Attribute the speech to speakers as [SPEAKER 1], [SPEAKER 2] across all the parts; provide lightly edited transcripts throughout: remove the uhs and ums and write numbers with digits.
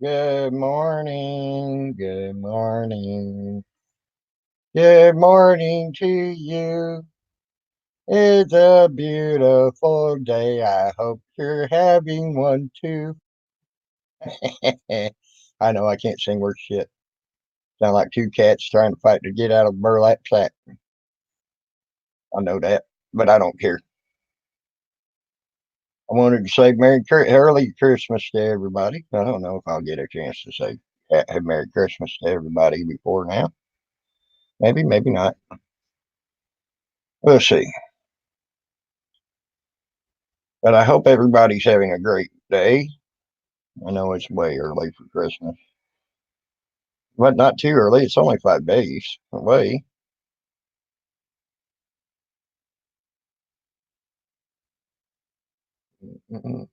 [SPEAKER 1] Good morning. Good morning. Good morning to you. It's a beautiful day. I hope you're having one too. I know I can't sing worth shit. Sound like two cats trying to fight to get out of a burlap sack. I know that, but I don't care. I wanted to say early Christmas to everybody. I don't know if I'll get a chance to say Merry Christmas to everybody before now. Maybe, maybe not. We'll see. But I hope everybody's having a great day. I know it's way early for Christmas, but not too early. It's only 5 days away. Mm-mm.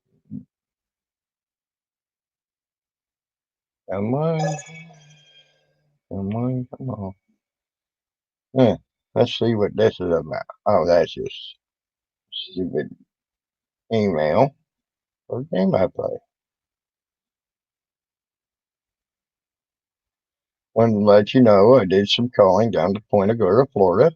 [SPEAKER 1] Come on, come on, come on. Yeah, let's see what this is about. Oh, that's just stupid email. What game I play? Wanted to let you know I did some calling down to Point Agoura, Florida,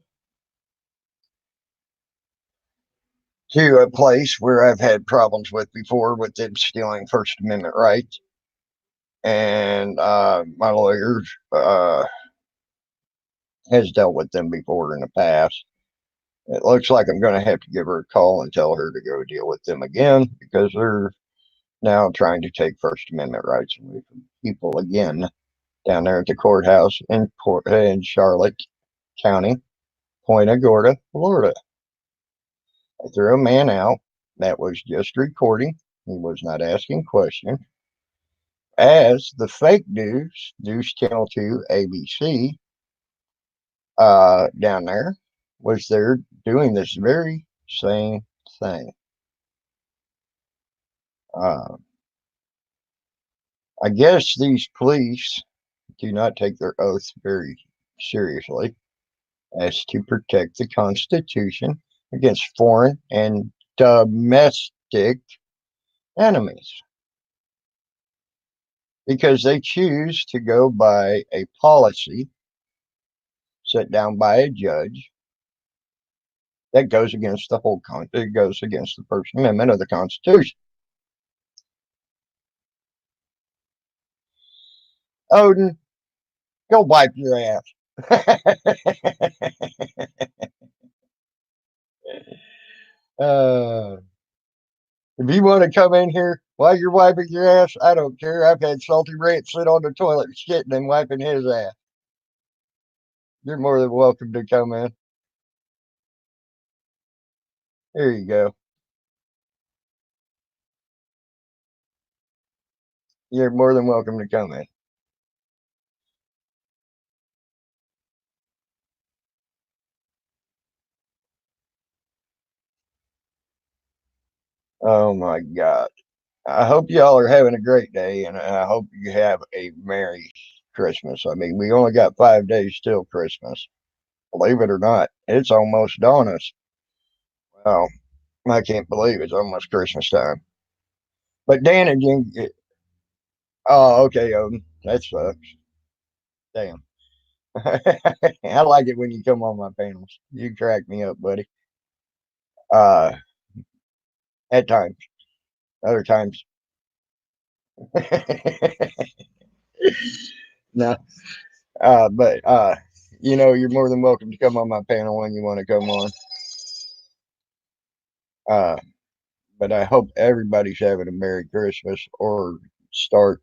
[SPEAKER 1] to a place where I've had problems with before with them stealing First Amendment rights. And my lawyer has dealt with them before in the past. It looks like I'm going to have to give her a call and tell her to go deal with them again because they're now trying to take First Amendment rights away from people again down there at the courthouse in Charlotte County, Point Agorda, Florida. I threw a man out that was just recording. He was not asking questions. As the fake News Channel 2, ABC, down there, was there doing this very same thing. Uh, I guess these police do not take their oaths very seriously as to protect the Constitution against foreign and domestic enemies because they choose to go by a policy set down by a judge that goes against it goes against the First Amendment of the Constitution. Odin, go wipe your ass. uh, If you want to come in here while you're wiping your ass, I don't care. I've had Salty Ranch sit on the toilet shitting and wiping his ass. You're more than welcome to come in. Here you go. You're more than welcome to come in. Oh my God. I hope y'all are having a great day and I hope you have a Merry Christmas. I mean, we only got 5 days till Christmas. Believe it or not, it's almost on us. Wow. I can't believe it's almost Christmas time. But Dan and Jim, oh, okay, Odin. That sucks. Damn. I like it when you come on my panels. You crack me up, buddy. Uh, at times, other times, no. But you're more than welcome to come on my panel when you want to come on. Uh, but I hope everybody's having a Merry Christmas or start.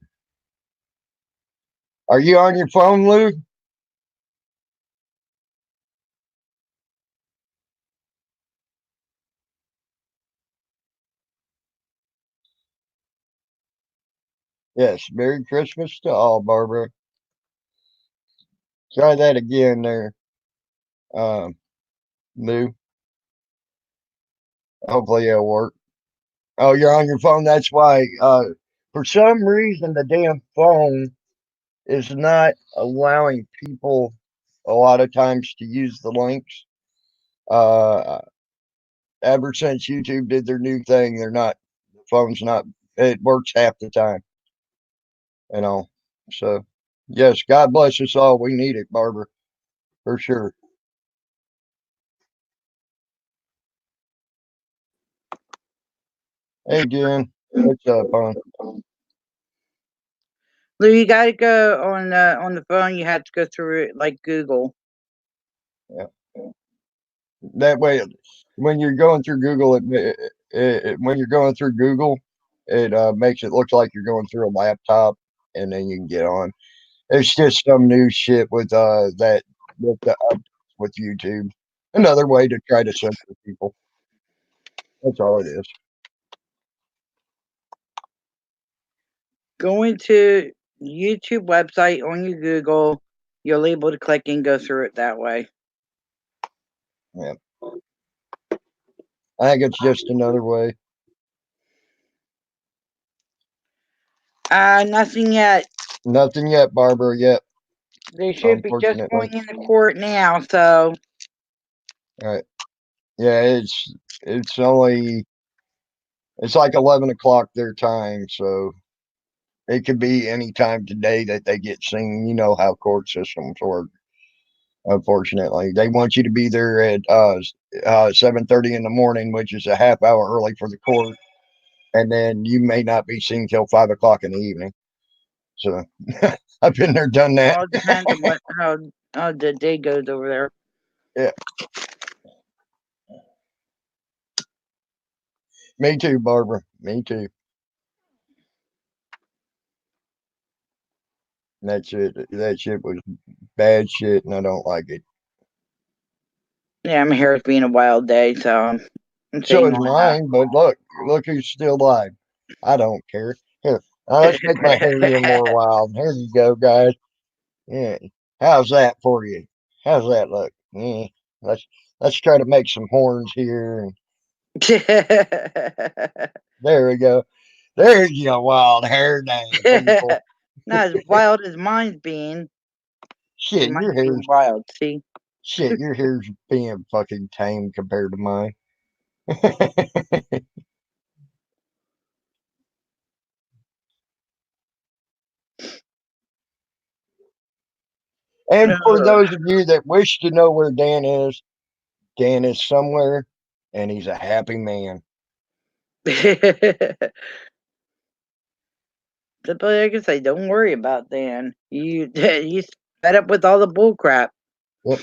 [SPEAKER 1] Are you on your phone, Lou? Yes. Merry Christmas to all, Barbara. Try that again there, um, Lou. Hopefully it'll work. Oh, you're on your phone. That's why. For some reason, the damn phone is not allowing people a lot of times to use the links. Uh, Ever since YouTube did their new thing, they're not. The phone's not. It works half the time. you know. So, yes, God bless us all. We need it, Barbara, for sure. Hey, Jen, what's up, hon?
[SPEAKER 2] Lou, you got to go on the phone. You have to go through it like Google.
[SPEAKER 1] Yeah. That way, when you're going through Google, when you're going through Google, it makes it look like you're going through a laptop, and then you can get on. It's just some new shit with that with the with YouTube. Another way to try to censor people. That's all it is.
[SPEAKER 2] Go into YouTube website on your Google. You'll able to click and go through it that way.
[SPEAKER 1] Yeah, I think it's just another way.
[SPEAKER 2] Nothing yet.
[SPEAKER 1] Nothing yet, Barbara. Yet,
[SPEAKER 2] They should be just
[SPEAKER 1] unfortunately.
[SPEAKER 2] going into court now. So
[SPEAKER 1] All right. Yeah, it's only it's like 11 o'clock their time, so it could be any time today that they get seen. You know how court systems work. Unfortunately, they want you to be there at 7:30 in the morning, which is a half hour early for the court, and then you may not be seen till 5 o'clock in the evening. So I've been there, done that.
[SPEAKER 2] all depends on what how the day goes over there.
[SPEAKER 1] Yeah, me too, Barbara. Me too. That shit was bad shit, and I don't like it.
[SPEAKER 2] Yeah, I'm here. It's being a wild day, so I'm
[SPEAKER 1] So
[SPEAKER 2] saying
[SPEAKER 1] is
[SPEAKER 2] why not.
[SPEAKER 1] mine, but look who's still alive. I don't care. Here, let's make my hair a little more wild. Here you go, guys. Yeah, how's that for you? How's that look? Yeah, let's let's try to make some horns here. There we go. There's your wild hair day, people.
[SPEAKER 2] Not as wild as mine's being. See,
[SPEAKER 1] Shit,
[SPEAKER 2] mine's being wild. See.
[SPEAKER 1] your hair's being fucking tame compared to mine. And for those of you that wish to know where Dan is somewhere, and he's a happy man.
[SPEAKER 2] But like I say, don't worry about Dan. You fed up with all the bull crap,
[SPEAKER 1] Yep,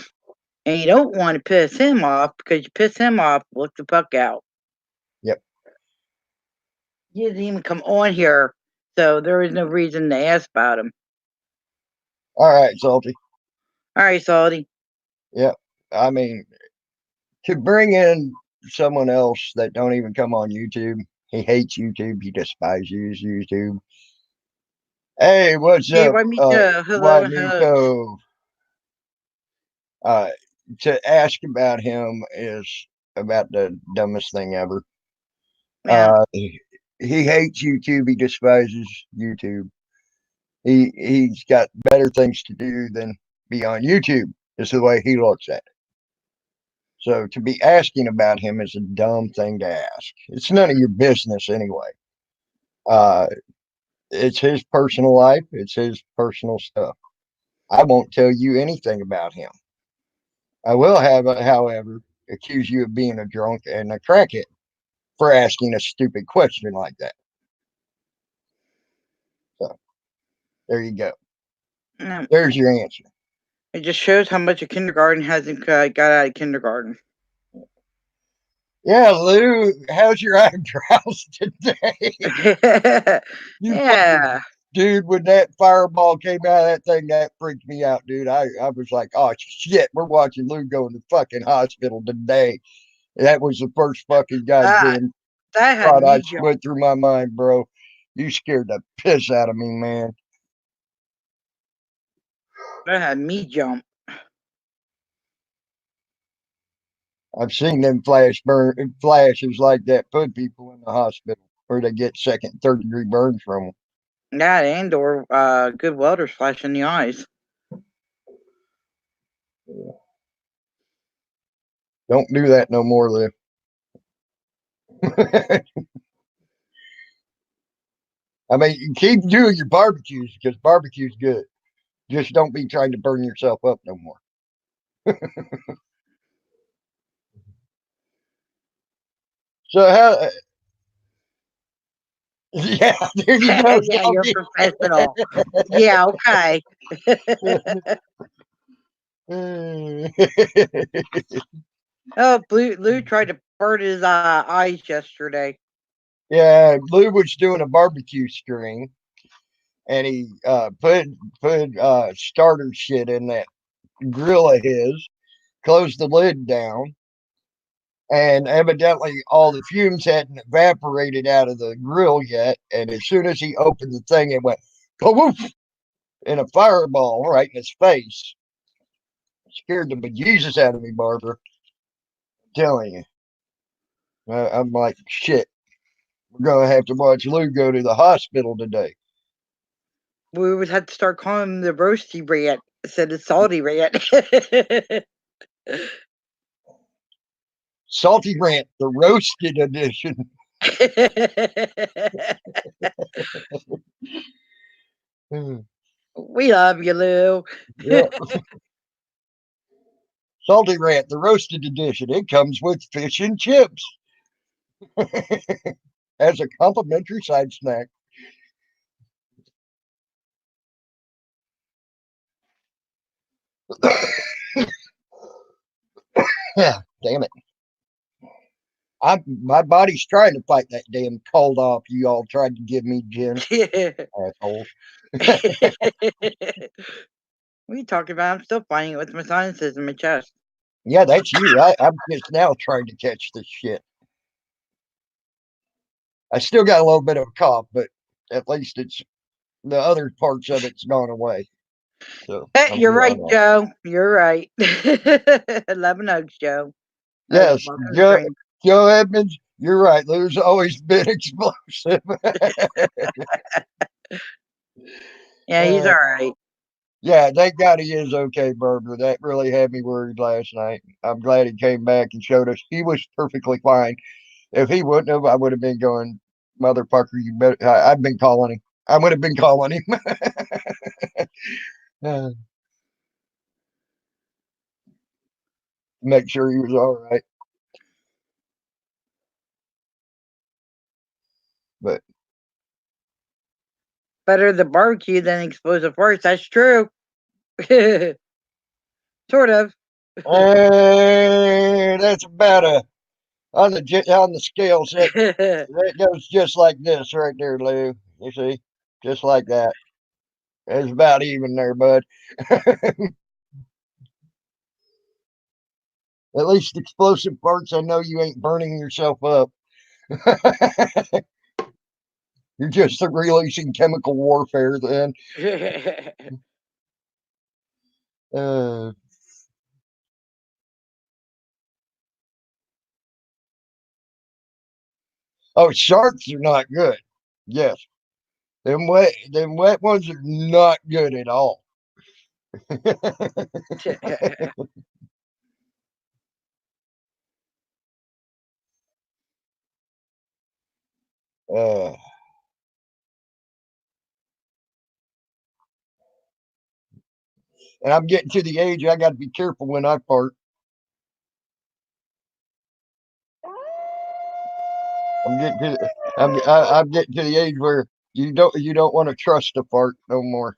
[SPEAKER 2] and you don't want to piss him off because you piss him off. Look the fuck out.
[SPEAKER 1] yep.
[SPEAKER 2] He doesn't even come on here, so there is no reason to ask about him.
[SPEAKER 1] All right, Salty.
[SPEAKER 2] All right, Salty.
[SPEAKER 1] Yep. I mean, to bring in someone else that don't even come on YouTube, he hates YouTube. He despises YouTube. Hey, what's
[SPEAKER 2] Hey,
[SPEAKER 1] up,
[SPEAKER 2] why me too? Hello, hello.
[SPEAKER 1] Juanito? Uh, to ask about him is about the dumbest thing ever.
[SPEAKER 2] Yeah,
[SPEAKER 1] He hates YouTube. He despises YouTube. He's got better things to do than be on YouTube. Is the way he looks at it. So to be asking about him is a dumb thing to ask. It's none of your business anyway. Uh, it's his personal life. It's his personal stuff. I won't tell you anything about him. I will have, however, accuse you of being a drunk and a crackhead for asking a stupid question like that. So there you go.
[SPEAKER 2] yeah.
[SPEAKER 1] There's your answer.
[SPEAKER 2] It just shows how much a kindergarten hasn't got out of kindergarten.
[SPEAKER 1] Yeah, Lou, how's your eyebrows today? You fucking
[SPEAKER 2] Yeah.
[SPEAKER 1] dude, when that fireball came out of that thing, that freaked me out, dude. I was like, oh shit, we're watching Lou go to the fucking hospital today. That was the first fucking
[SPEAKER 2] That
[SPEAKER 1] goddamn
[SPEAKER 2] that had
[SPEAKER 1] thought I
[SPEAKER 2] me jump.
[SPEAKER 1] went through my mind, bro. You scared the piss out of me, man.
[SPEAKER 2] That had me jump.
[SPEAKER 1] I've seen them flashes like that put people in the hospital where they get second, third degree burns from them.
[SPEAKER 2] That and or good welders flash in the eyes.
[SPEAKER 1] Don't do that no more, Lou. I mean, you keep doing your barbecues because barbecue's good. Just don't be trying to burn yourself up no more. So how? Yeah, there you go,
[SPEAKER 2] Yeah, you're
[SPEAKER 1] doggy.
[SPEAKER 2] professional. Yeah, okay. Oh, Lou tried to burn his eyes yesterday.
[SPEAKER 1] Yeah, Lou was doing a barbecue string, and he put starter shit in that grill of his, closed the lid down, and evidently all the fumes hadn't evaporated out of the grill yet. And as soon as he opened the thing, it went poof in a fireball right in his face. Scared the bejesus out of me, Barbara. I'm telling you. I'm like, shit, we're going to have to watch Lou go to the hospital today.
[SPEAKER 2] We would have to start calling him the roasty rat instead of salty rat.
[SPEAKER 1] Salty Rant, the roasted edition.
[SPEAKER 2] We love you, Lou.
[SPEAKER 1] Yeah. Salty Rant, the roasted edition. It comes with fish and chips as a complimentary side snack. Yeah, damn it. My body's trying to fight that damn cold off you all tried to give me, Jen. Assholes.
[SPEAKER 2] What are you talking about? I'm still fighting it with my sinuses in my chest.
[SPEAKER 1] Yeah, that's you. I'm just now trying to catch this shit. I still got a little bit of a cough, but at least it's the other parts of it's gone away. So
[SPEAKER 2] Hey,
[SPEAKER 1] I'm
[SPEAKER 2] you're
[SPEAKER 1] good
[SPEAKER 2] right,
[SPEAKER 1] on that.
[SPEAKER 2] Joe. You're right. 11 Oaks, Joe. As
[SPEAKER 1] Yes,
[SPEAKER 2] Bucker's drink.
[SPEAKER 1] Joe Edmonds, you're right. Lou's always been explosive.
[SPEAKER 2] Yeah, he's
[SPEAKER 1] uh,
[SPEAKER 2] all right.
[SPEAKER 1] yeah, thank God he is okay, Barbara. That really had me worried last night. I'm glad he came back and showed us he was perfectly fine. If he wouldn't have, I would have been going, motherfucker, you better. I've been calling him. I would have been calling him. uh, make sure he was all right. But
[SPEAKER 2] Better the barbecue than explosive farts. That's true. Sort of.
[SPEAKER 1] that's about a on the scales. That goes just like this right there, Lou. You see, just like that. It's about even there, bud. At least explosive parts, I know you ain't burning yourself up. You're just releasing chemical warfare then. Uh, oh, sharks are not good. Yes, them wet ones are not good at all. uh, and I'm getting to the age I got to be careful when I fart. I'm getting to the, I'm getting to the age where you don't want to trust a fart no more.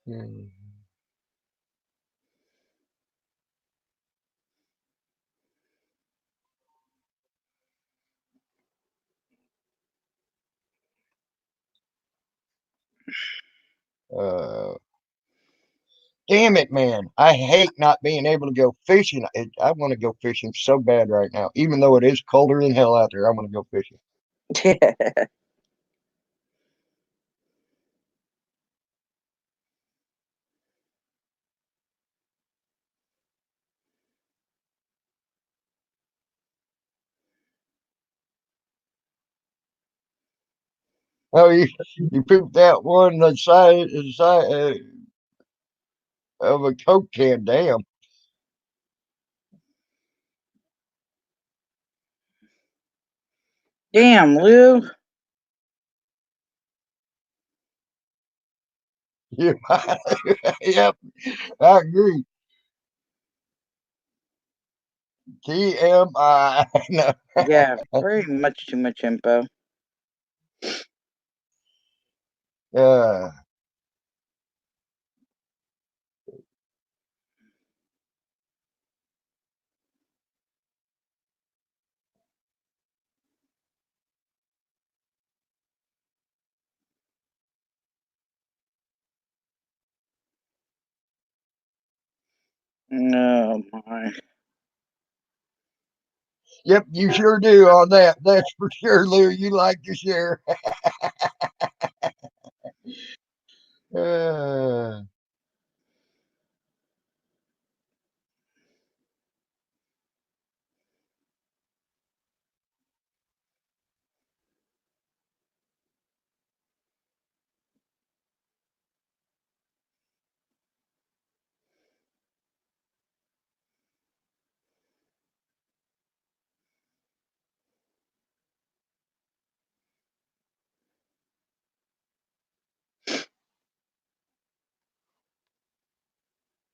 [SPEAKER 1] Hmm. Uh, damn it, man! I hate not being able to go fishing. I want to go fishing so bad right now, even though it is colder than hell out there. I want to go fishing. Oh, you pooped out one the side of a Coke can. Damn.
[SPEAKER 2] Damn, Lou.
[SPEAKER 1] You, yep, I agree. TMI. No.
[SPEAKER 2] Yeah, very much too much info.
[SPEAKER 1] Uh,
[SPEAKER 2] Oh my.
[SPEAKER 1] yep, you sure do on that. That's for sure, Lou. You like to share. Uh,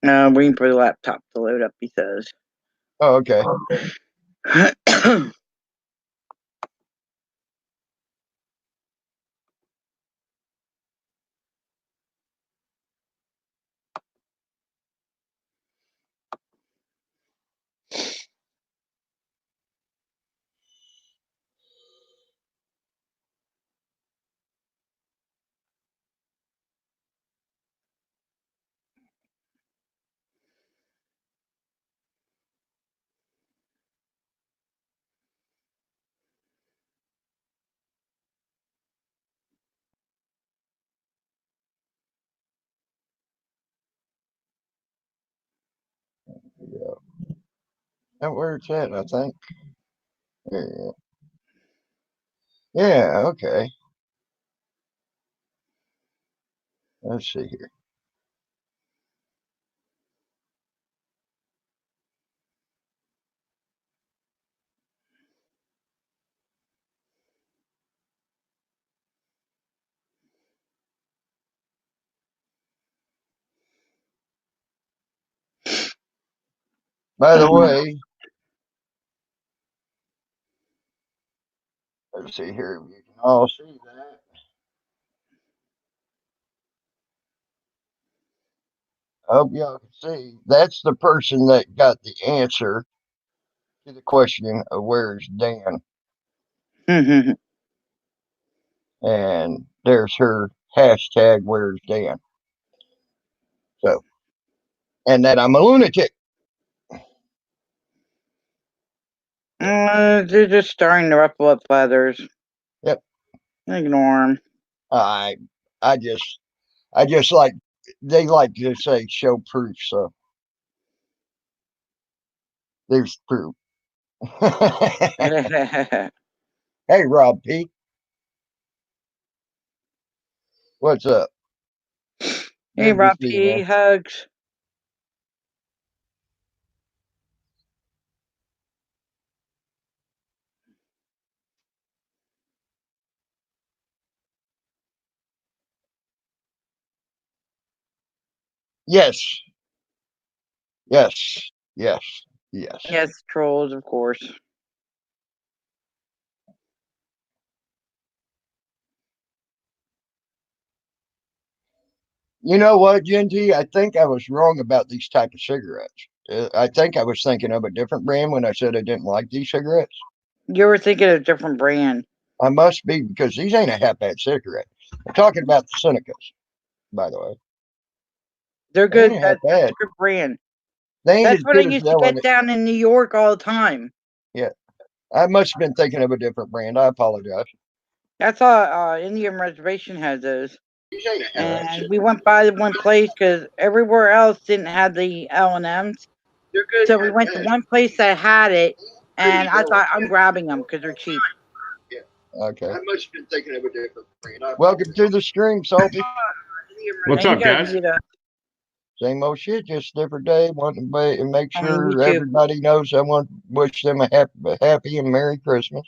[SPEAKER 2] Waiting for the laptop to load up, he says.
[SPEAKER 1] oh, okay. Yeah. That's where it's at, I think. Yeah. Yeah, okay. Let's see here. By the way, let's see here. You can all see that. I hope y'all can see. That's the person that got the answer to the question of where's Dan. And there's her hashtag where's Dan. So, and that I'm a lunatic.
[SPEAKER 2] They're just starting to ruffle up feathers.
[SPEAKER 1] Yep.
[SPEAKER 2] Ignore them.
[SPEAKER 1] I I just like they like to say show proof, so there's proof. Hey Rob P, what's up?
[SPEAKER 2] Hey,
[SPEAKER 1] Good to
[SPEAKER 2] Rob
[SPEAKER 1] see you,
[SPEAKER 2] P.
[SPEAKER 1] man.
[SPEAKER 2] Hugs.
[SPEAKER 1] Yes, yes, yes, yes.
[SPEAKER 2] Yes, trolls, of course.
[SPEAKER 1] You know what, Genty? I think I was wrong about these type of cigarettes. I think I was thinking of a different brand when I said I didn't like these cigarettes.
[SPEAKER 2] You were thinking of a different brand.
[SPEAKER 1] I must be because these ain't a half bad cigarette. I'm talking about the Senecas, by the way.
[SPEAKER 2] They're
[SPEAKER 1] They ain't
[SPEAKER 2] good.
[SPEAKER 1] a half
[SPEAKER 2] That's
[SPEAKER 1] bad.
[SPEAKER 2] a good brand.
[SPEAKER 1] They ain't
[SPEAKER 2] That's
[SPEAKER 1] as
[SPEAKER 2] what I
[SPEAKER 1] good as
[SPEAKER 2] used to
[SPEAKER 1] that one.
[SPEAKER 2] get down in New York all the time.
[SPEAKER 1] Yeah, I must have been thinking of a different brand. I apologize.
[SPEAKER 2] That's all. Indian Reservation has those.
[SPEAKER 1] These ain't a half bad
[SPEAKER 2] And we
[SPEAKER 1] cigarette.
[SPEAKER 2] went by the one place because everywhere else didn't have the L&Ms.
[SPEAKER 1] They're good
[SPEAKER 2] So we
[SPEAKER 1] half
[SPEAKER 2] went to
[SPEAKER 1] bad.
[SPEAKER 2] one place that had it,
[SPEAKER 1] Good
[SPEAKER 2] and
[SPEAKER 1] as
[SPEAKER 2] I
[SPEAKER 1] that one.
[SPEAKER 2] thought I'm grabbing them because they're cheap.
[SPEAKER 1] Yeah. Okay. I must have been thinking of a different brand. Welcome to the stream, Salty.
[SPEAKER 3] What's
[SPEAKER 2] And you
[SPEAKER 3] up,
[SPEAKER 2] guys
[SPEAKER 3] guys?
[SPEAKER 2] need a
[SPEAKER 1] Same old shit, just a different day. Want to make
[SPEAKER 2] on
[SPEAKER 1] sure
[SPEAKER 2] YouTube.
[SPEAKER 1] everybody knows I want to wish them a happy and Merry Christmas.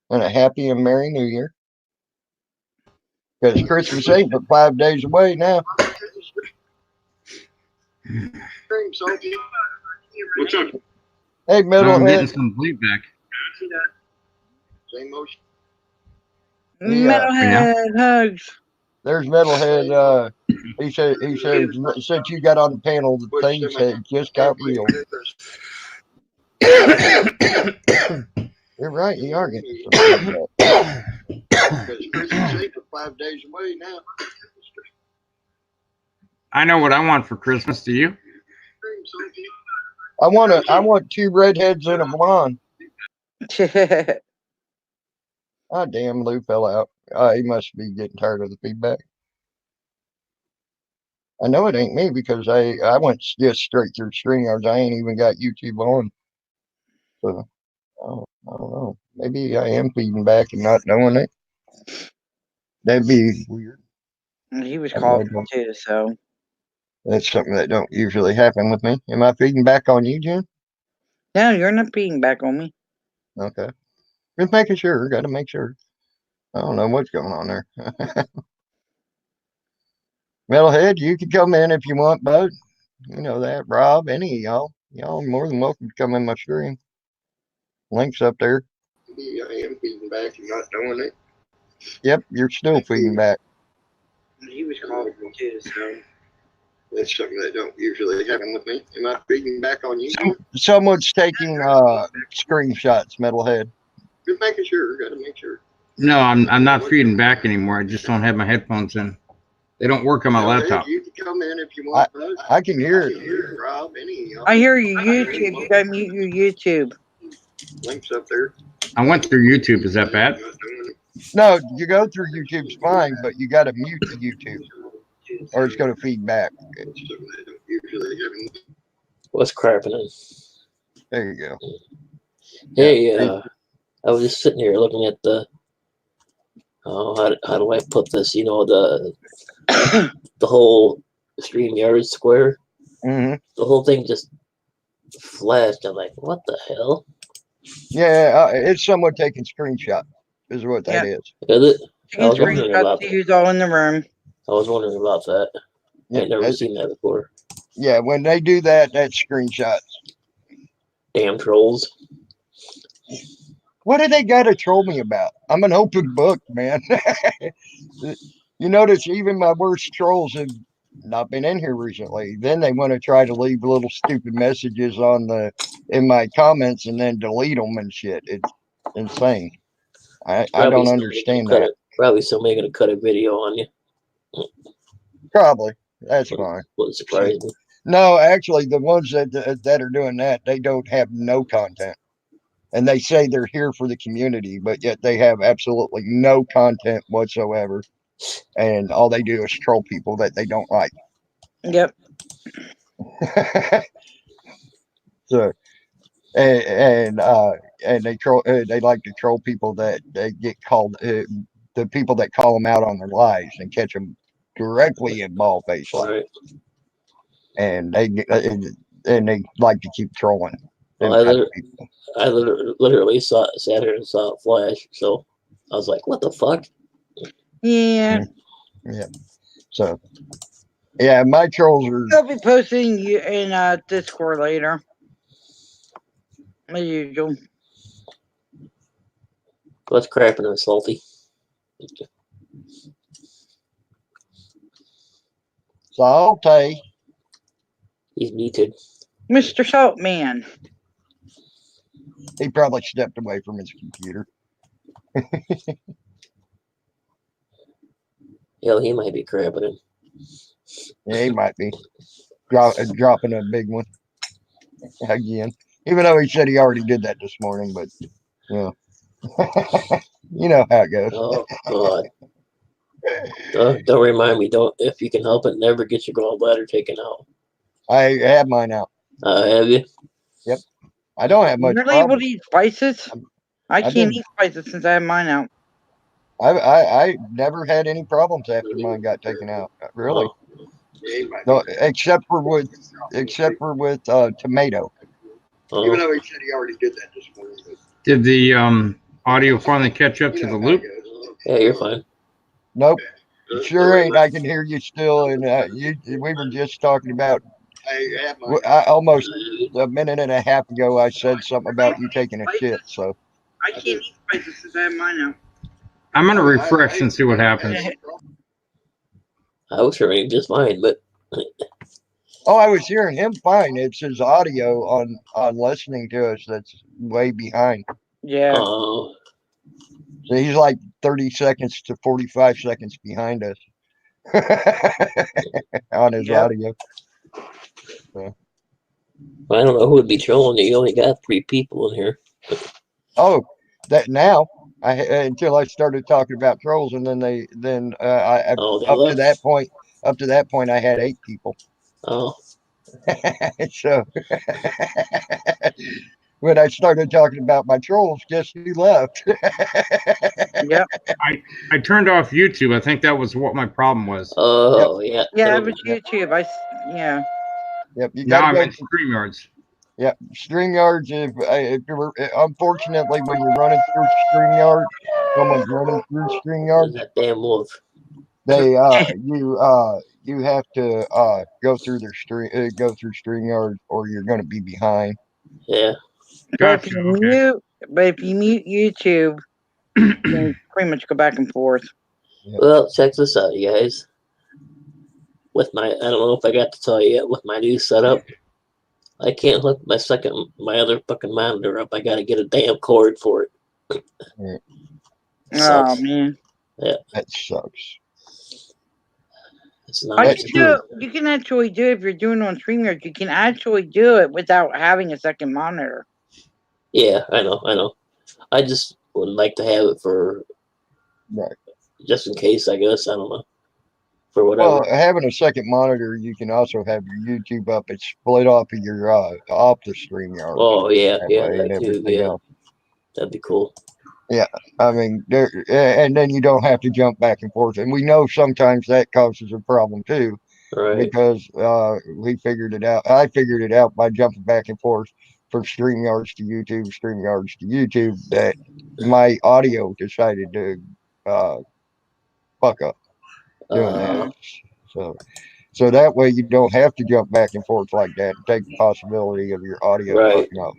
[SPEAKER 1] and a happy and merry New Year. Because Christmas ain't but 5 days away now.
[SPEAKER 3] What's up?
[SPEAKER 1] Hey,
[SPEAKER 3] I'm getting
[SPEAKER 1] Metalhead.
[SPEAKER 3] some bleed back.
[SPEAKER 1] Same motion.
[SPEAKER 2] Metalhead hugs.
[SPEAKER 1] There's Metalhead. He said since you got on the panel, the things had just got real. You're right. You are getting some feedback. Because Christmas ain't for 5 days away now.
[SPEAKER 3] I know what I want for Christmas. Do you?
[SPEAKER 1] I want 2 redheads and a blonde. Ah, damn, Lou fell out. He must be getting tired of the feedback. I know it ain't me because I went just straight through StreamYards. I ain't even got YouTube on. So I don't know. Maybe I am feeding back and not knowing it. That'd be weird.
[SPEAKER 2] He was coughing too, so.
[SPEAKER 1] That's something that don't usually happen with me. Am I feeding back on you, Jen?
[SPEAKER 2] No, you're not feeding back on me.
[SPEAKER 1] Okay. Just making sure. Got to make sure. I don't know what's going on there. Metalhead, you can come in if you want, bud. You know that. Rob, any of y'all. Y'all are more than welcome to come in my stream. Link's up there. Maybe I am feeding back and not knowing it. Yep, you're still feeding back.
[SPEAKER 2] He was coughing too, so.
[SPEAKER 1] That's something that don't usually happen with me. Am I feeding back on you? Someone's taking screenshots, Metalhead. Just making sure. Got to make sure.
[SPEAKER 3] No, I'm not feeding back anymore. I just don't have my headphones in. They don't work on my laptop.
[SPEAKER 1] You can come in if you want. I can hear it. Rob,
[SPEAKER 2] I hear you YouTube. You gotta mute your YouTube.
[SPEAKER 1] Links up there.
[SPEAKER 3] I went through YouTube. Is that bad?
[SPEAKER 1] No, you go through YouTube's fine, but you got to mute the YouTube, or it's going to feed back.
[SPEAKER 4] What's crapping?
[SPEAKER 1] There you go.
[SPEAKER 4] Hey, I was just sitting here looking at the. Oh, how do I put this? You know, the whole StreamYard square.
[SPEAKER 1] Mm-hmm.
[SPEAKER 4] The whole thing just flashed. I'm like, what the hell?
[SPEAKER 1] Yeah, it's someone taking screenshots. Is what that is.
[SPEAKER 4] Is it?
[SPEAKER 2] I was wondering about that. Who's all in the room?
[SPEAKER 4] I was wondering about that. I ain't never seen that before.
[SPEAKER 1] Yeah, when they do that, that's screenshots.
[SPEAKER 4] Damn trolls.
[SPEAKER 1] What do they got to troll me about? I'm an open book, man. You notice even my worst trolls have not been in here recently. Then they want to try to leave little stupid messages in my comments and then delete them and shit. It's insane. I don't understand that.
[SPEAKER 4] Probably somebody gonna cut a video on you.
[SPEAKER 1] Probably. That's fine.
[SPEAKER 4] Wouldn't surprise me.
[SPEAKER 1] No, actually, the ones that are doing that, they don't have no content. And they say they're here for the community, but yet they have absolutely no content whatsoever. And all they do is troll people that they don't like.
[SPEAKER 2] Yep.
[SPEAKER 1] So, and they troll. They like to troll people that they get called. The people that call them out on their lies and catch them directly in ball face.
[SPEAKER 4] Right.
[SPEAKER 1] And they like to keep trolling.
[SPEAKER 4] Well, I literally sat here and saw it flash, so I was like, "What the fuck?"
[SPEAKER 2] Yeah.
[SPEAKER 1] Yeah. So, yeah, my trolls are.
[SPEAKER 2] I'll be posting you in Discord later, as usual.
[SPEAKER 4] What's crapping and salty?
[SPEAKER 1] Salty.
[SPEAKER 4] He's muted.
[SPEAKER 2] Mr. Saltman.
[SPEAKER 1] He probably stepped away from his computer.
[SPEAKER 4] Hell, he might be crapping him.
[SPEAKER 1] Yeah, he might be dropping a big one again. Even though he said he already did that this morning, but yeah, you know how it goes.
[SPEAKER 4] Oh God! Don't remind me. Don't, if you can help it, never get your gallbladder taken out.
[SPEAKER 1] I have mine out.
[SPEAKER 4] Have you?
[SPEAKER 1] Yep. I don't have much.
[SPEAKER 2] You're not able to eat spices? I can't eat spices since I have mine out.
[SPEAKER 1] I never had any problems after mine got taken out. Really. Oh. No, except for with tomato. Even though he said he already did that this morning.
[SPEAKER 3] Did the audio finally catch up to the loop?
[SPEAKER 4] Yeah, you're fine.
[SPEAKER 1] Nope. Sure ain't. I can hear you still, and we were just talking about. Almost a minute and a half ago, I said something about you taking a shit. So
[SPEAKER 2] I can't eat spices since I have mine out.
[SPEAKER 3] I'm gonna refresh and see what happens.
[SPEAKER 4] I was hearing just fine, but
[SPEAKER 1] I was hearing him fine. It's his audio on listening to us that's way behind.
[SPEAKER 2] Yeah.
[SPEAKER 4] oh,
[SPEAKER 1] So he's like 30 seconds to 45 seconds behind us on his
[SPEAKER 2] Yep.
[SPEAKER 1] audio.
[SPEAKER 4] I don't know who would be trolling you. You only got 3 people in here.
[SPEAKER 1] Oh, that now until I started talking about trolls, and then I
[SPEAKER 4] Oh, they
[SPEAKER 1] up to
[SPEAKER 4] left.
[SPEAKER 1] that point I had 8 people.
[SPEAKER 4] Oh,
[SPEAKER 1] So when I started talking about my trolls, guess who left?
[SPEAKER 2] Yep.
[SPEAKER 3] I turned off YouTube. I think that was what my problem was.
[SPEAKER 4] oh, yeah.
[SPEAKER 2] Yeah, it
[SPEAKER 4] That'll-
[SPEAKER 2] was YouTube. Yeah.
[SPEAKER 1] Yep, you
[SPEAKER 3] Now
[SPEAKER 1] got to
[SPEAKER 3] I'm
[SPEAKER 1] go.
[SPEAKER 3] in StreamYards.
[SPEAKER 1] Yep, StreamYards. If you're unfortunately when you're running through StreamYard, someone's running through
[SPEAKER 4] There's
[SPEAKER 1] StreamYard.
[SPEAKER 4] that damn wolf.
[SPEAKER 1] They you have to go through StreamYard, or you're going to be behind.
[SPEAKER 4] Yeah.
[SPEAKER 2] But
[SPEAKER 3] Gotcha. Okay.
[SPEAKER 2] if you mute YouTube, you can pretty much go back and forth.
[SPEAKER 1] Yep.
[SPEAKER 4] Well, check this out, you guys. With my, I don't know if I got to tell you yet, with my new setup, I can't hook my other fucking monitor up. I got to get a damn cord for it.
[SPEAKER 1] Yeah.
[SPEAKER 2] Oh
[SPEAKER 4] Sucks.
[SPEAKER 2] man.
[SPEAKER 1] That sucks.
[SPEAKER 4] It's not.
[SPEAKER 1] That's true.
[SPEAKER 2] You can actually do it if you're doing it on StreamYard. You can actually do it without having a second monitor.
[SPEAKER 4] Yeah, I know. I just would like to have it for
[SPEAKER 1] Right.
[SPEAKER 4] just in case, I guess. I don't know. For whatever.
[SPEAKER 1] Well, having a second monitor, you can also have your YouTube up. It's split off of your off the StreamYard.
[SPEAKER 4] Oh, yeah,
[SPEAKER 1] That
[SPEAKER 4] yeah,
[SPEAKER 1] way and
[SPEAKER 4] that too.
[SPEAKER 1] everything
[SPEAKER 4] Yeah,
[SPEAKER 1] else.
[SPEAKER 4] that'd be cool.
[SPEAKER 1] I mean, and then you don't have to jump back and forth. And we know sometimes that causes a problem too,
[SPEAKER 4] Right.
[SPEAKER 1] because we figured it out. I figured it out by jumping back and forth from StreamYards to YouTube, that my audio decided to fuck up doing that. So that way you don't have to jump back and forth like that and take the possibility of your audio
[SPEAKER 4] Right.
[SPEAKER 1] fucking up.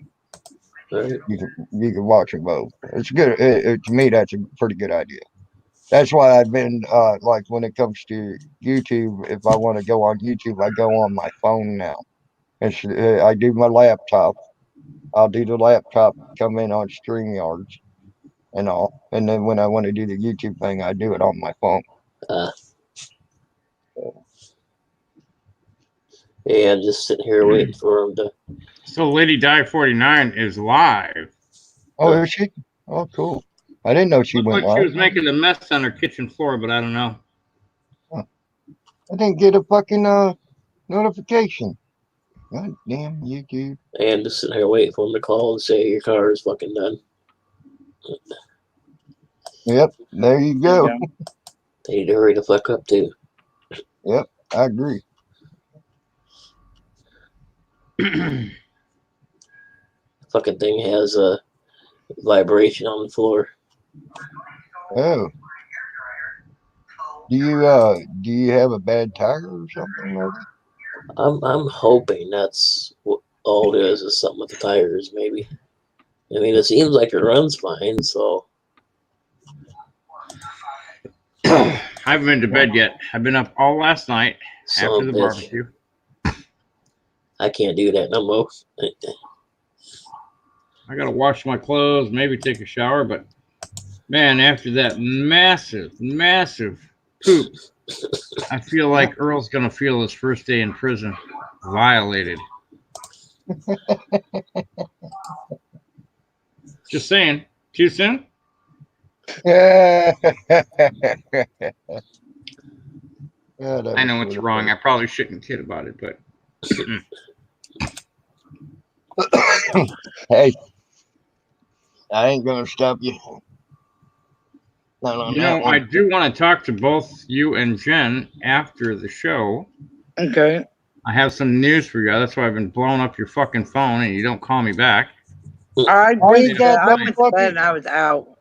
[SPEAKER 4] Right.
[SPEAKER 1] You can watch them both. It's good. To me, that's a pretty good idea. That's why I've been like when it comes to YouTube, if I want to go on YouTube, I go on my phone now. I do my laptop. I'll do the laptop, come in on StreamYards and all, and then when I want to do the YouTube thing, I do it on my phone.
[SPEAKER 4] Yeah, I'm just sitting here waiting for him to.
[SPEAKER 3] So Lady Di 49 is live.
[SPEAKER 1] Oh, is she? Oh, cool. I didn't know she
[SPEAKER 3] Looked
[SPEAKER 1] went
[SPEAKER 3] like she
[SPEAKER 1] live.
[SPEAKER 3] was making a mess on her kitchen floor, but I don't know.
[SPEAKER 1] I didn't get a fucking notification. God damn YouTube.
[SPEAKER 4] And just sitting here waiting for him to call and say your car is fucking done.
[SPEAKER 1] Yep, there you go.
[SPEAKER 2] Yeah.
[SPEAKER 4] They need to hurry the fuck up too.
[SPEAKER 1] Yep, I agree.
[SPEAKER 4] Fucking thing has a vibration on the floor.
[SPEAKER 1] Oh. Do you have a bad tire or something like that?
[SPEAKER 4] I'm hoping that's what all it is something with the tires, maybe. I mean, it seems like it runs fine, so.
[SPEAKER 3] I haven't been to bed yet. I've been up all last night after the barbecue.
[SPEAKER 4] I can't do that no more.
[SPEAKER 3] I gotta wash my clothes, maybe take a shower, but man, after that massive poop, I feel like Earl's gonna feel his first day in prison violated. Just saying. Too soon?
[SPEAKER 1] Yeah.
[SPEAKER 3] I know it's wrong. I probably shouldn't kid about it, but
[SPEAKER 1] Hey, I ain't gonna stop you.
[SPEAKER 3] you know, I do want to talk to both you and Jen after the show.
[SPEAKER 2] Okay.
[SPEAKER 3] I have some news for you. That's why I've been blowing up your fucking phone and you don't call me back.
[SPEAKER 2] I
[SPEAKER 1] ain't got no
[SPEAKER 2] went to bed and I was out.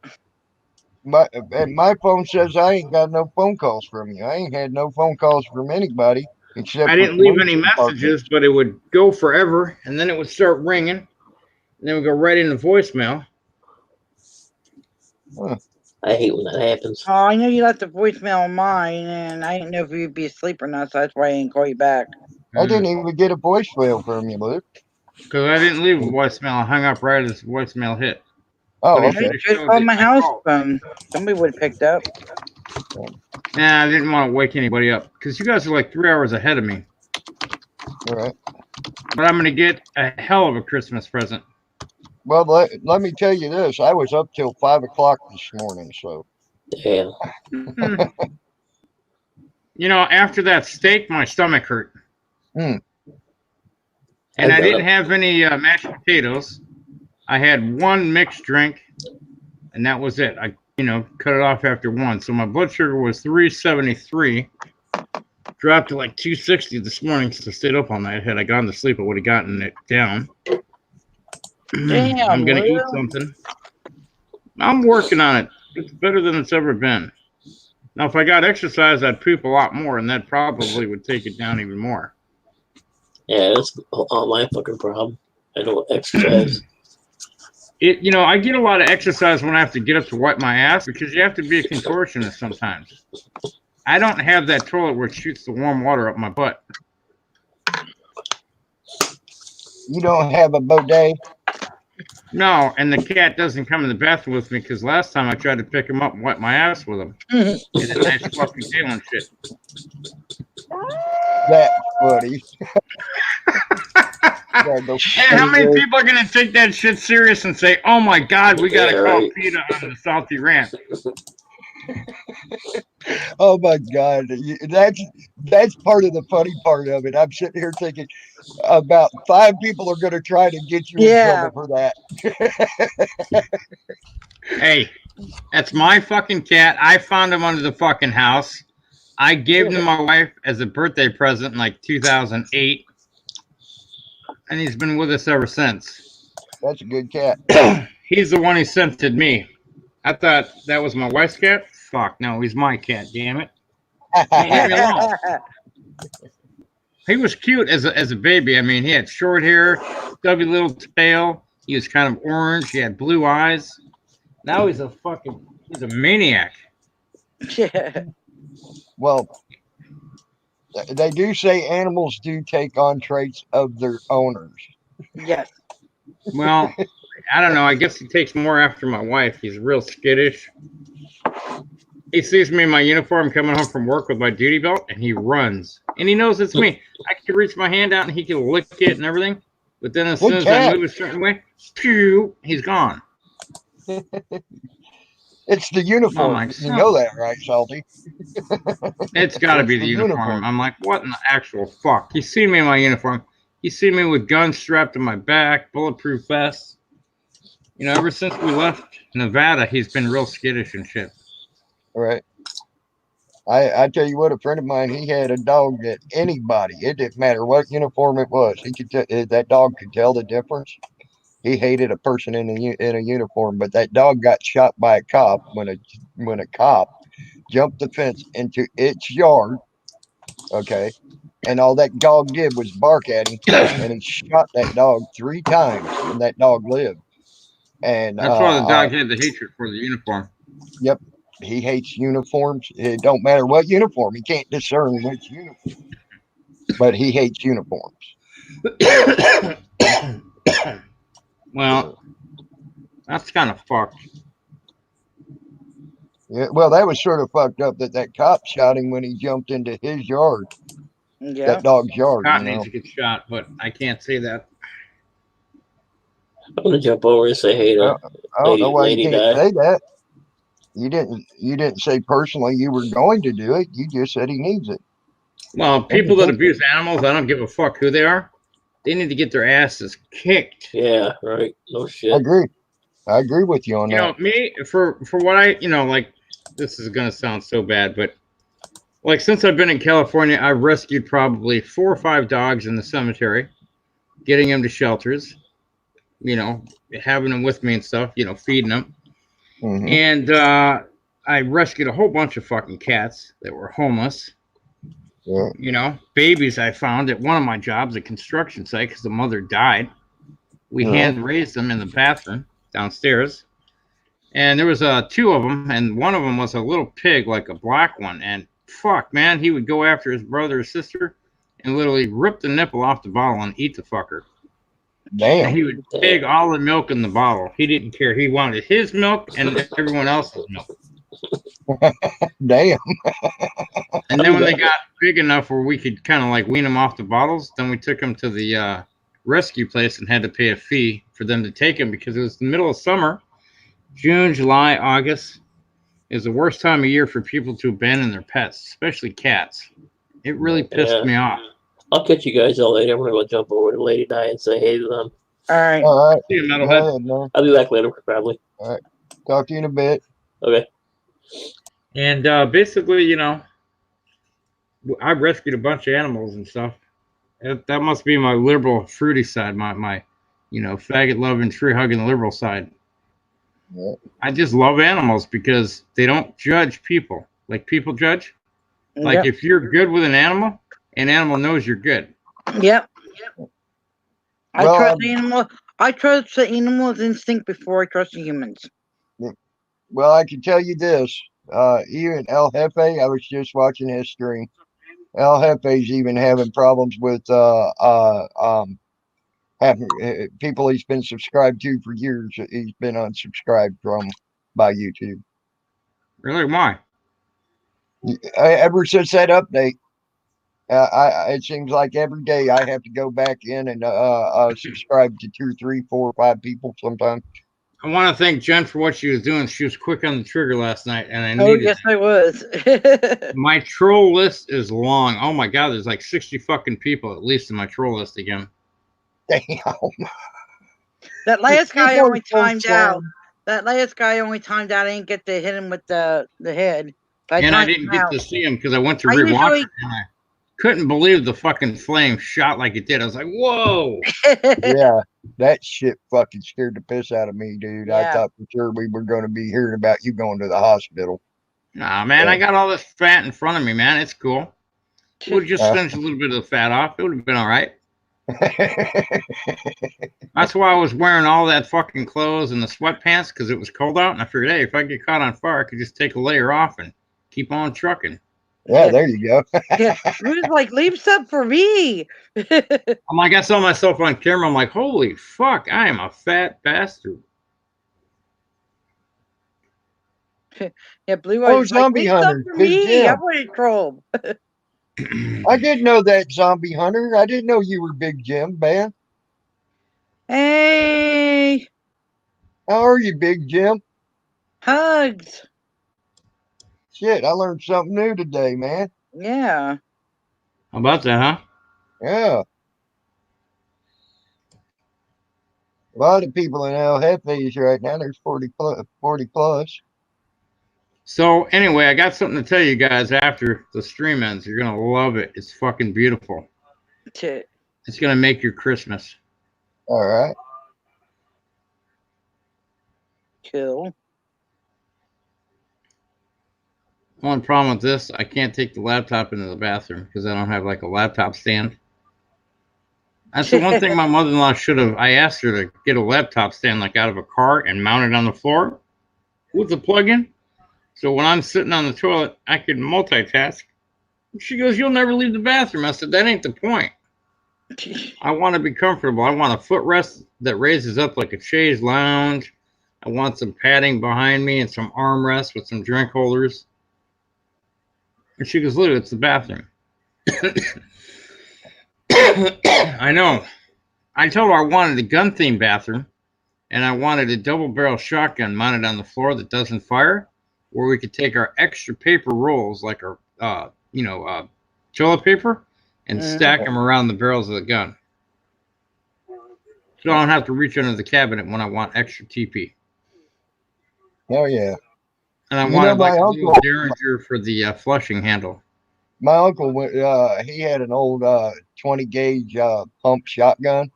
[SPEAKER 1] my phone says I ain't got no phone calls from you. I ain't had no phone calls from anybody except
[SPEAKER 3] I
[SPEAKER 1] for
[SPEAKER 3] didn't leave
[SPEAKER 1] police
[SPEAKER 3] any
[SPEAKER 1] department.
[SPEAKER 3] messages, but it would go forever, and then it would start ringing, and then it would go right into voicemail.
[SPEAKER 1] Huh.
[SPEAKER 4] I hate when that happens.
[SPEAKER 2] Oh, I know you left a voicemail on mine, and I didn't know if you'd be asleep or not, so that's why I didn't call you back.
[SPEAKER 1] I didn't even get a voicemail from you, Luke.
[SPEAKER 3] Because I didn't leave a voicemail. I hung up right as the voicemail hit. But
[SPEAKER 1] Oh,
[SPEAKER 3] it
[SPEAKER 1] okay.
[SPEAKER 3] should have
[SPEAKER 2] Just
[SPEAKER 3] showed
[SPEAKER 2] call
[SPEAKER 3] that
[SPEAKER 2] my
[SPEAKER 3] I
[SPEAKER 2] house
[SPEAKER 3] called.
[SPEAKER 2] phone. Somebody would have picked up.
[SPEAKER 3] Nah, I didn't want to wake anybody up because you guys are like 3 hours ahead of me.
[SPEAKER 1] All right.
[SPEAKER 3] But I'm going to get a hell of a Christmas present.
[SPEAKER 1] Well, let me tell you this. I was up till 5 o'clock this morning, so.
[SPEAKER 4] Yeah.
[SPEAKER 3] You know, after that steak, my stomach hurt.
[SPEAKER 1] Hmm.
[SPEAKER 3] And I
[SPEAKER 4] got
[SPEAKER 3] didn't
[SPEAKER 4] up.
[SPEAKER 3] have any mashed potatoes. I had one mixed drink, and that was it. I, cut it off after one. So my blood sugar was 373. Dropped to like 260 this morning because I stayed up all night. Had I gone to sleep, I would have gotten it down.
[SPEAKER 2] Damn,
[SPEAKER 3] I'm going to eat
[SPEAKER 2] Lou.
[SPEAKER 3] something. I'm working on it. It's better than it's ever been. Now, if I got exercise, I'd poop a lot more, and that probably would take it down even more.
[SPEAKER 4] Yeah, that's all my fucking problem. I don't exercise.
[SPEAKER 3] I get a lot of exercise when I have to get up to wipe my ass because you have to be a contortionist sometimes. I don't have that toilet where it shoots the warm water up my butt.
[SPEAKER 1] You don't have a bidet?
[SPEAKER 3] No, and the cat doesn't come in the bathroom with me because last time I tried to pick him up and wipe my ass with him. It had a nice fluffy tail and shit.
[SPEAKER 1] That's funny.
[SPEAKER 3] And how many people are going to take that shit serious and say, oh my God, we got to call
[SPEAKER 4] right.
[SPEAKER 3] PETA on the salty ranch?
[SPEAKER 1] Oh my God, that's part of the funny part of it. I'm sitting here thinking about 5 people are going to try to get you in
[SPEAKER 2] Yeah.
[SPEAKER 1] trouble for that.
[SPEAKER 3] Hey, that's my fucking cat. I found him under the fucking house. I gave him to my wife as a birthday present in like 2008. And he's been with us ever since.
[SPEAKER 1] That's a good cat.
[SPEAKER 3] He's the one who scented me. I thought that was my wife's cat. Fuck, no, he's my cat, damn it. Don't leave me alone. He was cute as a baby. I mean, he had short hair, stubby little tail. He was kind of orange. He had blue eyes. Now he's a maniac.
[SPEAKER 1] Well, they do say animals do take on traits of their owners.
[SPEAKER 2] Yes.
[SPEAKER 3] Well, I don't know. I guess he takes more after my wife. He's real skittish. He sees me in my uniform coming home from work with my duty belt, and he runs. And he knows it's me. I can reach my hand out, and he can lick it and everything. But then as soon as I move a certain way, pew, he's gone.
[SPEAKER 1] It's the uniform.
[SPEAKER 3] Like,
[SPEAKER 1] you know that, right, Salty?
[SPEAKER 3] It's got to be the uniform. I'm like, what in the actual fuck? He's seen me in my uniform. He's seen me with guns strapped to my back, bulletproof vests. Ever since we left Nevada, he's been real skittish and shit.
[SPEAKER 1] All right. I tell you what, a friend of mine, he had a dog that anybody, it didn't matter what uniform it was, he could that dog could tell the difference. He hated a person in a uniform, but that dog got shot by a cop when a cop jumped the fence into its yard. Okay, and all that dog did was bark at him, and he shot that dog 3 times, and that dog lived. And
[SPEAKER 3] That's why the dog had the hatred for the uniform.
[SPEAKER 1] Yep, he hates uniforms. It don't matter what uniform. He can't discern which uniform, but he hates uniforms.
[SPEAKER 3] Well, that's kind of fucked.
[SPEAKER 1] Yeah, well, that was sort of fucked up that cop shot him when he jumped into his yard.
[SPEAKER 2] Yeah.
[SPEAKER 1] That dog's yard.
[SPEAKER 3] Cop needs to get shot, but I can't say that.
[SPEAKER 4] I'm gonna jump over and say hey to
[SPEAKER 1] I don't know why
[SPEAKER 4] Lady
[SPEAKER 1] you can't
[SPEAKER 4] Di.
[SPEAKER 1] say that. You didn't say personally you were going to do it. You just said he needs it.
[SPEAKER 3] Well, people that abuse animals, I don't give a fuck who they are. They need to get their asses kicked.
[SPEAKER 4] Yeah, right. No shit.
[SPEAKER 1] I agree with you on that.
[SPEAKER 3] Me, for what I, like, this is going to sound so bad, but like since I've been in California, I've rescued probably 4 or 5 dogs in the cemetery, getting them to shelters, having them with me and stuff, feeding them.
[SPEAKER 1] Mm-hmm.
[SPEAKER 3] And I rescued a whole bunch of fucking cats that were homeless.
[SPEAKER 1] Yeah.
[SPEAKER 3] You know, babies I found at one of my jobs, a construction site, because the mother died. We
[SPEAKER 1] Yeah.
[SPEAKER 3] hand raised them in the bathroom downstairs. And there was two of them, and one of them was a little pig, like a black one. And fuck, man, he would go after his brother or sister and literally rip the nipple off the bottle and eat the fucker. And
[SPEAKER 1] Damn.
[SPEAKER 3] he would take all the milk in the bottle. He didn't care. He wanted his milk and everyone else's milk.
[SPEAKER 1] Damn.
[SPEAKER 3] And then when they got big enough where we could kind of like wean them off the bottles, then we took them to the rescue place and had to pay a fee for them to take them because it was the middle of summer. June, July, August is the worst time of year for people to abandon their pets, especially cats. It really pissed me off.
[SPEAKER 4] I'll catch you guys all later. I'm gonna go jump over to Lady Di and say hey to them.
[SPEAKER 2] All right.
[SPEAKER 1] All right.
[SPEAKER 3] See you,
[SPEAKER 1] Go
[SPEAKER 3] Metalhead.
[SPEAKER 1] ahead, man.
[SPEAKER 4] I'll be back later, probably.
[SPEAKER 1] All right. Talk to you in a bit.
[SPEAKER 4] Okay.
[SPEAKER 3] And basically, you know, I rescued a bunch of animals and stuff. That must be my liberal, fruity side, my you know, faggot loving, tree hugging liberal side.
[SPEAKER 1] Yeah.
[SPEAKER 3] I just love animals because they don't judge people like people judge. Like if you're good with an animal knows you're good.
[SPEAKER 2] Yep.
[SPEAKER 1] Well,
[SPEAKER 2] I trust the animal's instinct before I trust the humans.
[SPEAKER 1] Well, I can tell you this. Even El Jefe, I was just watching his stream. El Jefe's even having problems with having people he's been subscribed to for years. He's been unsubscribed from by YouTube.
[SPEAKER 3] Really? Why?
[SPEAKER 1] Ever since that update, it seems like every day I have to go back in and subscribe to 2, 3, 4, 5 people sometimes.
[SPEAKER 3] I want to thank Jen for what she was doing. She was quick on the trigger last night, and I
[SPEAKER 2] Oh,
[SPEAKER 3] needed
[SPEAKER 2] yes,
[SPEAKER 3] it.
[SPEAKER 2] I was.
[SPEAKER 3] My troll list is long. Oh my god, there's like 60 fucking people at least in my troll list again.
[SPEAKER 1] Damn.
[SPEAKER 2] That last guy only
[SPEAKER 1] People are
[SPEAKER 2] timed
[SPEAKER 1] so
[SPEAKER 2] out. That last guy only timed out. I didn't get to hit him with the head.
[SPEAKER 3] And I
[SPEAKER 2] timed
[SPEAKER 3] didn't
[SPEAKER 2] him
[SPEAKER 3] get
[SPEAKER 2] out.
[SPEAKER 3] to see him because I went to
[SPEAKER 2] I
[SPEAKER 3] rewatch
[SPEAKER 2] usually-
[SPEAKER 3] it, and I couldn't believe the fucking flame shot like it did. I was like, whoa.
[SPEAKER 1] Yeah, that shit fucking scared the piss out of me, dude. I
[SPEAKER 2] Yeah.
[SPEAKER 1] thought for sure we were going to be hearing about you going to the hospital.
[SPEAKER 3] Nah, man,
[SPEAKER 1] Yeah.
[SPEAKER 3] I got all this fat in front of me, man. It's cool. We'll just cinch a little bit of the fat off. It would have been all right. That's why I was wearing all that fucking clothes and the sweatpants because it was cold out. And I figured, hey, if I get caught on fire, I could just take a layer off and keep on trucking.
[SPEAKER 1] Yeah, there you go.
[SPEAKER 2] Yeah, he was like, leave some for me.
[SPEAKER 3] I'm like, I saw myself on camera. I'm like, holy fuck, I am a fat bastard.
[SPEAKER 2] Yeah, Blue
[SPEAKER 1] Oh,
[SPEAKER 2] Eyes was like,
[SPEAKER 1] Zombie
[SPEAKER 2] leave
[SPEAKER 1] Hunter,
[SPEAKER 2] some for
[SPEAKER 1] Big
[SPEAKER 2] me.
[SPEAKER 1] Jim.
[SPEAKER 2] I want to troll.
[SPEAKER 1] I didn't know that, Zombie Hunter. I didn't know you were Big Jim, man.
[SPEAKER 2] Hey,
[SPEAKER 1] How are you, Big Jim?
[SPEAKER 2] hugs.
[SPEAKER 1] Shit, I learned something new today, man.
[SPEAKER 2] Yeah.
[SPEAKER 3] How about that, huh?
[SPEAKER 1] Yeah. A lot of people in El Jefe's right now. There's 40 plus.
[SPEAKER 3] So anyway, I got something to tell you guys after the stream ends. You're gonna love it. It's fucking beautiful.
[SPEAKER 2] Shit.
[SPEAKER 3] It's gonna make your Christmas.
[SPEAKER 1] All right.
[SPEAKER 2] Cool.
[SPEAKER 3] One problem with this, I can't take the laptop into the bathroom because I don't have like a laptop stand. That's the one thing my mother-in-law should have. I asked her to get a laptop stand like out of a car and mount it on the floor with the plug-in. So when I'm sitting on the toilet, I can multitask. She goes, "You'll never leave the bathroom." I said, "That ain't the point. I want to be comfortable. I want a footrest that raises up like a chaise lounge. I want some padding behind me and some armrests with some drink holders." And she goes, "Look, it's the bathroom." I know. I told her I wanted a gun-themed bathroom, and I wanted a double-barrel shotgun mounted on the floor that doesn't fire, where we could take our extra paper rolls, like our, toilet paper, and stack them around the barrels of the gun. So I don't have to reach under the cabinet when I want extra TP.
[SPEAKER 1] Oh, yeah.
[SPEAKER 3] And I
[SPEAKER 1] You
[SPEAKER 3] wanted
[SPEAKER 1] know, my
[SPEAKER 3] like a
[SPEAKER 1] uncle-
[SPEAKER 3] little derringer for the flushing handle.
[SPEAKER 1] My uncle, he had an old 20 gauge pump shotgun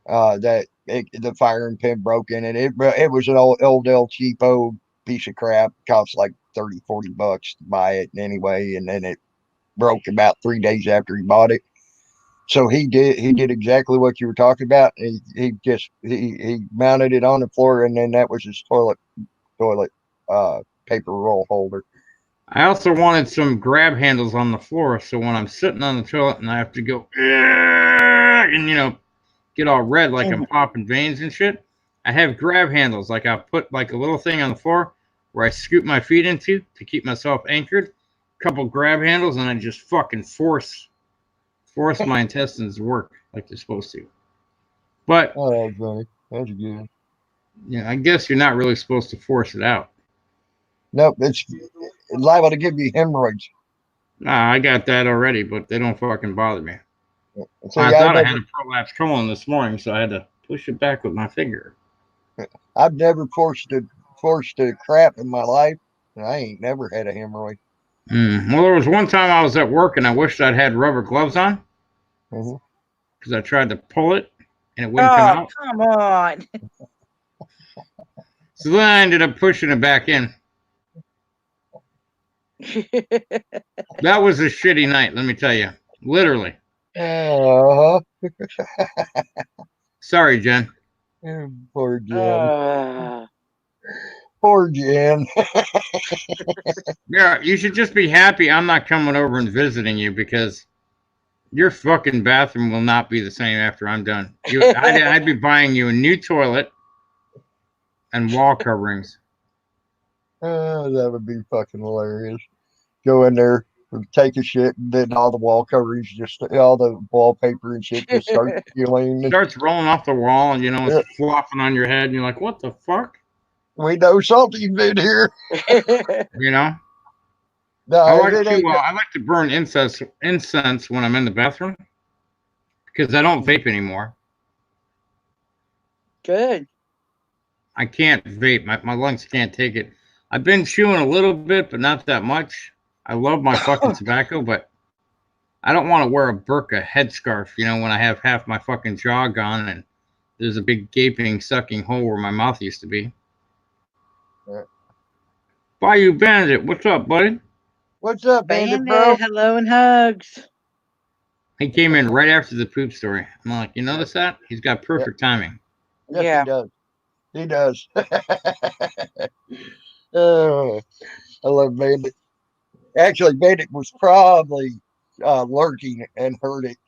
[SPEAKER 1] that the firing pin broke in it. It was an old cheapo piece of crap. Cost like $30, $40 to buy it anyway, and then it broke about 3 days after he bought it. So he did exactly what you were talking about. He mounted it on the floor, and then that was his toilet paper roll holder.
[SPEAKER 3] I also wanted some grab handles on the floor, so when I'm sitting on the toilet and I have to go and get all red like I'm popping veins and shit, I have grab handles. Like I put like a little thing on the floor where I scoop my feet into to keep myself anchored. A couple grab handles, and I just fucking force my intestines to work like they're supposed to. But
[SPEAKER 1] Oh, funny. That's good.
[SPEAKER 3] yeah, I guess you're not really supposed to force it out.
[SPEAKER 1] Nope, it's liable to give you hemorrhoids.
[SPEAKER 3] Nah, I got that already, but they don't fucking bother me.
[SPEAKER 1] See,
[SPEAKER 3] I thought I had a prolapse colon this morning, so I had to push it back with my finger.
[SPEAKER 1] I've never forced a crap in my life, and I ain't never had a hemorrhoid.
[SPEAKER 3] Well, there was one time I was at work and I wished I'd had rubber gloves on because I tried to pull it and it wouldn't come out.
[SPEAKER 2] Come on.
[SPEAKER 3] So then I ended up pushing it back in. That was a shitty night, let me tell you. Literally. Sorry, Jen.
[SPEAKER 1] Poor Jen. Poor Jen.
[SPEAKER 3] Yeah, you should just be happy I'm not coming over and visiting you because your fucking bathroom will not be the same after I'm done. I'd be buying you a new toilet and wall coverings.
[SPEAKER 1] That would be fucking hilarious. Go in there, take a shit, and then all the wall coverings, all the wallpaper and shit just starts peeling.
[SPEAKER 3] Starts rolling off the wall and, it's flopping on your head. And you're like, what the fuck?
[SPEAKER 1] We know something's been here. No,
[SPEAKER 3] I like to burn incense when I'm in the bathroom because I don't vape anymore.
[SPEAKER 2] Good.
[SPEAKER 3] I can't vape. My lungs can't take it. I've been chewing a little bit, but not that much. I love my fucking tobacco, but I don't want to wear a burqa headscarf, when I have half my fucking jaw gone and there's a big gaping, sucking hole where my mouth used to be. Bayou Bandit, what's up, buddy?
[SPEAKER 1] What's up, Bandit, bro?
[SPEAKER 2] Hello and hugs.
[SPEAKER 3] He came in right after the poop story. I'm like, you notice that? He's got perfect timing.
[SPEAKER 1] Yes, he does. Oh, I love Bandit. Actually, Bandit was probably lurking and heard it.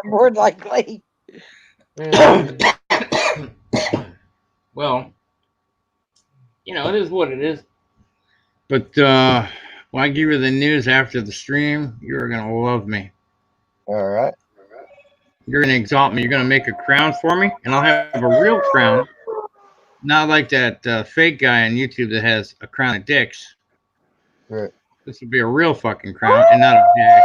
[SPEAKER 2] More likely.
[SPEAKER 3] Well, it is what it is. But when I give you the news after the stream, you're going to love me.
[SPEAKER 1] All right.
[SPEAKER 3] You're going to exalt me. You're going to make a crown for me, and I'll have a real crown. Not like that fake guy on YouTube that has a crown of dicks.
[SPEAKER 1] Right.
[SPEAKER 3] This would be a real fucking crown and not a dick.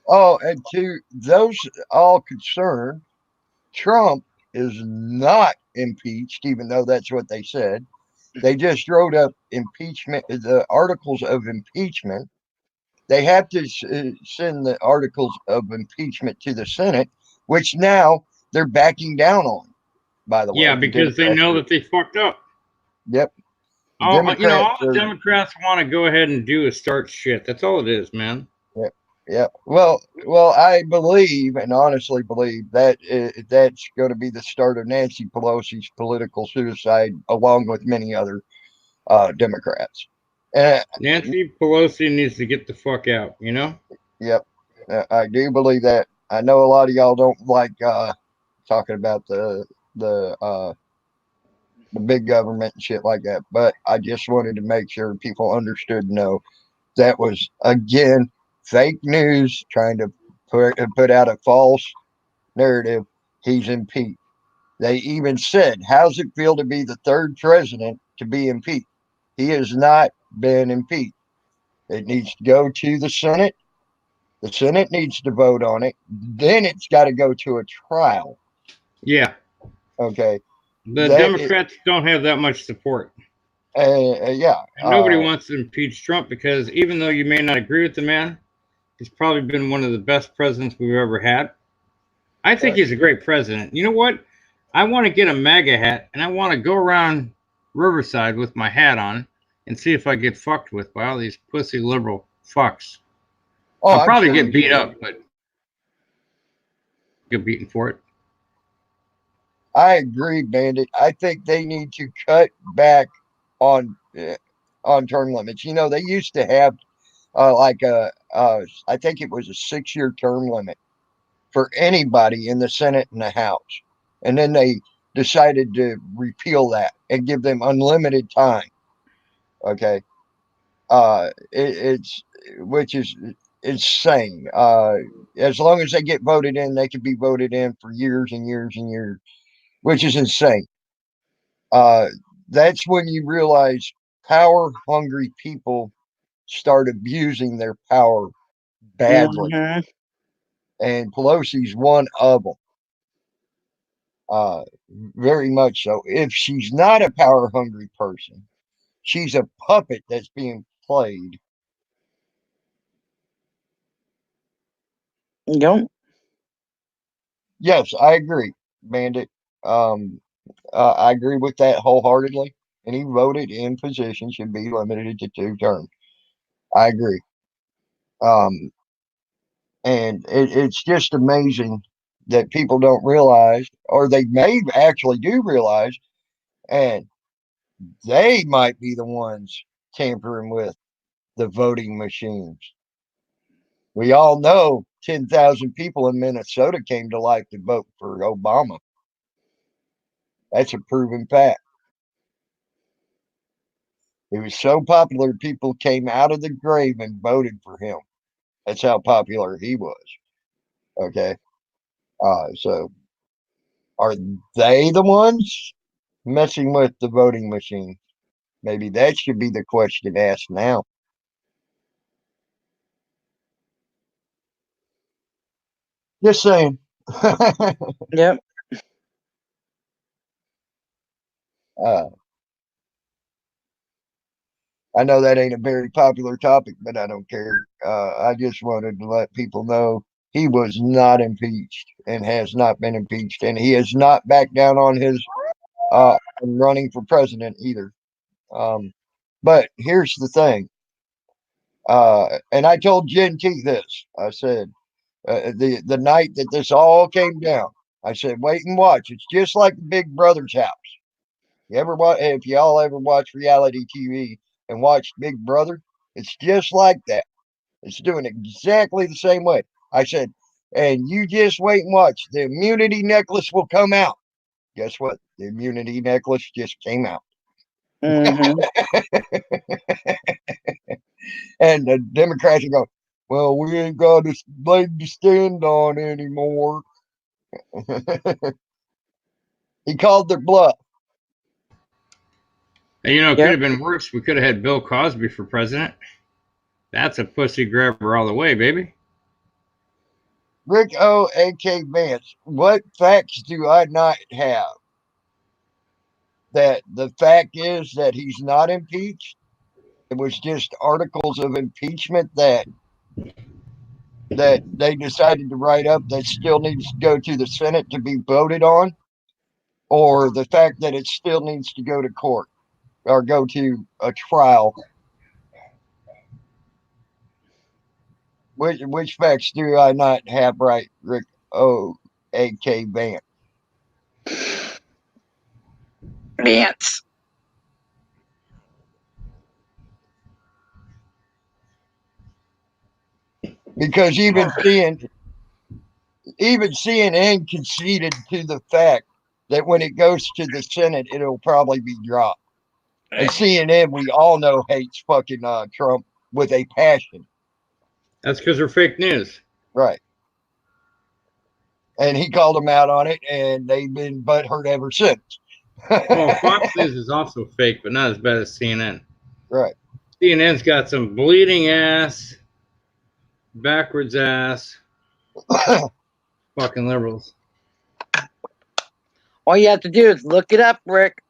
[SPEAKER 1] Oh, and to those all concerned, Trump is not impeached, even though that's what they said. They just wrote up the articles of impeachment. They have to send the articles of impeachment to the Senate, which now they're backing down on, by the way.
[SPEAKER 3] Yeah, because they know that they fucked up.
[SPEAKER 1] Yep.
[SPEAKER 3] All the Democrats want to go ahead and do is start shit. That's all it is, man.
[SPEAKER 1] Yep. Yeah. Well, I believe and honestly believe that that's going to be the start of Nancy Pelosi's political suicide, along with many other Democrats.
[SPEAKER 3] Nancy Pelosi needs to get the fuck out,
[SPEAKER 1] Yep. I do believe that. I know a lot of y'all don't like talking about the big government and shit like that, but I just wanted to make sure people understood and know that was, again, fake news trying to put out a false narrative. He's impeached. They even said, how's it feel to be the third president to be impeached? He has not been impeached. It needs to go to the Senate. The Senate needs to vote on it. Then it's got to go to a trial.
[SPEAKER 3] Yeah.
[SPEAKER 1] Okay.
[SPEAKER 3] The Democrats don't have that much support.
[SPEAKER 1] Yeah.
[SPEAKER 3] And nobody wants to impeach Trump because even though you may not agree with the man, he's probably been one of the best presidents we've ever had. I think he's a great president. You know what? I want to get a MAGA hat and I want to go around Riverside with my hat on and see if I get fucked with by all these pussy liberal fucks.
[SPEAKER 1] Oh,
[SPEAKER 3] I'll
[SPEAKER 1] I'm
[SPEAKER 3] probably
[SPEAKER 1] sure
[SPEAKER 3] get
[SPEAKER 1] you
[SPEAKER 3] beat
[SPEAKER 1] will.
[SPEAKER 3] up, but get beaten for it.
[SPEAKER 1] I agree, Bandit. I think they need to cut back on term limits. You know, they used to have like I think it was a 6-year term limit for anybody in the Senate and the House, and then they decided to repeal that and give them unlimited time. Okay, it's which is insane. As long as they get voted in, they can be voted in for years and years and years, which is insane. Uh, that's when you realize power hungry people start abusing their power badly,
[SPEAKER 2] Mm-hmm.
[SPEAKER 1] and Pelosi's one of them. Uh, very much so. If she's not a power hungry person, she's a puppet that's being played.
[SPEAKER 2] Yep.
[SPEAKER 1] Yes, I agree, Bandit. Um, I agree with that wholeheartedly. Any voted in position should be limited to 2 terms. I agree. Um, and it's just amazing that people don't realize, or they may actually do realize, and they might be the ones tampering with the voting machines. We all know 10,000 people in Minnesota came to life to vote for Obama. That's a proven fact. He was so popular, people came out of the grave and voted for him. That's how popular he was. Okay. So are they the ones messing with the voting machine? Maybe that should be the question asked now. Just saying.
[SPEAKER 2] Yep.
[SPEAKER 1] uh, I know that ain't a very popular topic, but I don't care. I just wanted to let people know he was not impeached and has not been impeached, and he has not backed down on his running for president either. But here's the thing, and I told Jen T this. I said the night that this all came down, I said, wait and watch. It's just like Big Brother's house. You ever watch? If y'all ever watch reality TV and watch Big Brother, it's just like that. It's doing exactly the same way. I said, and you just wait and watch. The immunity necklace will come out. Guess what? The immunity necklace just came out.
[SPEAKER 2] Mm-hmm.
[SPEAKER 1] And the Democrats are going, well, we ain't got a leg to stand on anymore. He called their bluff.
[SPEAKER 3] And you know, it could
[SPEAKER 2] Yep.
[SPEAKER 3] have been worse. We could have had Bill Cosby for president. That's a pussy grabber all the way, baby.
[SPEAKER 1] Rick O, A.K. Vance, what facts do I not have? That the fact is that he's not impeached. It was just articles of impeachment that they decided to write up that still needs to go to the Senate to be voted on, or the fact that it still needs to go to court or go to a trial. Which facts do I not have right, Rick O, A.K. Vance?
[SPEAKER 2] Vance.
[SPEAKER 1] Because even CNN conceded to the fact that when it goes to the Senate, it'll probably be dropped. And CNN, we all know, hates fucking Trump with a passion.
[SPEAKER 3] That's because they're fake news.
[SPEAKER 1] Right. And he called them out on it, and they've been butthurt ever since.
[SPEAKER 3] Well, Fox News is also fake, but not as bad as CNN.
[SPEAKER 1] Right.
[SPEAKER 3] CNN's got some bleeding ass, backwards ass, fucking liberals.
[SPEAKER 2] All you have to do is look it up, Rick.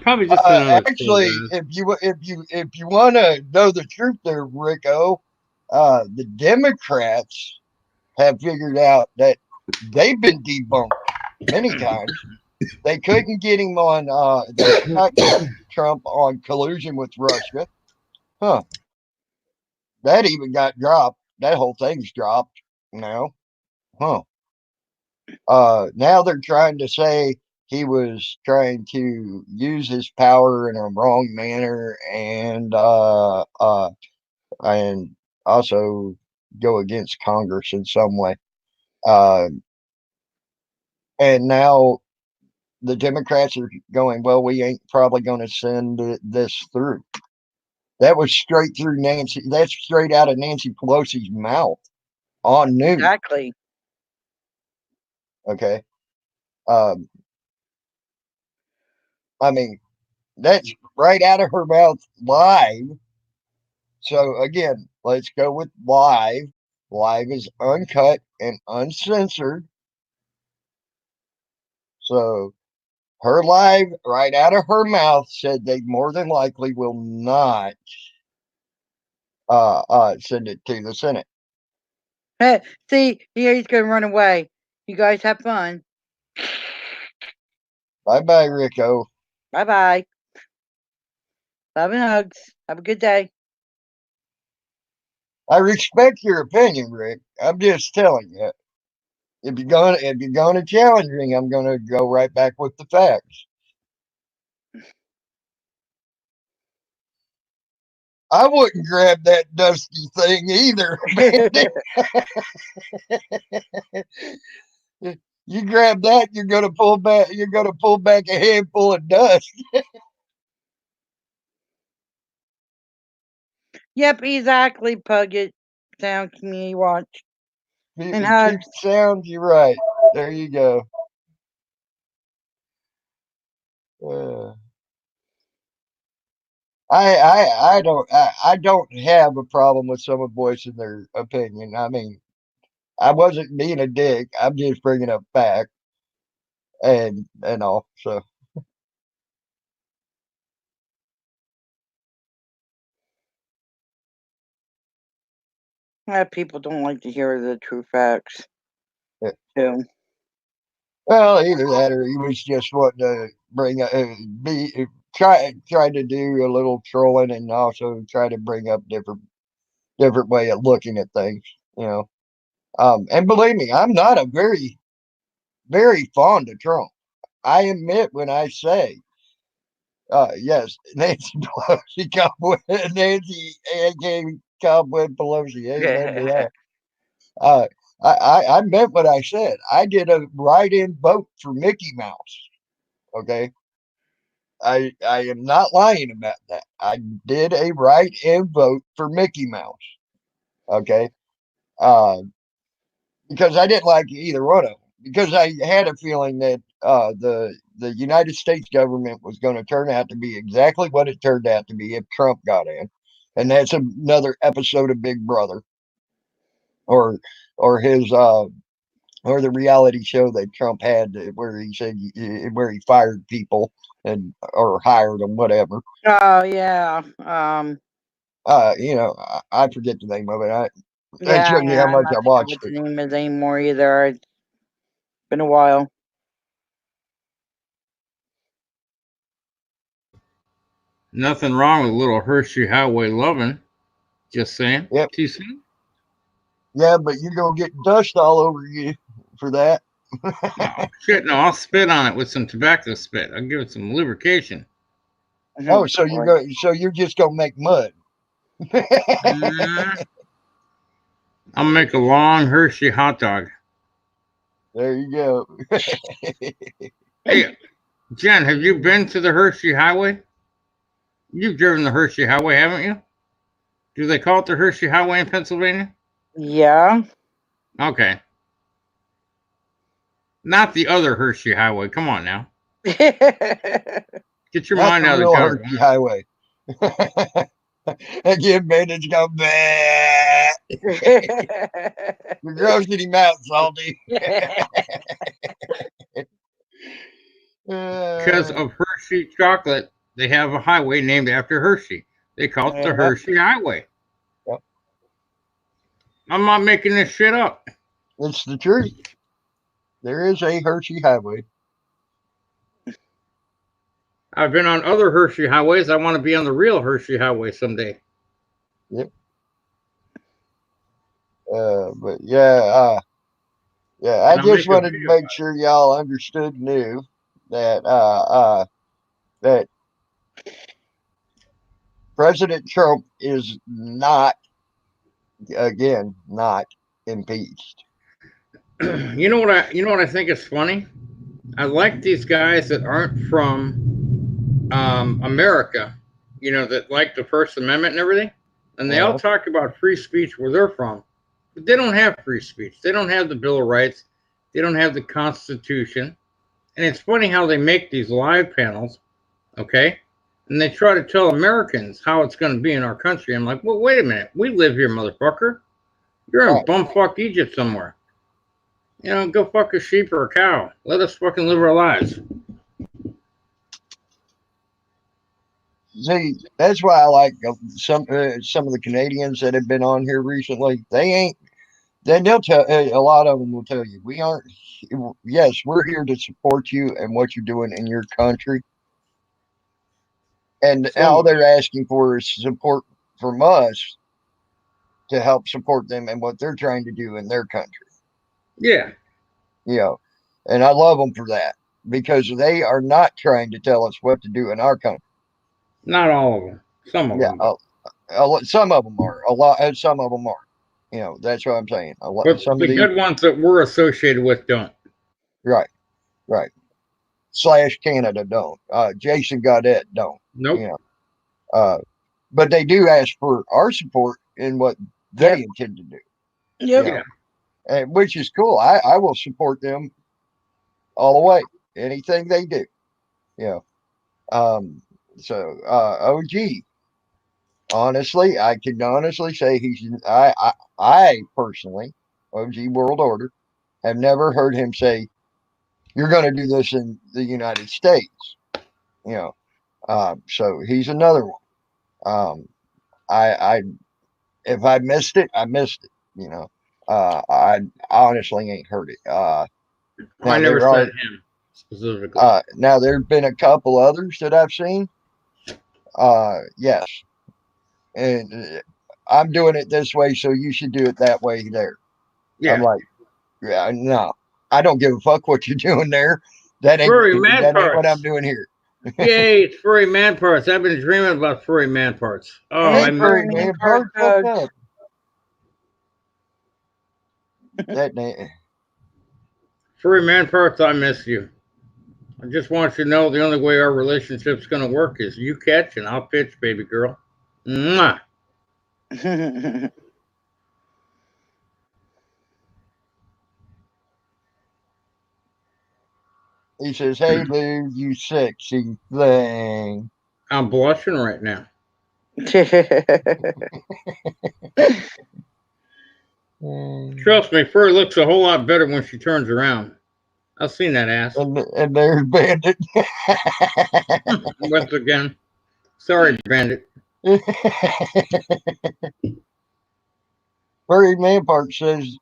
[SPEAKER 3] Probably just another
[SPEAKER 1] Actually, if you want to know the truth, there, Rico, the Democrats have figured out that they've been debunked many times. They couldn't get him on. They could not get Trump on collusion with Russia. Huh? That even got dropped. That whole thing's dropped now. Huh? Now they're trying to say he was trying to use his power in a wrong manner and also go against Congress in some way. Uh, and now the Democrats are going, well, we ain't probably going to send this through. That was straight through Nancy. That's straight out of Nancy Pelosi's mouth on news.
[SPEAKER 2] Exactly.
[SPEAKER 1] Okay. Um, I mean, that's right out of her mouth live. So again, let's go with live. Live is uncut and uncensored. So her live right out of her mouth said they more than likely will not send it to the Senate.
[SPEAKER 2] See, he's gonna run away. You guys have fun.
[SPEAKER 1] Bye bye, Rico.
[SPEAKER 2] Bye bye. Love and hugs. Have a good day.
[SPEAKER 1] I respect your opinion, Rick. I'm just telling you. If you're gonna challenge me, I'm gonna go right back with the facts. I wouldn't grab that dusty thing either. You grab that, you're gonna pull back. You're gonna pull back a handful of dust.
[SPEAKER 2] Yep, exactly, Puget. Sound Community Watch. And
[SPEAKER 1] Keep
[SPEAKER 2] hugs.
[SPEAKER 1] sound. You're right. There you go. I don't have a problem with someone voicing their opinion. I mean, I wasn't being a dick. I'm just bringing up facts and all. So
[SPEAKER 2] People don't like to hear the true facts.
[SPEAKER 1] yeah.
[SPEAKER 2] Too.
[SPEAKER 1] Well, either that or he was just wanting to bring be try to do a little trolling and also try to bring up different way of looking at things. You know. And believe me, I'm not a very fond of Trump. I admit when I say, yes, Nancy Pelosi, Nancy aka Cobweb Pelosi, amen to that. Uh, I meant what I said. I did a write-in vote for Mickey Mouse. Okay, I am not lying about that. I did a write-in vote for Mickey Mouse. Okay, uh, because I didn't like either one of them. Because I had a feeling that the United States government was going to turn out to be exactly what it turned out to be if Trump got in, and that's another episode of Big Brother, or or his or the reality show that Trump had where he said where he fired people and or hired them, whatever.
[SPEAKER 2] Oh yeah.
[SPEAKER 1] I forget the name of it. That
[SPEAKER 2] Yeah,
[SPEAKER 1] showed you how
[SPEAKER 2] I'm
[SPEAKER 1] much
[SPEAKER 2] not
[SPEAKER 1] I
[SPEAKER 2] sure
[SPEAKER 1] watched
[SPEAKER 2] what the
[SPEAKER 1] it.
[SPEAKER 2] name is anymore either. It's been a while.
[SPEAKER 3] Nothing wrong with a little Hershey Highway loving. Just saying.
[SPEAKER 1] Yep.
[SPEAKER 3] Too soon?
[SPEAKER 1] Yeah, but you're gonna get dust all over you for that.
[SPEAKER 3] Oh, shit, no, I'll spit on it with some tobacco spit. I'll give it some lubrication.
[SPEAKER 1] Oh, so you're just gonna make mud.
[SPEAKER 3] Mm, I'll make a long Hershey hot dog.
[SPEAKER 1] There you go.
[SPEAKER 3] Hey, Jen, have you been to the Hershey Highway? You've driven the Hershey Highway, haven't you? Do they call it the Hershey Highway in Pennsylvania?
[SPEAKER 2] Yeah.
[SPEAKER 3] Okay. Not the other Hershey Highway. Come on now. Get your
[SPEAKER 1] Not
[SPEAKER 3] mind
[SPEAKER 1] the
[SPEAKER 3] out of the
[SPEAKER 1] real
[SPEAKER 3] gutter.
[SPEAKER 1] Hershey Highway. Again, bandits go bah. You're grossing him out, Salty.
[SPEAKER 3] Because of Hershey chocolate, they have a highway named after Hershey. They call it the
[SPEAKER 2] Yeah.
[SPEAKER 3] Hershey Highway.
[SPEAKER 1] Yep.
[SPEAKER 3] I'm not making this shit up.
[SPEAKER 1] It's the truth. There is a Hershey Highway.
[SPEAKER 3] I've been on other Hershey highways. I want to be on the real Hershey highway someday.
[SPEAKER 1] Yep. But yeah, I
[SPEAKER 3] And I'll
[SPEAKER 1] just
[SPEAKER 3] make a
[SPEAKER 1] wanted to
[SPEAKER 3] video
[SPEAKER 1] make
[SPEAKER 3] about
[SPEAKER 1] sure y'all understood, knew that that President Trump is not, again, not impeached.
[SPEAKER 3] it. You know what I think is funny? I like these guys that aren't from America, that like the First Amendment and everything. And they all
[SPEAKER 1] Uh,
[SPEAKER 3] talk about free speech where they're from. But they don't have free speech. They don't have the Bill of Rights. They don't have the Constitution. And it's funny how they make these live panels, okay? And they try to tell Americans how it's going to be in our country. I'm like, well, wait a minute. We live here, motherfucker. You're in
[SPEAKER 1] right.
[SPEAKER 3] bumfuck Egypt somewhere. Go fuck a sheep or a cow. Let us fucking live our lives.
[SPEAKER 1] See, that's why I like some of the Canadians that have been on here recently. They ain't. Then they'll tell a lot of them will tell you we aren't. Yes, we're here to support you and what you're doing in your country, and
[SPEAKER 3] Some
[SPEAKER 1] all
[SPEAKER 3] of them.
[SPEAKER 1] they're asking for is support from us to help support them and what they're trying to do in their country.
[SPEAKER 3] Yeah.
[SPEAKER 1] You know, and I love them for that because they are not trying to tell us what to do in our country.
[SPEAKER 3] Not all of them. Some of
[SPEAKER 1] Yeah,
[SPEAKER 3] them.
[SPEAKER 1] some of them are a lot. Some of them are. That's what I'm saying.
[SPEAKER 3] But
[SPEAKER 1] Some of
[SPEAKER 3] the
[SPEAKER 1] these,
[SPEAKER 3] good ones that we're associated with don't.
[SPEAKER 1] right, right. Slash Canada don't. Jason Godet don't.
[SPEAKER 3] Nope.
[SPEAKER 1] You know, but they do ask for our support in what they
[SPEAKER 2] Yep.
[SPEAKER 1] intend to do.
[SPEAKER 2] Yep.
[SPEAKER 3] Yeah.
[SPEAKER 1] Which is cool. I will support them all the way. Anything they do. You know. So OG. Honestly, I can honestly say I personally, OG World Order, have never heard him say, "You're going to do this in the United States." You know, so he's another one. I if I missed it, I missed it. I honestly ain't heard it.
[SPEAKER 3] I
[SPEAKER 1] Now
[SPEAKER 3] never
[SPEAKER 1] there
[SPEAKER 3] said
[SPEAKER 1] are
[SPEAKER 3] him specifically.
[SPEAKER 1] now there've been a couple others that I've seen. Yes, and I'm doing it this way, so you should do it that way there. I'm
[SPEAKER 3] Yeah.
[SPEAKER 1] like, yeah, no, I don't give a fuck what you're doing there.
[SPEAKER 3] Furry man
[SPEAKER 1] That ain't what I'm
[SPEAKER 3] parts.
[SPEAKER 1] doing here.
[SPEAKER 3] Yay, it's furry man parts. I've been dreaming about furry man parts. Oh,
[SPEAKER 1] Hey,
[SPEAKER 3] I
[SPEAKER 2] And
[SPEAKER 3] miss
[SPEAKER 1] furry
[SPEAKER 2] furry
[SPEAKER 3] them.
[SPEAKER 2] man
[SPEAKER 1] man,
[SPEAKER 2] parts
[SPEAKER 1] park, what's
[SPEAKER 2] hugs.
[SPEAKER 1] up? That
[SPEAKER 3] Furry man parts, I miss you. I just want you to know the only way our relationship's going to work is you catch and I'll pitch, baby girl. Mwah.
[SPEAKER 1] he says, "Hey, Lou, you sexy thing."
[SPEAKER 3] I'm blushing right now. Trust me, Furry looks a whole lot better when she turns around. I've seen that ass.
[SPEAKER 1] And there's Bandit.
[SPEAKER 3] Once again. Sorry, Bandit.
[SPEAKER 1] Furry man part says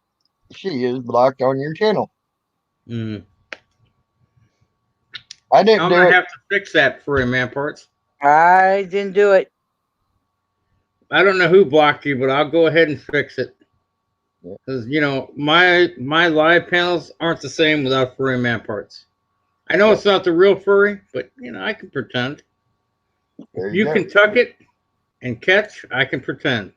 [SPEAKER 1] she is blocked on your channel.
[SPEAKER 3] Mm.
[SPEAKER 1] I didn't
[SPEAKER 3] I'm
[SPEAKER 1] do
[SPEAKER 3] going to
[SPEAKER 1] it.
[SPEAKER 3] have to fix that, Furry man parts.
[SPEAKER 2] I didn't do it.
[SPEAKER 3] I don't know who blocked you, but I'll go ahead and fix it.
[SPEAKER 1] Yeah,
[SPEAKER 3] Because, my live panels aren't the same without Furry man parts. I know
[SPEAKER 1] yeah,
[SPEAKER 3] it's not the real furry, but I can pretend. If
[SPEAKER 1] there you
[SPEAKER 3] you
[SPEAKER 1] go.
[SPEAKER 3] can tuck it and catch, I can pretend.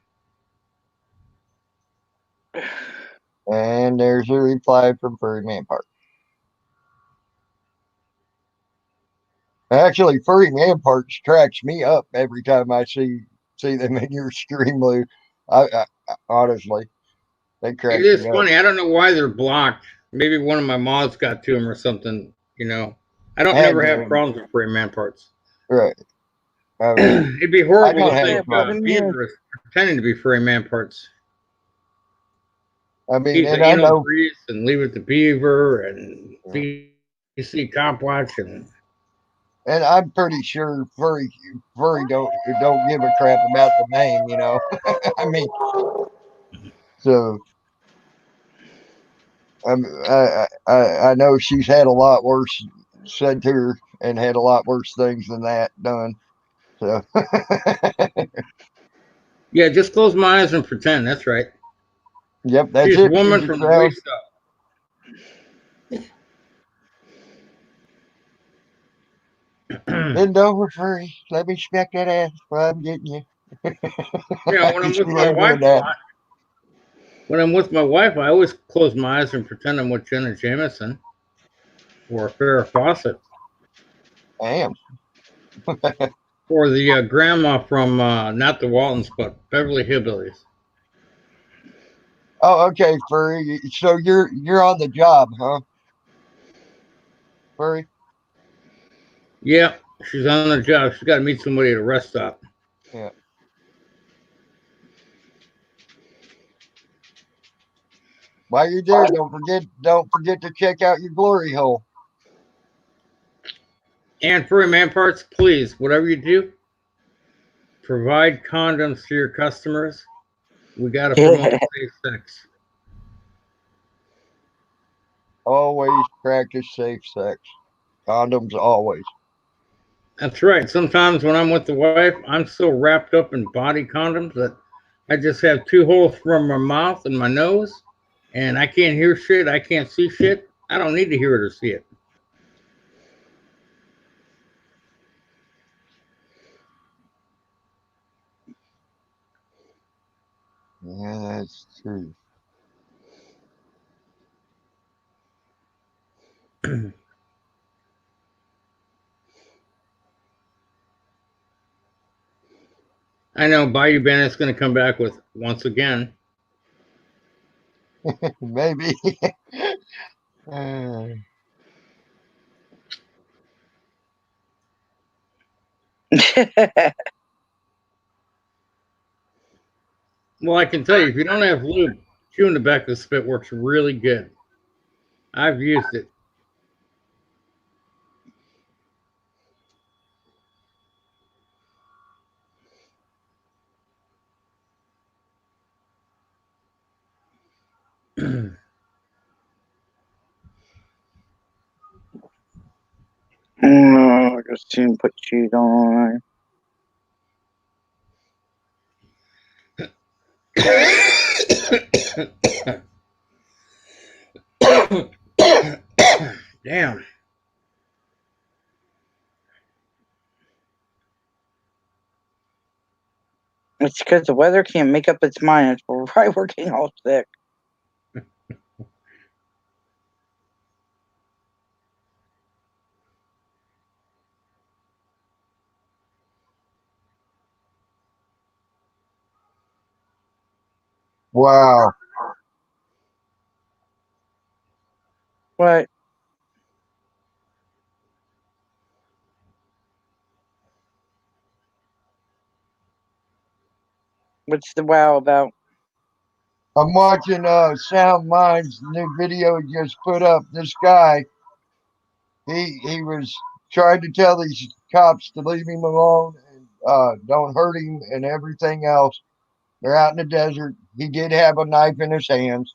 [SPEAKER 1] And there's a reply from Furry man part. Actually, Furry Man Parts tracks me up every time I see them in your stream, Lou. Honestly, they
[SPEAKER 3] It
[SPEAKER 1] crack
[SPEAKER 3] is
[SPEAKER 1] me up.
[SPEAKER 3] funny. I don't know why they're blocked. Maybe one of my mods got to them or something. I don't
[SPEAKER 1] Had
[SPEAKER 3] never
[SPEAKER 1] to
[SPEAKER 3] have
[SPEAKER 1] them,
[SPEAKER 3] problems with Furry man parts.
[SPEAKER 1] right? I mean,
[SPEAKER 3] It'd be
[SPEAKER 1] I
[SPEAKER 3] horrible
[SPEAKER 1] don't
[SPEAKER 3] to
[SPEAKER 1] have
[SPEAKER 3] think
[SPEAKER 1] a
[SPEAKER 2] Yeah, put
[SPEAKER 1] problem.
[SPEAKER 3] about
[SPEAKER 2] him here.
[SPEAKER 3] Beaver is pretending to be Furry man parts.
[SPEAKER 1] I mean,
[SPEAKER 3] He's
[SPEAKER 1] and
[SPEAKER 3] a
[SPEAKER 1] I know,
[SPEAKER 3] priest and leave it to Beaver and
[SPEAKER 1] yeah.
[SPEAKER 3] PC Cop Watch and
[SPEAKER 1] And I'm pretty sure furry don't give a crap about the name. I mean, so I know she's had a lot worse said to her and had a lot worse things than that done. So,
[SPEAKER 3] Yeah, just close my eyes and pretend. That's right.
[SPEAKER 1] yep, that's
[SPEAKER 3] She's
[SPEAKER 1] it.
[SPEAKER 3] woman
[SPEAKER 1] Puget
[SPEAKER 3] from the
[SPEAKER 1] Sound.
[SPEAKER 3] waist up.
[SPEAKER 1] Bend over, furry. Let me smack that ass while I'm getting you.
[SPEAKER 3] Yeah, when I'm
[SPEAKER 1] She
[SPEAKER 3] with my
[SPEAKER 1] loved doing
[SPEAKER 3] wife a
[SPEAKER 1] that.
[SPEAKER 3] lot, when I'm with my wife, I always close my eyes and pretend I'm with Jenna Jameson or Farrah Fawcett
[SPEAKER 1] Damn.
[SPEAKER 3] or the grandma from not the Waltons but Beverly Hillbillies.
[SPEAKER 1] Oh, okay, furry. So you're on the job, huh, furry?
[SPEAKER 3] Yeah, she's on the job. She's got to meet somebody at a rest stop.
[SPEAKER 1] Yeah. While you're there, don't forget to check out your glory hole.
[SPEAKER 3] And furry man parts, please, whatever you do, provide condoms to your customers. We got to promote
[SPEAKER 2] Yeah.
[SPEAKER 3] safe sex.
[SPEAKER 1] Always practice safe sex. Condoms always.
[SPEAKER 3] That's right. Sometimes when I'm with the wife, I'm so wrapped up in body condoms that I just have two holes from my mouth and my nose, and I can't hear shit. I can't see shit. I don't need to hear it or see it.
[SPEAKER 1] Yeah, that's true.
[SPEAKER 3] I know Bayou Bandit's going to come back with once again.
[SPEAKER 1] Maybe. Uh,
[SPEAKER 3] Well, I can tell you, if you don't have lube, chewing the back of the spit works really good. I've used it.
[SPEAKER 2] I just soon put cheese on.
[SPEAKER 3] Damn.
[SPEAKER 2] It's because the weather can't make up its mind. We're right working all sick.
[SPEAKER 1] wow.
[SPEAKER 2] What? What's the wow about?
[SPEAKER 1] I'm watching Sound Mind's new video he just put up. This guy, he was trying to tell these cops to leave him alone and don't hurt him and everything else. They're out in the desert. He did have a knife in his hands,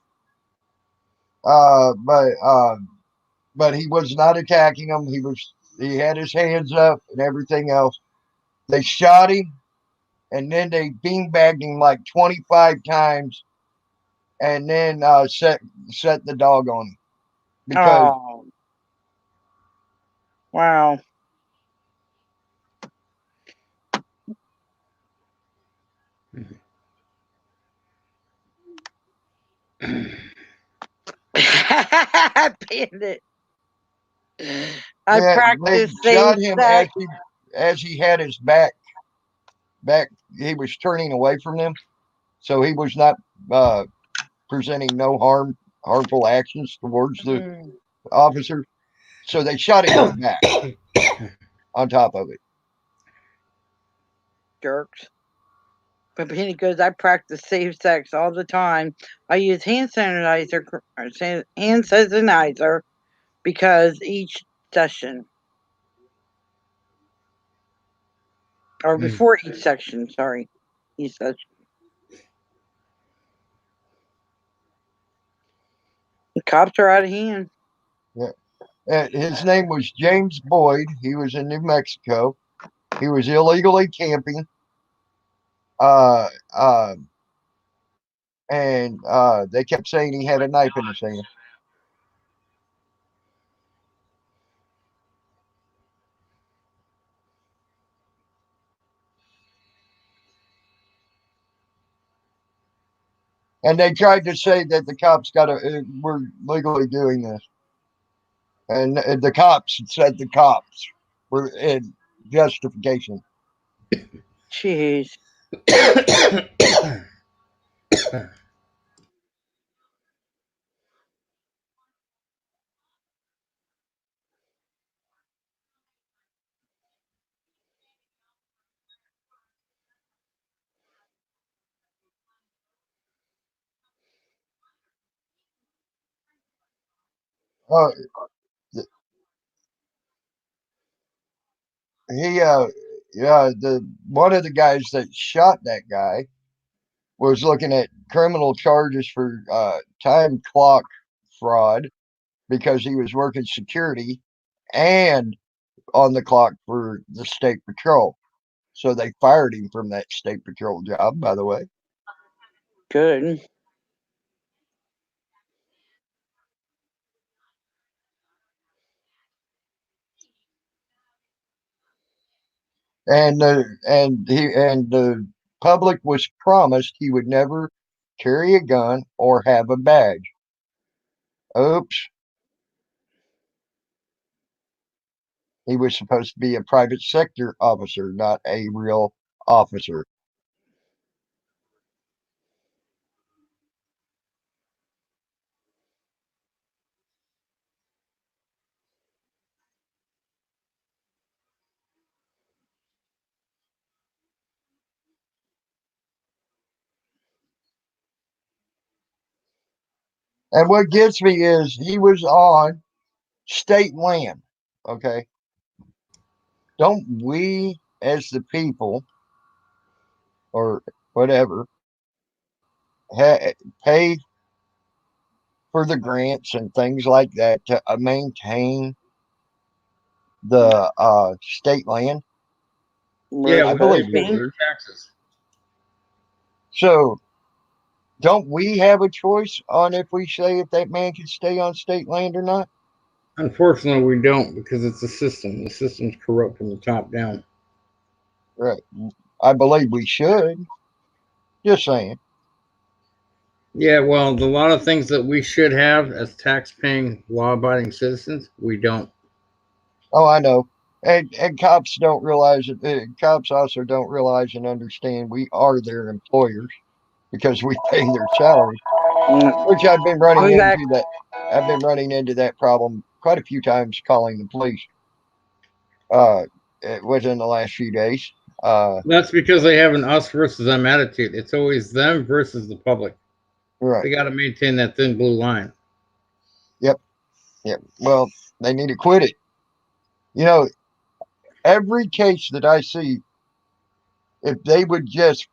[SPEAKER 1] uh, but uh, but he was not attacking them. He had his hands up and everything else. They shot him and then they beanbagged him like 25 times and then set the dog on him because
[SPEAKER 2] Oh, wow. Bandit. I
[SPEAKER 1] they
[SPEAKER 2] practice safe
[SPEAKER 1] shot him
[SPEAKER 2] sex.
[SPEAKER 1] as he had his back. He was turning away from them, so he was not uh, presenting no harmful actions towards the
[SPEAKER 2] Mm,
[SPEAKER 1] officer. So they shot him in the back on top of it.
[SPEAKER 2] jerks. But Bandit goes, I practice safe sex all the time. I use hand sanitizer because each session, or before each section, sorry, each session. The cops are out of hand.
[SPEAKER 1] Yeah. His name was James Boyd. He was in New Mexico. He was illegally camping. Uh, uh, and they kept saying he had a knife in his hand. And they tried to say that the cops were legally doing this. And the cops said the cops were in justification.
[SPEAKER 2] Jeez.
[SPEAKER 1] Uh, he, yeah, the one of the guys that shot that guy was looking at criminal charges for time clock fraud because he was working security and on the clock for the state patrol. So they fired him from that state patrol job, by the way.
[SPEAKER 2] Good.
[SPEAKER 1] And the public was promised he would never carry a gun or have a badge. Oops. He was supposed to be a private sector officer, not a real officer. And what gets me is he was on state land. Okay. Don't we, as the people or whatever, pay for the grants and things like that to maintain the state land?
[SPEAKER 3] Yeah,
[SPEAKER 1] I
[SPEAKER 3] we
[SPEAKER 1] believe
[SPEAKER 3] pay
[SPEAKER 1] we
[SPEAKER 2] Roasting.
[SPEAKER 3] for
[SPEAKER 1] do.
[SPEAKER 3] taxes.
[SPEAKER 1] So don't we have a choice on if we say if that man can stay on state land or not?
[SPEAKER 3] Unfortunately, we don't because it's a system. The system's corrupt from the top down.
[SPEAKER 1] Right. I believe we should. Just saying.
[SPEAKER 3] Yeah, well, a lot of things that we should have as tax-paying, law-abiding citizens, we don't.
[SPEAKER 1] Oh, I know. And cops don't realize it. Cops also don't realize and understand we are their employers because we pay their salary, which I've been running
[SPEAKER 2] Oh, that
[SPEAKER 1] into that. I've been running into that problem quite a few times calling the police uh, within the last few days.
[SPEAKER 3] That's because they have an us versus them attitude. It's always them versus the public.
[SPEAKER 1] Right.
[SPEAKER 3] They got to maintain that thin blue line.
[SPEAKER 1] Yep. Yep. Well, they need to quit it. You know, every case that I see, if they would just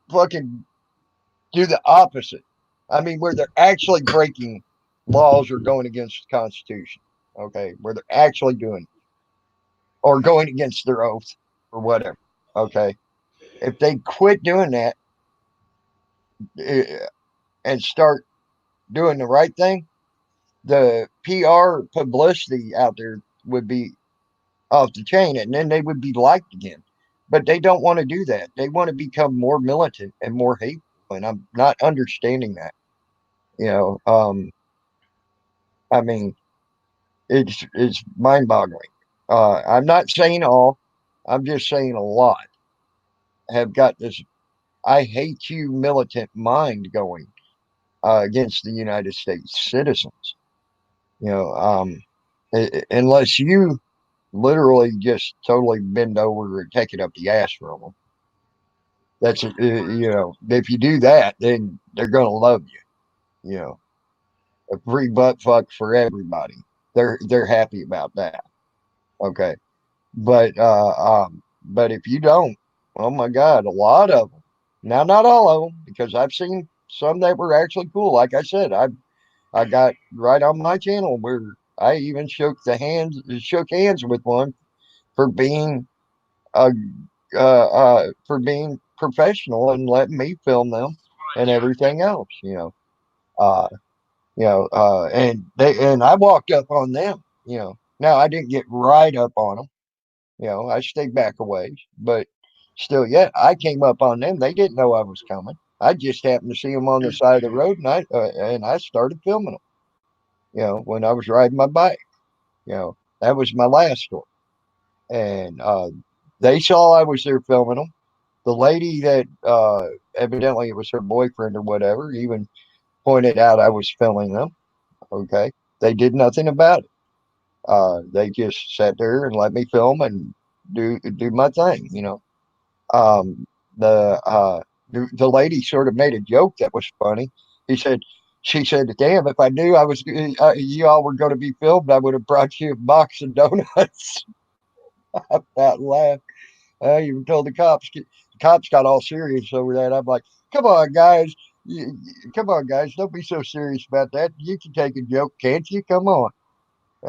[SPEAKER 1] fucking do the opposite. I mean, where they're actually breaking laws or going against the Constitution. Okay, where they're actually doing or going against their oath or whatever. Okay, if they quit doing that uh, and start doing the right thing, the PR publicity out there would be off the chain, and then they would be liked again. But they don't want to do that. They want to become more militant and more hateful, and I'm not understanding that. You know, I mean, it's mind boggling. I'm not saying all. I'm just saying a lot have got this I hate you militant mind going against the United States citizens. You know, unless you literally just totally bend over and take it up the ass from them. That's you know, if you do that, then they're gonna love you. You know, a free butt fuck for everybody. They're happy about that. Okay, but if you don't, oh my God, a lot of them. Now, not all of them, because I've seen some that were actually cool. Like I said, I got right on my channel where I even shook hands with one for being uh, for being professional and letting me film them and everything else. Uh, and I walked up on them. Now I didn't get right up on them. I stayed back a ways, but still, yeah, I came up on them. They didn't know I was coming. I just happened to see them on the side of the road, and I started filming them. When I was riding my bike. That was my last story, and they saw I was there filming them. The lady that evidently it was her boyfriend or whatever even pointed out I was filming them. Okay, they did nothing about it. They just sat there and let me film and do my thing. Um, the the lady sort of made a joke that was funny. He said, she said, "Damn, if I knew I was you all were going to be filmed, I would have brought you a box of donuts." That laugh. I even told the cops. The cops got all serious over that. I'm like, "Come on, guys. Come on, guys. Don't be so serious about that. You can take a joke, can't you? Come on."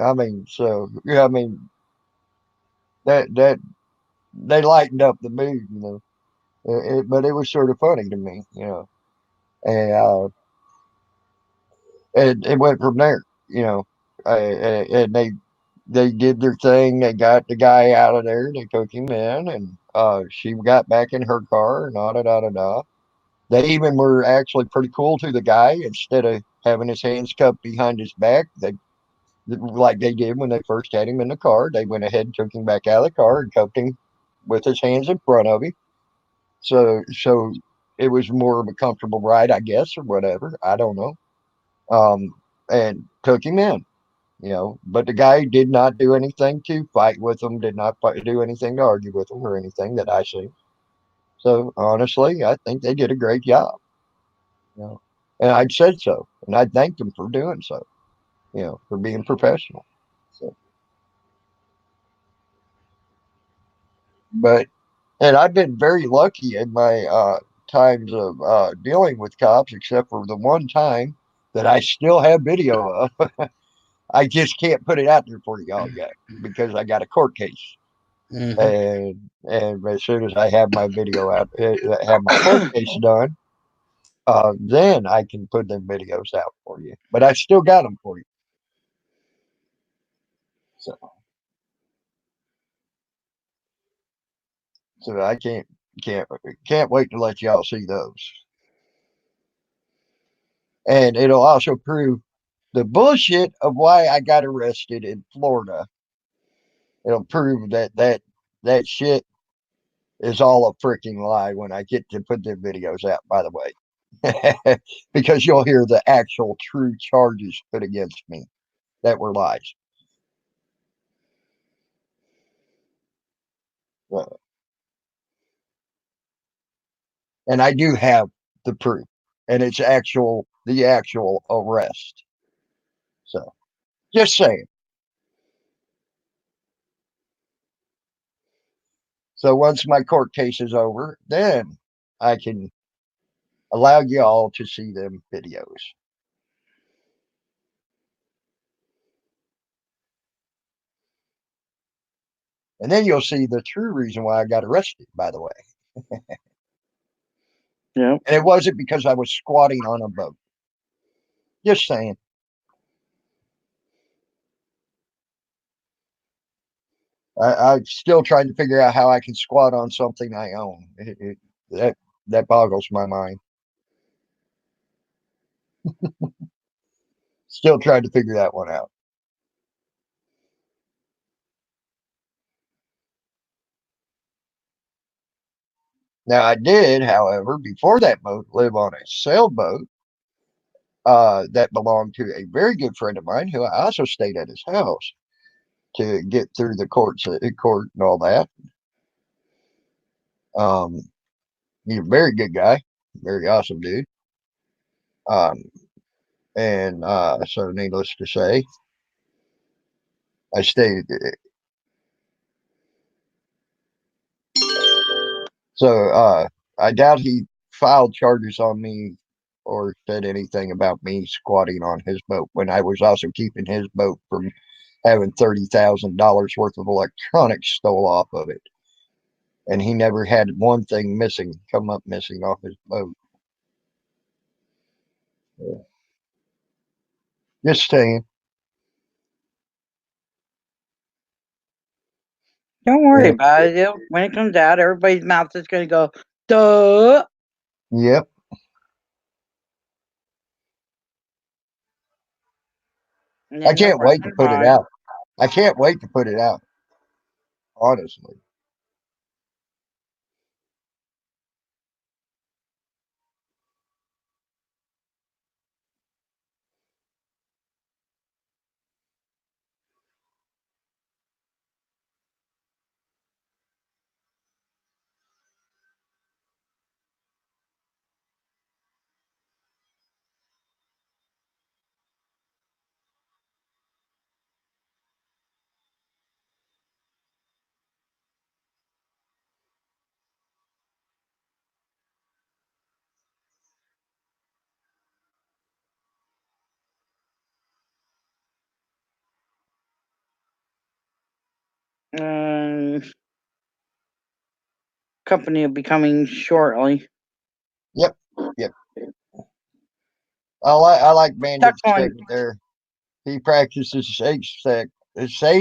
[SPEAKER 1] I mean, so yeah, I mean that they lightened up the mood. But it was sort of funny to me. And it went from there. And they did their thing. They got the guy out of there. They took him in, and she got back in her car, and da da da da. They even were actually pretty cool to the guy. Instead of having his hands cupped behind his back, they like they did when they first had him in the car. They went ahead and took him back out of the car and cupped him with his hands in front of him. So it was more of a comfortable ride, I guess, or whatever. I don't know. Um, and took him in. But the guy did not do anything to fight with him, did not do anything to argue with him or anything that I see. So honestly, I think they did a great job. You know, and I'd said so, and I thanked them for doing so. For being professional. So, but and I've been very lucky in my times of dealing with cops, except for the one time that I still have video of. I just can't put it out there for y'all yet because I got a court case. And as soon as I have my video out, have my court case done, then I can put them videos out for you. But I still got them for you. So, so I can't can't wait to let y'all see those. And it'll also prove the bullshit of why I got arrested in Florida. It'll prove that shit is all a freaking lie when I get to put the videos out, by the way. Because you'll hear the actual true charges put against me that were lies. Uh, and I do have the proof. And it's the actual arrest. So just saying. So once my court case is over, then I can allow you all to see them videos. And then you'll see the true reason why I got arrested, by the way.
[SPEAKER 2] Yeah.
[SPEAKER 1] And it wasn't because I was squatting on a boat. Just saying. I'm still trying to figure out how I can squat on something I own. That boggles my mind. Still trying to figure that one out. Now, I did, however, before that boat, live on a sailboat that belonged to a very good friend of mine who I also stayed at his house to get through the court and all that. Um, he's a very good guy, very awesome dude. Um, and so, needless to say, I stayed. So I doubt he filed charges on me or said anything about me squatting on his boat when I was also keeping his boat from having $30,000 worth of electronics stole off of it. And he never had one thing come up missing off his boat. Yeah. Just saying.
[SPEAKER 2] Don't worry
[SPEAKER 1] Yeah.
[SPEAKER 2] about it. When it comes out, everybody's mouth is going to go, duh.
[SPEAKER 1] Yep.
[SPEAKER 2] And
[SPEAKER 1] I
[SPEAKER 2] then they'll
[SPEAKER 1] can't wait to
[SPEAKER 2] run
[SPEAKER 1] put it
[SPEAKER 2] hide.
[SPEAKER 1] out. I can't wait to put it out. Honestly.
[SPEAKER 2] Company will be coming shortly.
[SPEAKER 1] Yep. Yep. I like
[SPEAKER 2] Stuck
[SPEAKER 1] Bandit's
[SPEAKER 2] on.
[SPEAKER 1] stick there. He practices safe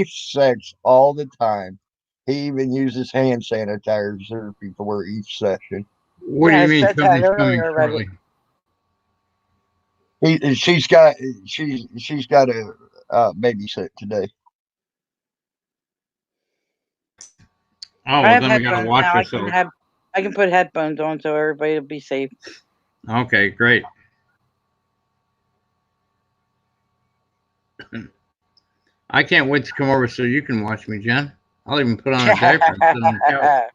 [SPEAKER 1] sex all the time. He even uses hand sanitizer before each session.
[SPEAKER 3] What do
[SPEAKER 2] Yeah,
[SPEAKER 3] you
[SPEAKER 2] I
[SPEAKER 3] mean
[SPEAKER 2] said that
[SPEAKER 3] company's coming
[SPEAKER 2] earlier already.
[SPEAKER 3] shortly?
[SPEAKER 1] She's got to babysit today.
[SPEAKER 3] Oh,
[SPEAKER 2] I
[SPEAKER 3] well,
[SPEAKER 2] have
[SPEAKER 3] then we got to
[SPEAKER 2] headphones
[SPEAKER 3] watch
[SPEAKER 2] now.
[SPEAKER 3] ourselves.
[SPEAKER 2] I can put headphones on so everybody will be safe.
[SPEAKER 3] Okay, great. I can't wait to come over so you can watch me, Jen. I'll even put on a diaper and sit on the couch.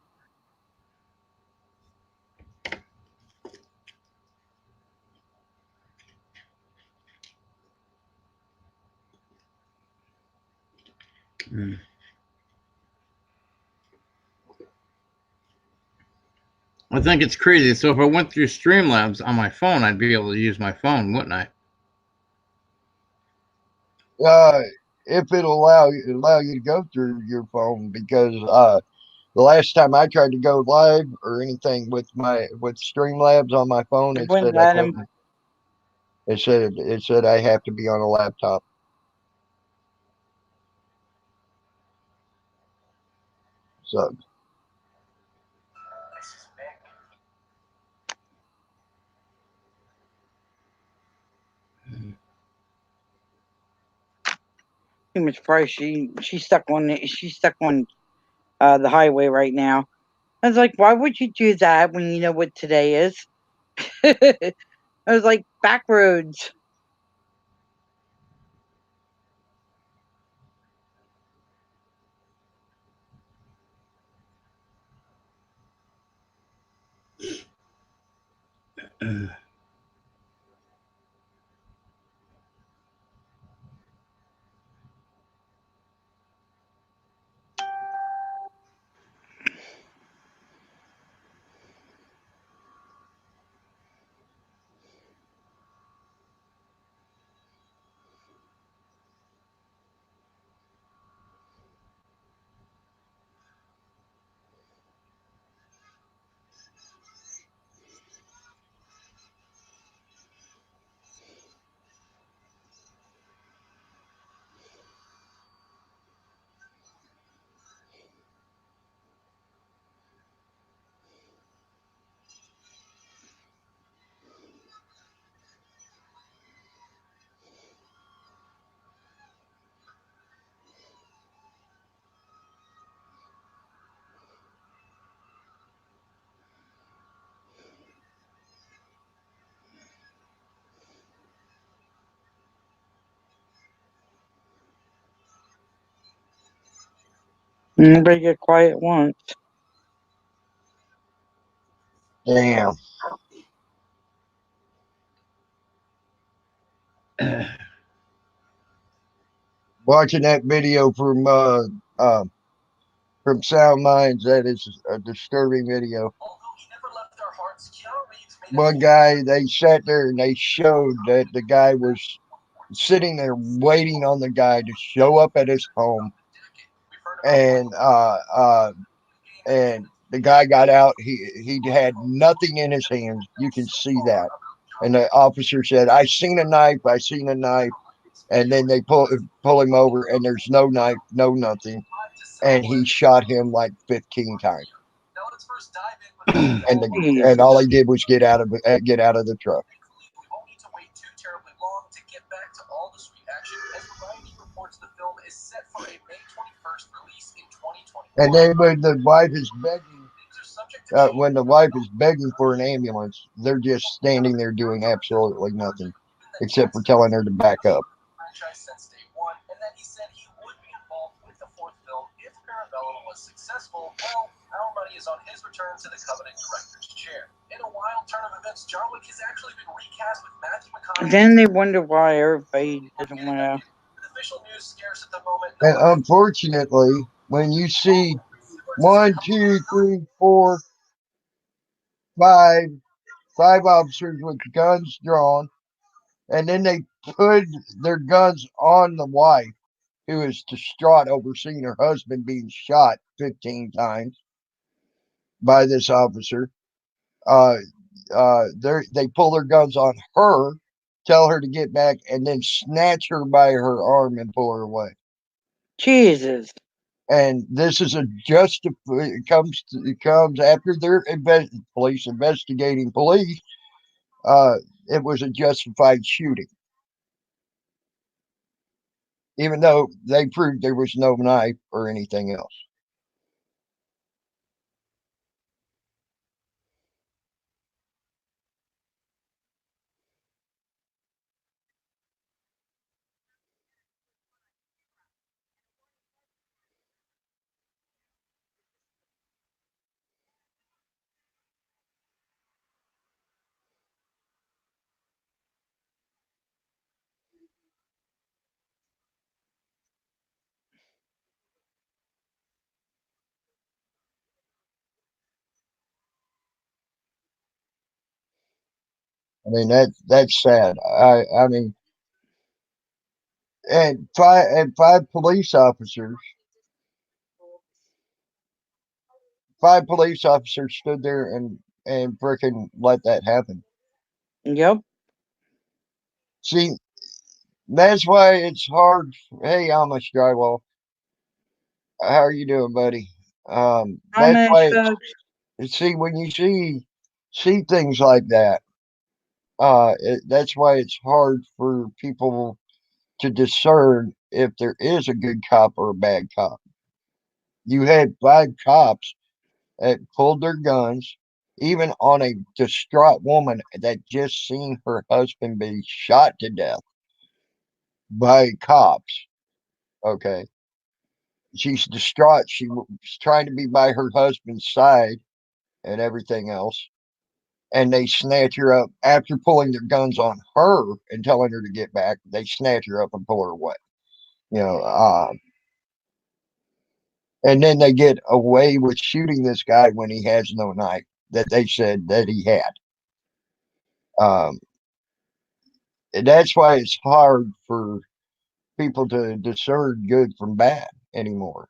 [SPEAKER 3] Mm. I think it's crazy. So if I went through Streamlabs on my phone, I'd be able to use my phone, wouldn't I?
[SPEAKER 1] If it'll allow you to go through your phone, because the last time I tried to go live or anything with Streamlabs on my phone,
[SPEAKER 2] It
[SPEAKER 1] it
[SPEAKER 2] wouldn't
[SPEAKER 1] said I
[SPEAKER 2] let him.
[SPEAKER 1] couldn't. It said I have to be on a laptop. So
[SPEAKER 2] Too much price. She's stuck on the highway right now. I was like, why would you do that when you know what today is? I was like, back roads. Everybody get quiet once.
[SPEAKER 1] damn. Watching that video from Sound Minds, that is a disturbing video. one guy, they sat there and they showed that the guy was sitting there waiting on the guy to show up at his home, and and the guy got out. He had nothing in his hands. You can see that. And the officer said, "I seen a knife. I seen a knife." And then they pull him over, and there's no knife, no nothing. And he shot him like 15 times. And and all he did was get out of the truck. And then when the wife is begging for an ambulance, they're just standing there doing absolutely nothing, except for telling her to back up.
[SPEAKER 2] Then they wonder why everybody doesn't want to.
[SPEAKER 1] And unfortunately, when you see one, two, three, four, five, five officers with guns drawn, and then they put their guns on the wife, who is distraught over seeing her husband being shot 15 times by this officer. Uh, they pull their guns on her, tell her to get back, and then snatch her by her arm and pull her away.
[SPEAKER 2] Jesus.
[SPEAKER 1] And this is it comes after their police investigating police. It was a justified shooting, even though they proved there was no knife or anything else. I mean that's sad. I mean, and five police officers stood there and freaking let that happen.
[SPEAKER 2] Yep.
[SPEAKER 1] See, that's why it's hard. Hey, Amish drywall, how are you doing, buddy?
[SPEAKER 2] I'm
[SPEAKER 1] That's
[SPEAKER 2] gonna
[SPEAKER 1] why
[SPEAKER 2] shut.
[SPEAKER 1] see when you see things like that. That's why it's hard for people to discern if there is a good cop or a bad cop. You had five cops that pulled their guns, even on a distraught woman that just seen her husband be shot to death by cops. Okay. She's distraught. She was trying to be by her husband's side and everything else. And they snatch her up after pulling their guns on her and telling her to get back. They snatch her up and pull her away. You know, and then they get away with shooting this guy when he has no knife that they said that he had. Um, and that's why it's hard for people to discern good from bad anymore.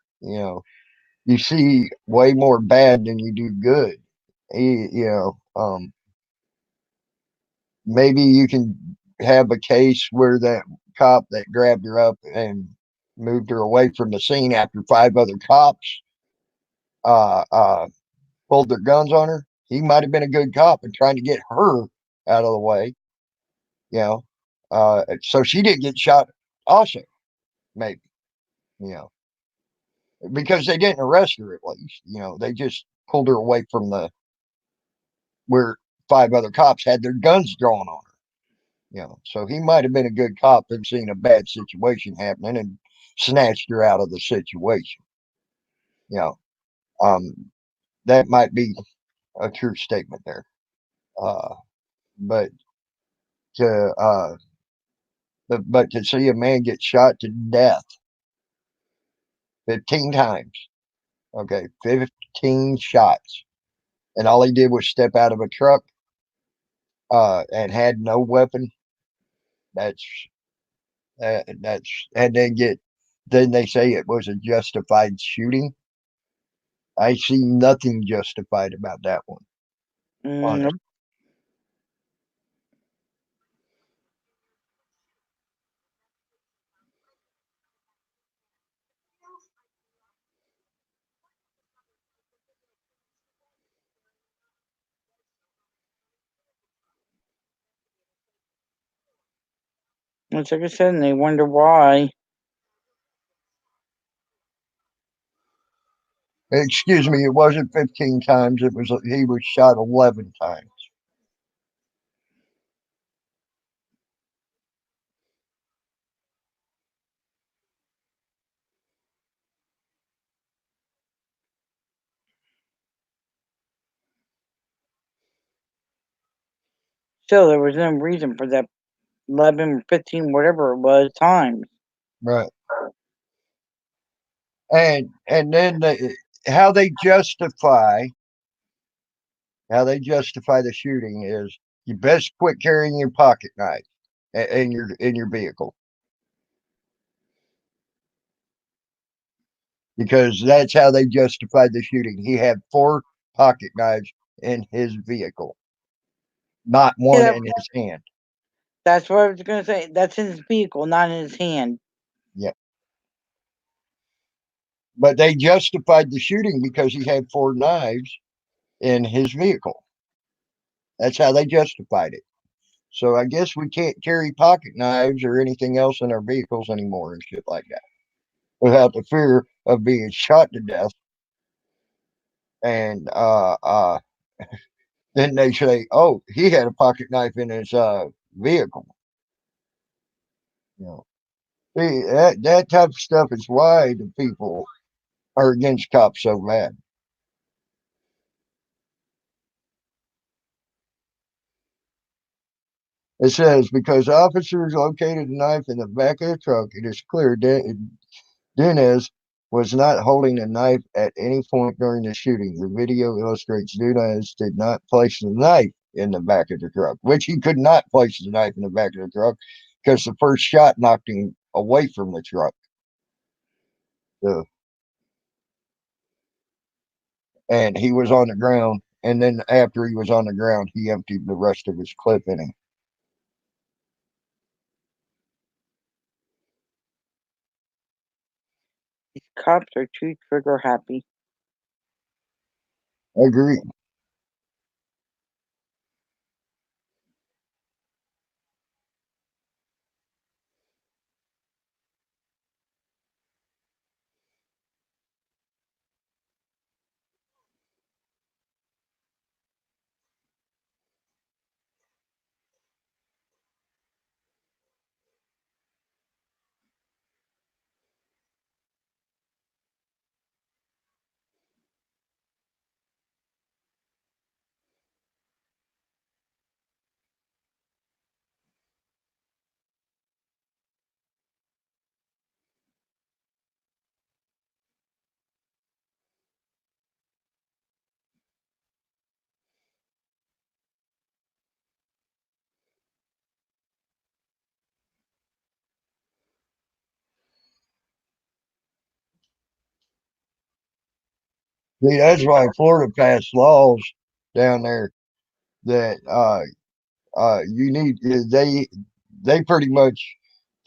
[SPEAKER 1] You see way more bad than you do good. Maybe you can have a case where that cop that grabbed her up and moved her away from the scene after five other cops uh, uh, pulled their guns on her. He might have been a good cop and trying to get her out of the way, you know, so she didn't get shot. Also, maybe, you know, because they didn't arrest her at least. They just pulled her away from the where five other cops had their guns drawn on her. So he might have been a good cop and seen a bad situation happening and snatched her out of the situation. You know, um, that might be a true statement there. But to to see a man get shot to death 15 times, okay, 15 shots, and all he did was step out of a truck and had no weapon, that's and then they say it was a justified shooting. I see nothing justified about that one.
[SPEAKER 2] Mm,
[SPEAKER 1] Honest.
[SPEAKER 2] it's like I said, and they wonder why.
[SPEAKER 1] Excuse me, it wasn't 15 times. It was he was shot 11 times.
[SPEAKER 2] Still, there was no reason for that 11 or 15, whatever it was, times.
[SPEAKER 1] Right. And then how they justify the shooting is you best quit carrying your pocket knife in your vehicle, because that's how they justified the shooting. He had four pocket knives in his vehicle, not one
[SPEAKER 2] Yeah,
[SPEAKER 1] in his hand.
[SPEAKER 2] that's what I was going to say. That's in his vehicle, not in his hand.
[SPEAKER 1] Yeah. But they justified the shooting because he had four knives in his vehicle. That's how they justified it. So I guess we can't carry pocket knives or anything else in our vehicles anymore and shit like that without the fear of being shot to death. And then they say, "Oh, he had a pocket knife in his vehicle." You know, see, that type of stuff is why the people are against cops so bad. It says because officers located a knife in the back of the truck, it is clear that Dunez was not holding a knife at any point during the shooting. The video illustrates Dunez did not place the knife in the back of the truck, which he could not place the knife in the back of the truck because the first shot knocked him away from the truck. So, and he was on the ground. And then after he was on the ground, he emptied the rest of his clip in him.
[SPEAKER 2] These cops are too trigger happy.
[SPEAKER 1] Agreed. See, that's why Florida passed laws down there that you need they pretty much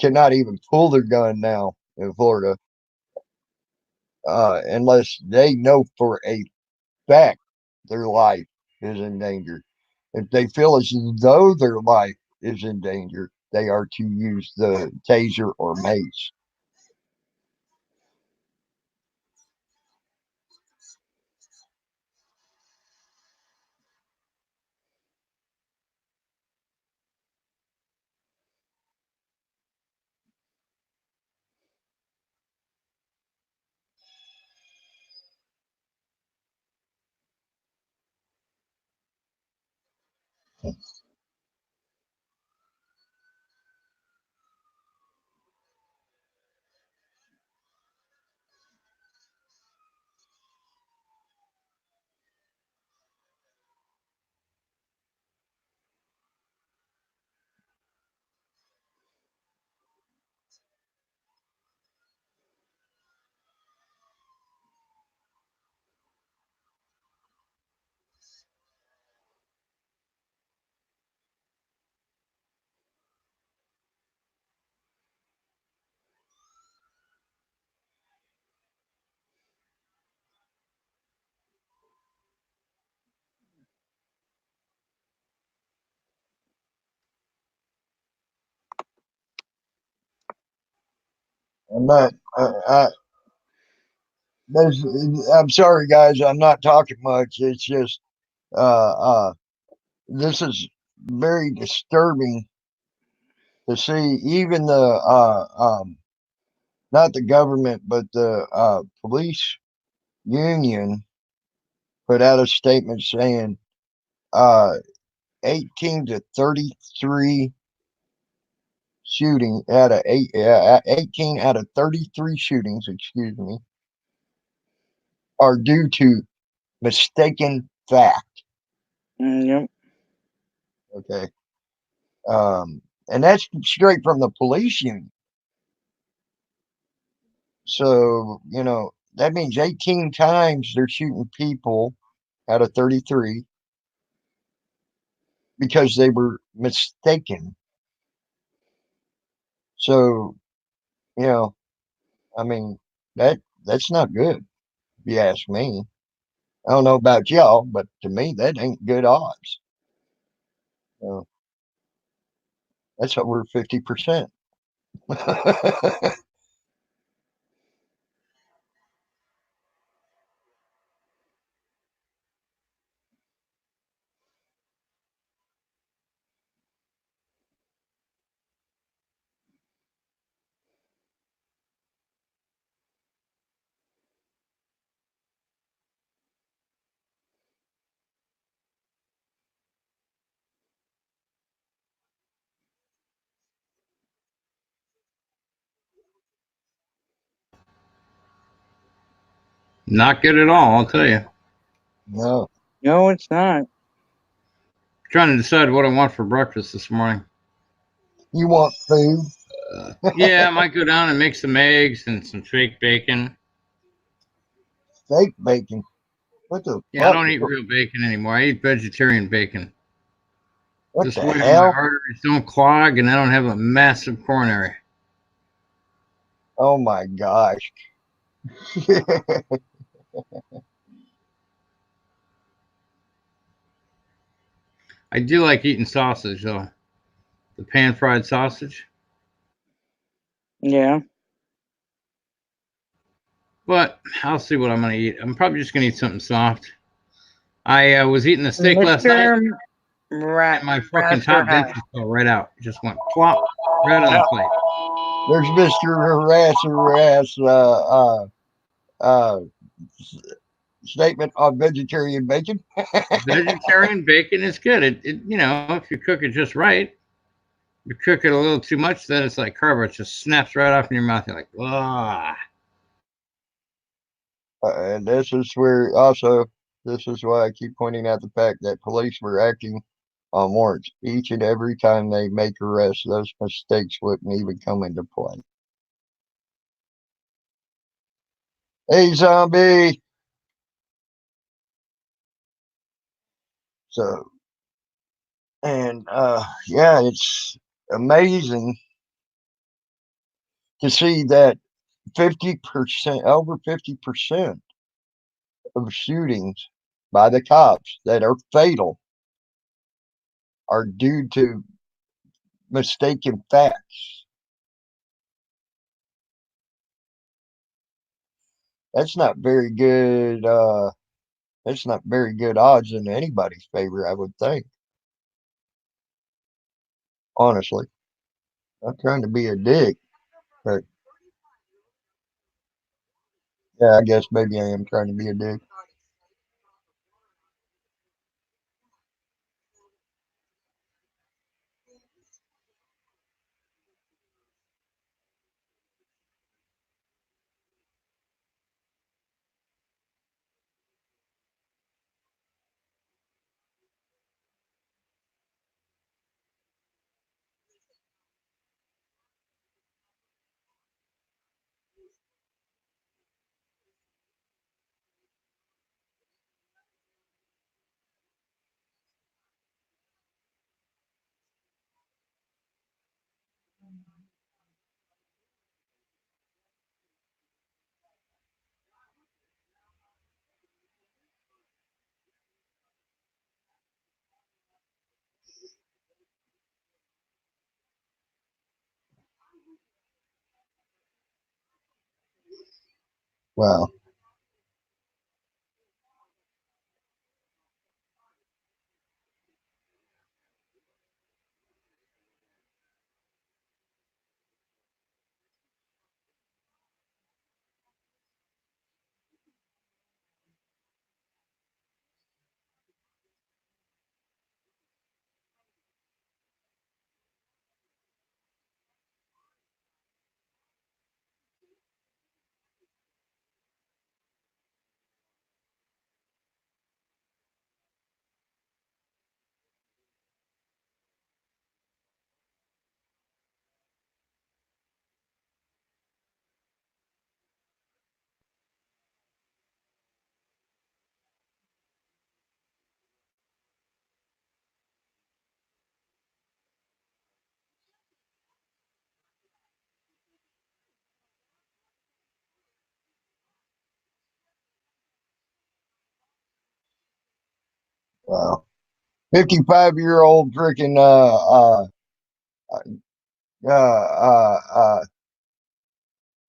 [SPEAKER 1] cannot even pull their gun now in Florida unless they know for a fact their life is in danger. If they feel as though their life is in danger, they are to use the taser or mace. I'm not. There's, I'm sorry, guys. I'm not talking much. It's just uh, uh, this is very disturbing to see. Even the not the government, but the police union put out a statement saying uh, 18 to 33 shooting out of 18 out of 33 shootings, excuse me, are due to mistaken fact.
[SPEAKER 2] Yep.
[SPEAKER 1] Okay. And that's straight from the police union. So, that means 18 times they're shooting people out of 33 because they were mistaken. So, you know, I mean, that's not good, if you ask me. I don't know about y'all, but to me, that ain't good odds. So that's over 50%.
[SPEAKER 3] Not good at all, I'll tell you.
[SPEAKER 1] No,
[SPEAKER 2] No, it's not.
[SPEAKER 3] Trying to decide what I want for breakfast this morning.
[SPEAKER 1] you want food,
[SPEAKER 3] Yeah, I might go down and make some eggs and some fake bacon.
[SPEAKER 1] fake bacon. What the
[SPEAKER 3] Yeah, I
[SPEAKER 1] fuck?
[SPEAKER 3] don't eat real bacon anymore. I eat vegetarian bacon.
[SPEAKER 1] What
[SPEAKER 3] This
[SPEAKER 1] the
[SPEAKER 3] way my
[SPEAKER 1] hell?
[SPEAKER 3] arteries don't clog and I don't have a massive coronary.
[SPEAKER 1] Oh my gosh.
[SPEAKER 3] I do like eating sausage though. The pan fried sausage.
[SPEAKER 2] Yeah.
[SPEAKER 3] But I'll see what I'm gonna eat. I'm probably just gonna eat something soft. I was eating a steak last night
[SPEAKER 2] Mr. Rat
[SPEAKER 3] and my fucking
[SPEAKER 2] Rasser
[SPEAKER 3] top
[SPEAKER 2] Hat.
[SPEAKER 3] dentures fell right out. It just went plop right on the plate.
[SPEAKER 1] There's Mr. Harass uh, statement on vegetarian bacon.
[SPEAKER 3] Vegetarian bacon is good. If you cook it just right. You cook it a little too much, then it's like carbo. It just snaps right off in your mouth. You're like, ah.
[SPEAKER 1] And this is where also, this is why I keep pointing out the fact that police were acting on warrants each and every time they make arrests. Those mistakes wouldn't even come into play. Hey, zombie. So, and yeah, it's amazing to see that 50%, over 50% of shootings by the cops that are fatal are due to mistaken facts. That's not very good. That's not very good odds in anybody's favor, I would think. Honestly, I'm trying to be a dick, but yeah, I guess maybe I am trying to be a dick. Wow. Wow. 55-year-old freaking uh, uh, uh,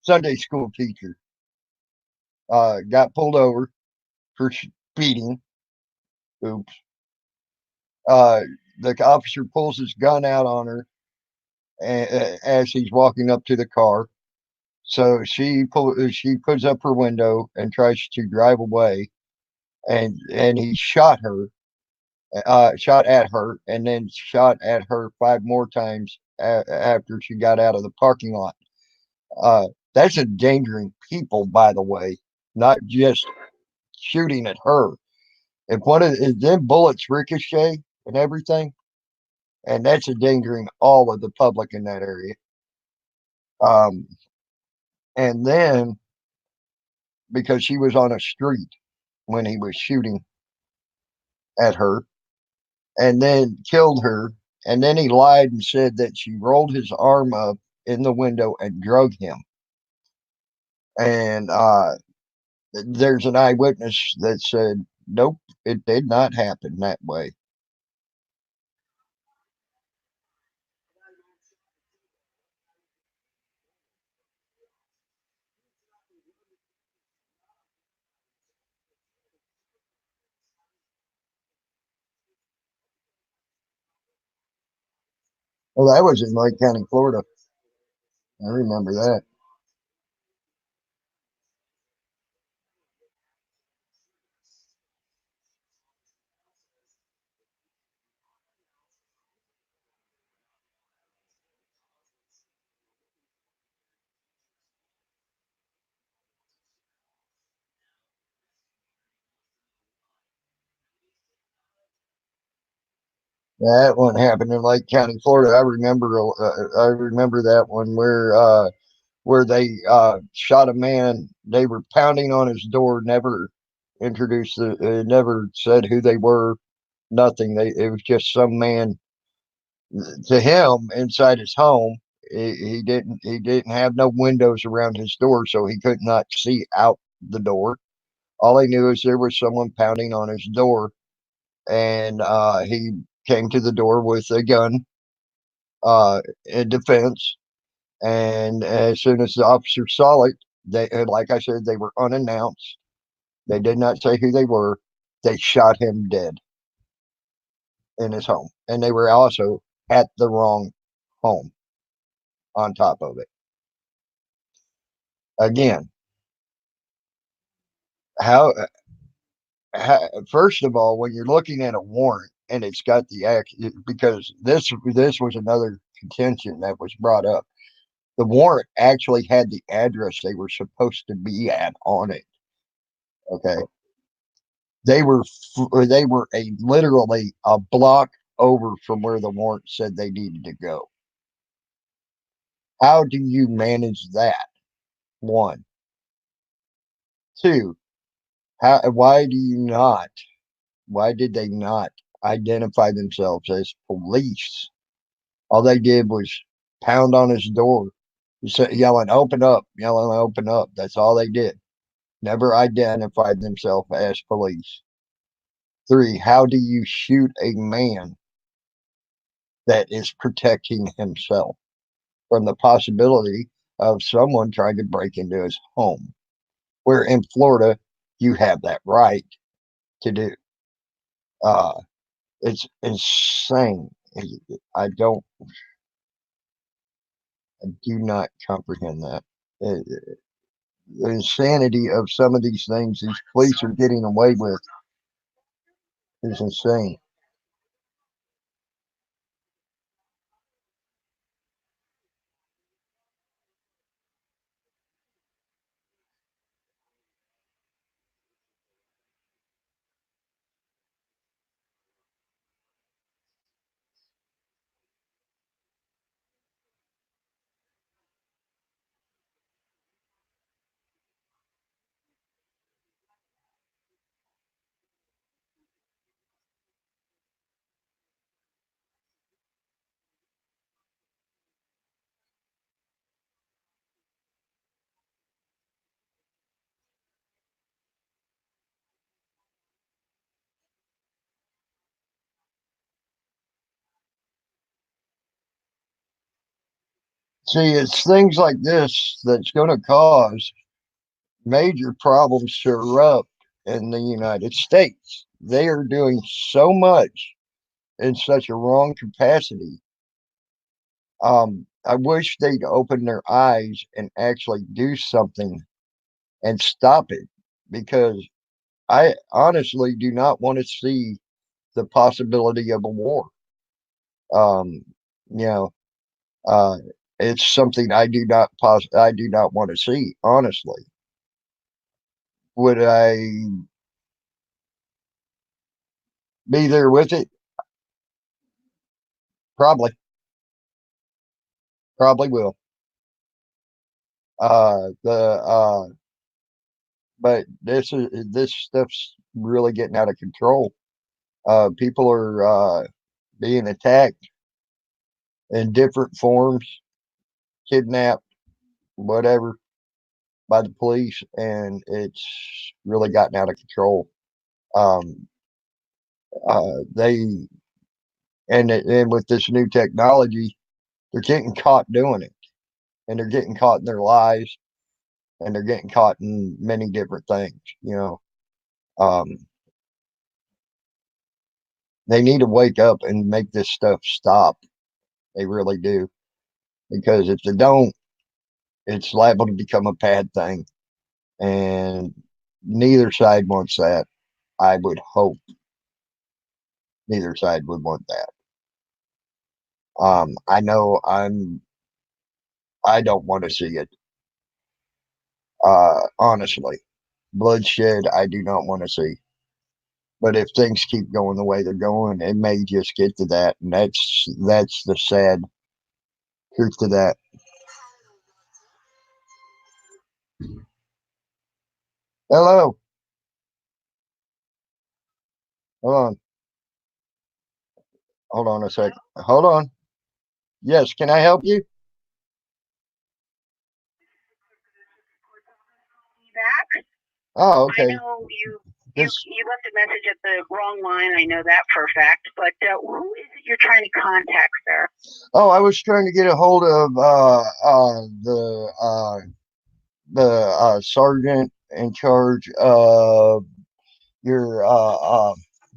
[SPEAKER 1] Sunday school teacher got pulled over for speeding. Oops. Uh, the officer pulls his gun out on her as he's walking up to the car. So she puts up her window and tries to drive away, and he shot her, shot at her, and then shot at her 5 more times after she got out of the parking lot. That's endangering people, by the way, not just shooting at her. If one of them bullets ricochet and everything, and that's endangering all of the public in that area. Um, and then because she was on a street when he was shooting at her, and then killed her, and then he lied and said that she rolled his arm up in the window and drug him. And there's an eyewitness that said, nope, it did not happen that way. Well, that was in Lake County, Florida. I remember that. That one happened in Lake County, Florida. I remember that one where they shot a man. They were pounding on his door. Never introduced never said who they were. Nothing. It was just some man to him inside his home. He didn't have no windows around his door, so he could not see out the door. All he knew is there was someone pounding on his door, and he came to the door with a gun in defense. And as soon as the officer saw it, they, like I said, they were unannounced. They did not say who they were. They shot him dead in his home, and they were also at the wrong home on top of it. Again, how, first of all, when you're looking at a warrant and it's got the act, because this was another contention that was brought up. The warrant actually had the address they were supposed to be at on it. Okay, they were a literally a block over from where the warrant said they needed to go. How do you manage that? One, two. How? Why do you not? Why did they not identify themselves as police? All they did was pound on his door, yelling, "Open up!" Yelling, "Open up!" That's all they did. Never identified themselves as police. Three. How do you shoot a man that is protecting himself from the possibility of someone trying to break into his home? where in Florida you have that right to do. Uh, it's insane. I don't, I do not comprehend that. The insanity of some of these things these police are getting away with is insane. See, it's things like this that's going to cause major problems to erupt in the United States. They are doing so much in such a wrong capacity. I wish they'd open their eyes and actually do something and stop it, because I honestly do not want to see the possibility of a war. Um, you know, uh, it's something I do not want to see. Honestly, would I be there with it? Probably, probably will. The But this stuff's really getting out of control. People are being attacked in different forms, kidnapped, whatever, by the police, and it's really gotten out of control. Um, they and with this new technology, they're getting caught doing it, and they're getting caught in their lies, and they're getting caught in many different things. Um, they need to wake up and make this stuff stop. They really do, because if they don't, it's liable to become a bad thing, and neither side wants that. I would hope neither side would want that. I know I don't want to see it. Honestly, bloodshed I do not want to see. But if things keep going the way they're going, it may just get to that, and that's the sad truth to that. Hello, hold on, hold on a second. Hold on. Yes, can I help you?
[SPEAKER 5] Back.
[SPEAKER 1] Oh,
[SPEAKER 5] I
[SPEAKER 1] okay.
[SPEAKER 5] know you
[SPEAKER 1] This.
[SPEAKER 5] you left a message at the wrong line. I know that for a fact. But who is it you're trying to contact, sir?
[SPEAKER 1] Oh, I was trying to get a hold of the sergeant in charge of your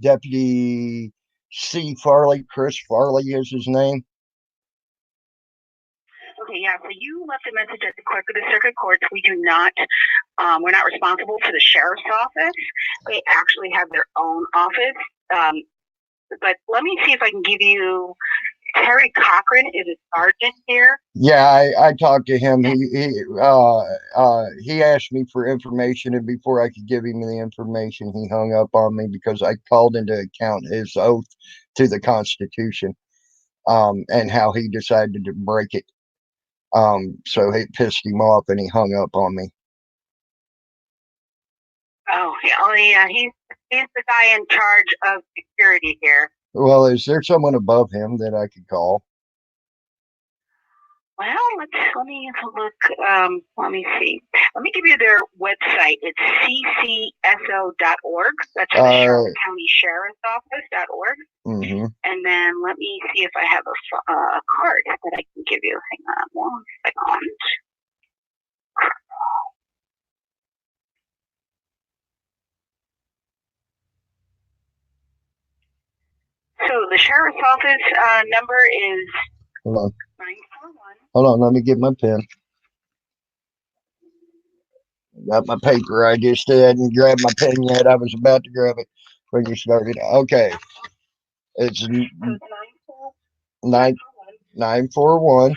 [SPEAKER 1] deputy C. Farley. Chris Farley is his name.
[SPEAKER 5] Okay, yeah. So you left a message at the circuit courts. We do not. We're not responsible for the sheriff's office. They actually have their own office. But let me see if I can give you. Terry Cochran is a sergeant here.
[SPEAKER 1] Yeah, I talked to him. He asked me for information, and before I could give him the information, he hung up on me because I called into account his oath to the Constitution, and how he decided to break it. So it pissed him off, and he hung up on me.
[SPEAKER 5] Oh yeah, he's the guy in charge of security here.
[SPEAKER 1] Well, is there someone above him that I could call?
[SPEAKER 5] Well, let me have a look. Let me see. Let me give you their website. It's ccso.org. That's the Charlotte County Sheriff's Office.org.
[SPEAKER 1] Mm-hmm.
[SPEAKER 5] And then let me see if I have a card that I can give you. Hang on one second. the sheriff's office number is
[SPEAKER 1] Hold on.
[SPEAKER 5] 941.
[SPEAKER 1] Hold on. Let me get my pen. Got my paper. I just hadn't grabbed my pen yet. I was about to grab it when you started. Okay. It's
[SPEAKER 5] So it's
[SPEAKER 1] 9 941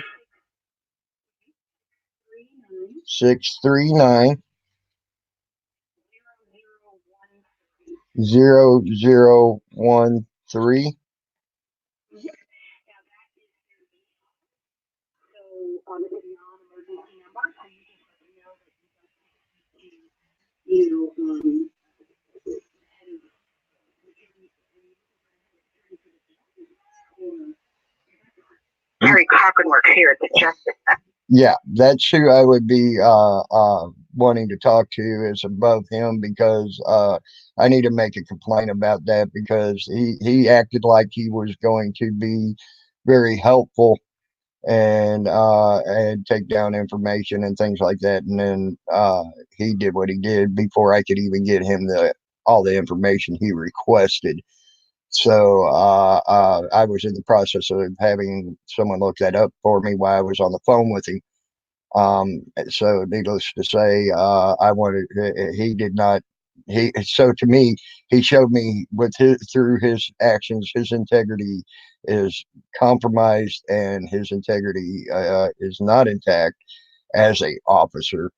[SPEAKER 1] 639 0013.
[SPEAKER 5] So it's a non-emergency number, so you just let them know that you Harry Cochran works here at the Justice Center.
[SPEAKER 1] Yeah, that's who I would be wanting to talk to is above him because I need to make a complaint about that because he acted like he was going to be very helpful and take down information and things like that, and then he did what he did before I could even get him all the information he requested. So I was in the process of having someone look that up for me while I was on the phone with him. So needless to say, I wanted, he did not, so to me, he showed me through his actions, his integrity is compromised and his integrity is not intact as a officer,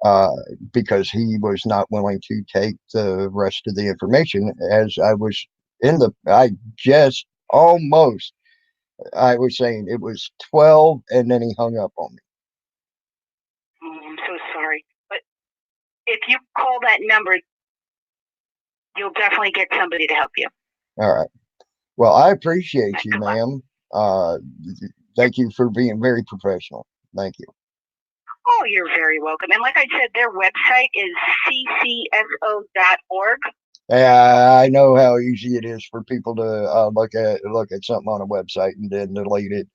[SPEAKER 1] uh, because he was not willing to take the rest of the information as I was I just almost, I was saying it was 12 and then he hung up on me.
[SPEAKER 5] Oh, I'm so sorry. But if you call that number, you'll definitely get somebody to help you.
[SPEAKER 1] All right. Well, I appreciate you, ma'am. Thank you for being very professional. Thank you.
[SPEAKER 5] Oh, you're very welcome. And like I said, their website is ccso.org.
[SPEAKER 1] I know how easy it is for people to look at something on a website and then delete it.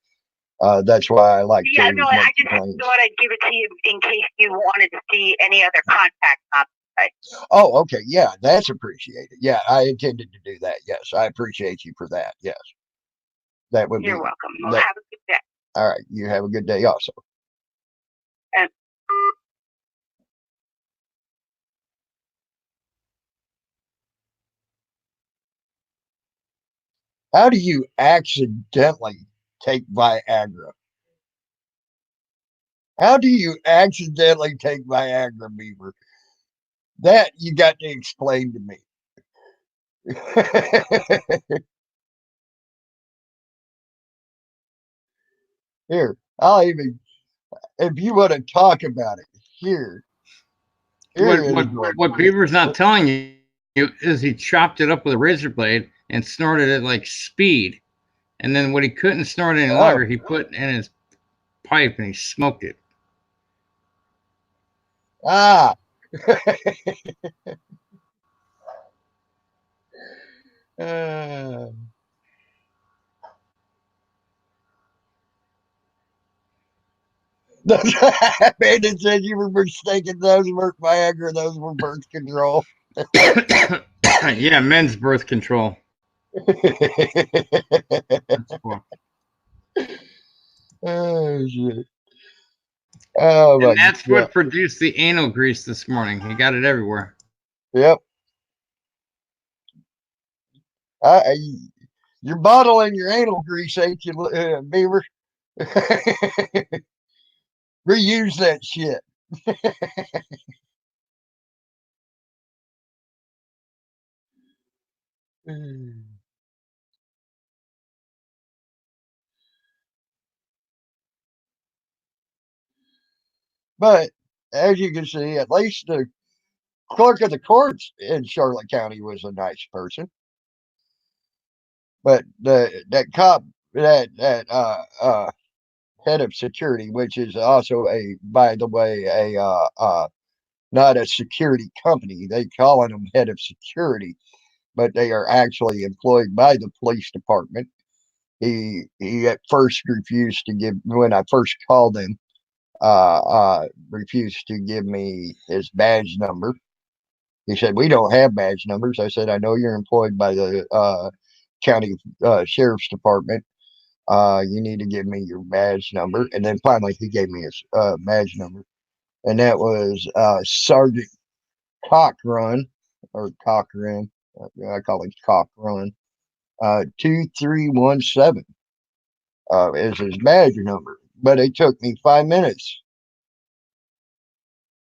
[SPEAKER 1] That's why I like
[SPEAKER 5] Yeah,
[SPEAKER 1] to
[SPEAKER 5] no,
[SPEAKER 1] make
[SPEAKER 5] I just
[SPEAKER 1] complaints.
[SPEAKER 5] thought I'd give it to you in case you wanted to see any other contacts on the site.
[SPEAKER 1] Oh, okay. Yeah, that's appreciated. Yeah, I intended to do that. Yes, I appreciate you for that. Yes, that would
[SPEAKER 5] You're
[SPEAKER 1] be
[SPEAKER 5] welcome. Well,
[SPEAKER 1] that.
[SPEAKER 5] have a good day.
[SPEAKER 1] All right. You have a good day also.
[SPEAKER 5] And
[SPEAKER 1] How do you accidentally take Viagra? How do you accidentally take Viagra, Beaver? That you got to explain to me. Here, I'll even, if you want to talk about it, here
[SPEAKER 3] What
[SPEAKER 1] it
[SPEAKER 3] what
[SPEAKER 1] is.
[SPEAKER 3] what Beaver's not telling you is he chopped it up with a razor blade and snorted it like speed. And then when he couldn't snort any
[SPEAKER 1] Oh,
[SPEAKER 3] longer, he put in his pipe and he smoked it.
[SPEAKER 1] ah. uh, Bandit said you were mistaken. Those weren't Viagra, those were birth control.
[SPEAKER 3] Yeah, men's birth control. That's cool.
[SPEAKER 1] Oh, shit. Oh,
[SPEAKER 3] And
[SPEAKER 1] my
[SPEAKER 3] that's
[SPEAKER 1] God.
[SPEAKER 3] what produced the anal grease this morning. He got it everywhere.
[SPEAKER 1] Yep. I, you're bottling your anal grease, ain't you, Beaver? Reuse that shit. But as you can see, at least the clerk of the courts in Charlotte County was a nice person. But that cop, that head of security, which is also by the way, not a security company. They calling them head of security, but they are actually employed by the police department. He at first refused to give when I first called him. Refused to give me his badge number. He said, "We don't have badge numbers." I said, "I know you're employed by the county sheriff's department. You need to give me your badge number. And then finally, he gave me his badge number, and that was Sergeant Cochran or Cochran. I call him Cochran. 2317 is his badge number. But it took me 5 minutes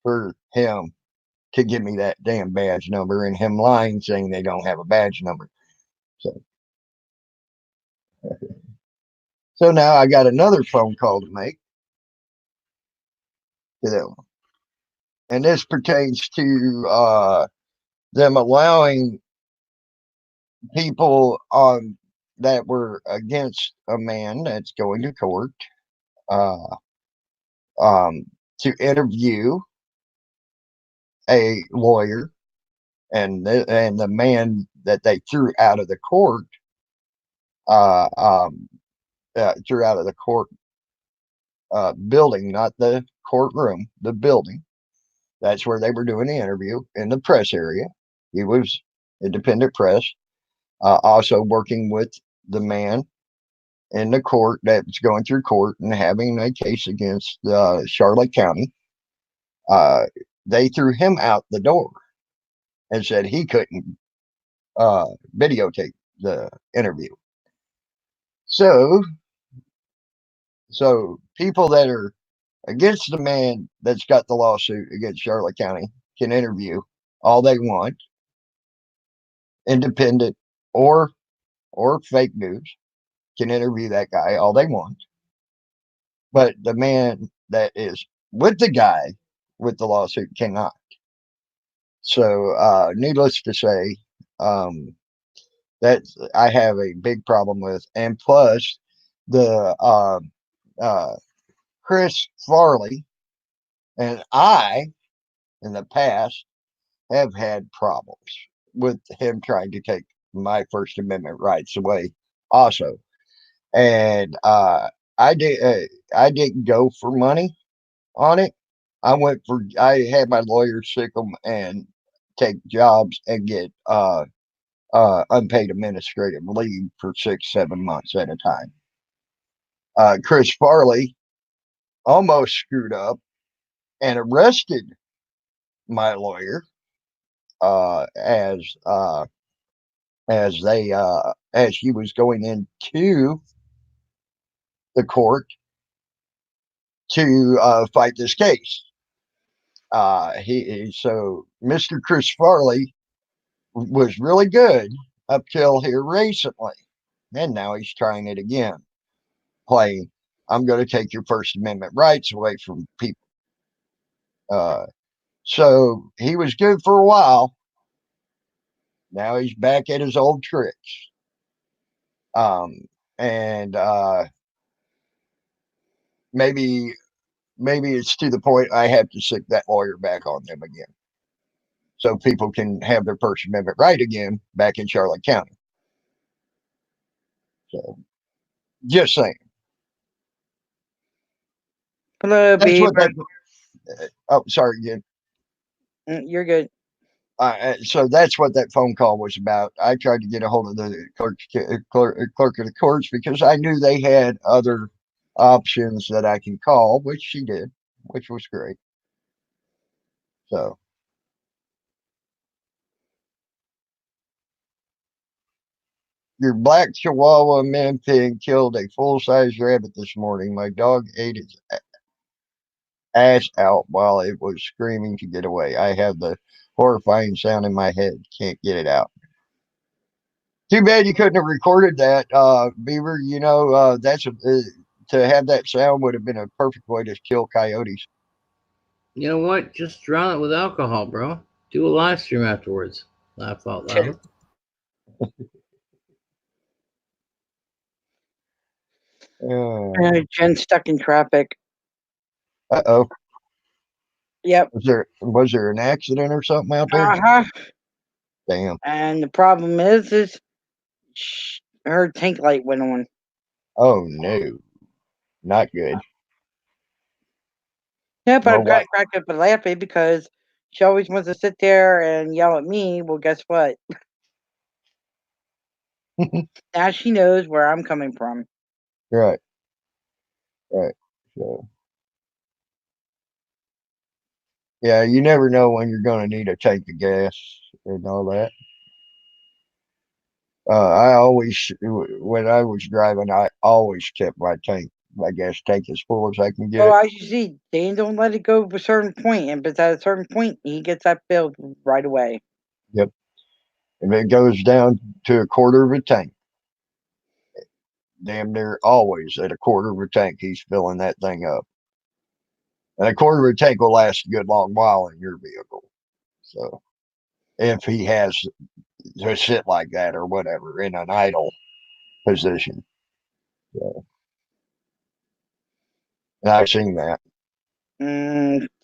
[SPEAKER 1] for him to give me that damn badge number, and him lying saying they don't have a badge number. So, so now I got another phone call to make to them, and this pertains to them allowing people on that were against a man that's going to court uh, um, to interview a lawyer, and the man that they threw out of the court uh, um, threw out of the court building, not the courtroom, the building. That's where they were doing the interview in the press area. He was independent press, also working with the man in the court that was going through court and having a case against Charlotte County. Uh, they threw him out the door and said he couldn't videotape the interview. So, so people that are against the man that's got the lawsuit against Charlotte County can interview all they want, independent or fake news can interview that guy all they want, but the man that is with the guy with the lawsuit cannot. So, needless to say, um, that I have a big problem with, and plus the uh, Chris Farley and I in the past have had problems with him trying to take my First Amendment rights away, also. And I did I didn't go for money on it. I had my lawyer sick them and take jobs and get unpaid administrative leave for 6-7 months at a time. Chris Farley almost screwed up and arrested my lawyer as he was going into the court to fight this case. So Mr. Chris Farley was really good up till here recently, and now he's trying it again, playing I'm going to take your First Amendment rights away from people. So he was good for a while. Now he's back at his old tricks. And maybe it's to the point I have to stick that lawyer back on them again, so people can have their First Amendment right again back in Charlotte County. So, just saying.
[SPEAKER 2] Hello,
[SPEAKER 1] That's what
[SPEAKER 2] Beaver.
[SPEAKER 1] that. Oh, sorry again.
[SPEAKER 2] You're good.
[SPEAKER 1] So that's what that phone call was about. I tried to get a hold of the clerk of the courts because I knew they had other options that I can call, which she did, which was great. So, your black Chihuahua min pig killed a full-size rabbit this morning. My dog ate its ass out while it was screaming to get away. I have the horrifying sound in my head. Can't get it out. Too bad you couldn't have recorded that, Beaver. You know, to have that sound would have been a perfect way to kill coyotes.
[SPEAKER 3] You know what? Just drown it with alcohol, bro. Do a live stream afterwards. Laugh out loud.
[SPEAKER 2] Jen's stuck in traffic.
[SPEAKER 1] Uh-oh.
[SPEAKER 2] Yep.
[SPEAKER 1] Was there an accident or something out there?
[SPEAKER 2] Uh-huh.
[SPEAKER 1] Damn.
[SPEAKER 2] And the problem is her tank light went on.
[SPEAKER 1] Oh no. Not good.
[SPEAKER 2] Yeah, but
[SPEAKER 1] Well,
[SPEAKER 2] I'm kind of cracked up and laughing because she always wants to sit there and yell at me. Well, guess what? Now she knows where I'm coming from.
[SPEAKER 1] Right. Right. So yeah, you never know when you're going to need a tank of gas and all that. I always, when I was driving, I always kept my tank, my gas tank as full as I can get
[SPEAKER 2] Well,
[SPEAKER 1] it.
[SPEAKER 2] as you see, Dan don't let it go to a certain point, and but at a certain point, he gets that filled right away.
[SPEAKER 1] Yep. If it goes down to a quarter of a tank, damn near always at a quarter of a tank, he's filling that thing up. And a quarter of a tank will last a good long while in your vehicle. So if he has to sit like that or whatever in an idle position. So, and I've seen that.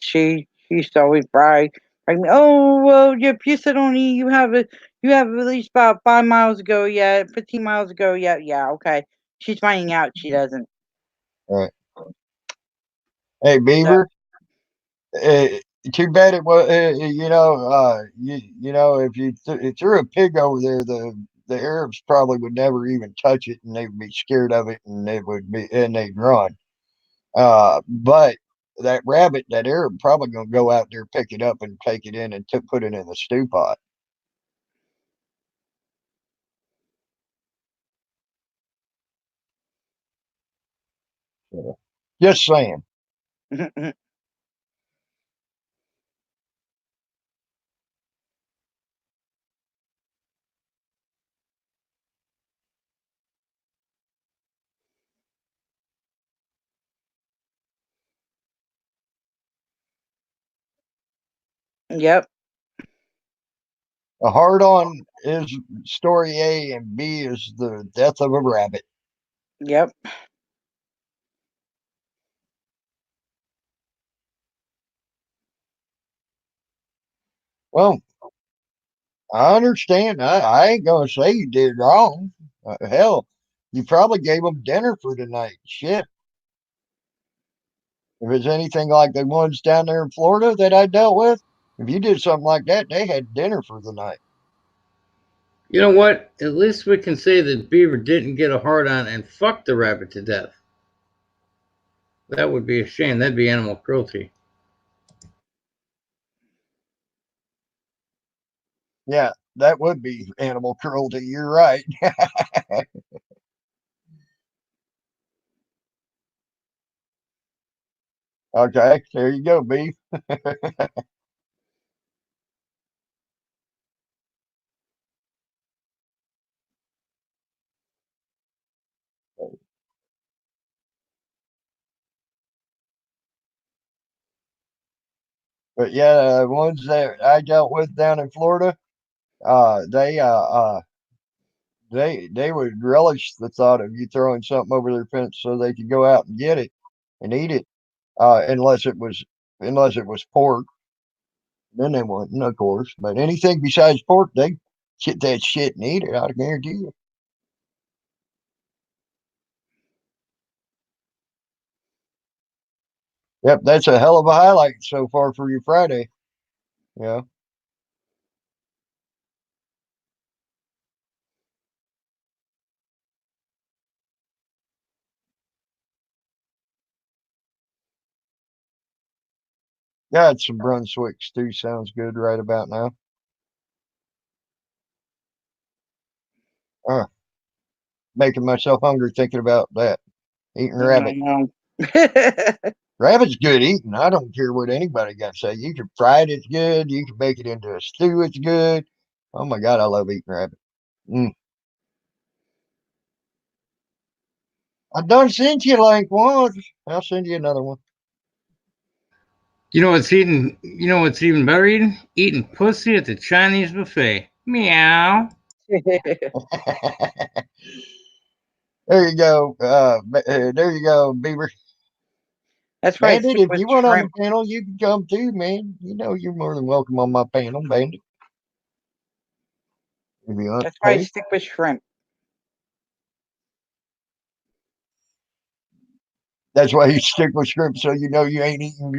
[SPEAKER 2] She used to always brag me. Oh well, if you sit on E, you have at least about 5 miles ago. Yeah, 15 miles ago. Yeah, yeah. Okay. She's finding out she doesn't.
[SPEAKER 1] All right. Hey,
[SPEAKER 2] So,
[SPEAKER 1] Beaver. Uh, Too bad it was. You know, if you threw a pig over there, the Arabs probably would never even touch it, and they would be scared of it, and they'd run. But that rabbit, that Arab, probably gonna go out there, pick it up, and take it in and put it in the stew pot. So, just saying.
[SPEAKER 2] yep,
[SPEAKER 1] A hard on is story A, and B is the death of a rabbit.
[SPEAKER 2] yep,
[SPEAKER 1] Well, I understand. I ain't gonna say you did wrong. Hell, you probably gave them dinner for the night. Shit. If it's anything like the ones down there in Florida that I dealt with, if you did something like that, they had dinner for the night.
[SPEAKER 3] You know what? At least we can say that Beaver didn't get a hard on and fuck the rabbit to death. That would be a shame. That'd be animal cruelty.
[SPEAKER 1] Yeah, that would be animal cruelty. You're right. Okay, there you go, beef. But yeah, the ones that I dealt with down in Florida, uh, they uh, uh, they would relish the thought of you throwing something over their fence so they could go out and get it and eat it, unless it was pork. Then they wouldn't, of course. But anything besides pork, they get that shit and eat it. I guarantee you. Yep, that's a hell of a highlight so far for your Friday. Yeah, yeah, it's some Brunswick stew. Sounds good right about now. Uh, Making myself hungry thinking about that. Eating
[SPEAKER 2] I
[SPEAKER 1] rabbit.
[SPEAKER 2] know.
[SPEAKER 1] Rabbit's good eating. I don't care what anybody got to say. You can fry it, it's good. You can make it into a stew, it's good. Oh my God, I love eating rabbit. Mm. I done sent you like once. I'll send you another one.
[SPEAKER 3] You know what's eating? You know what's even better eating? Eating pussy at the Chinese buffet. Meow.
[SPEAKER 1] There you go. There you go, Beaver.
[SPEAKER 2] That's why I
[SPEAKER 1] Bandit,
[SPEAKER 2] stick
[SPEAKER 1] if
[SPEAKER 2] with
[SPEAKER 1] you want on the
[SPEAKER 2] shrimp.
[SPEAKER 1] panel, you can come too, man. You know you're more than welcome on my panel, Bandit. If you want
[SPEAKER 2] That's
[SPEAKER 1] to
[SPEAKER 2] why I
[SPEAKER 1] pay.
[SPEAKER 2] stick with shrimp.
[SPEAKER 1] That's why you stick with shrimp, so you know you ain't eating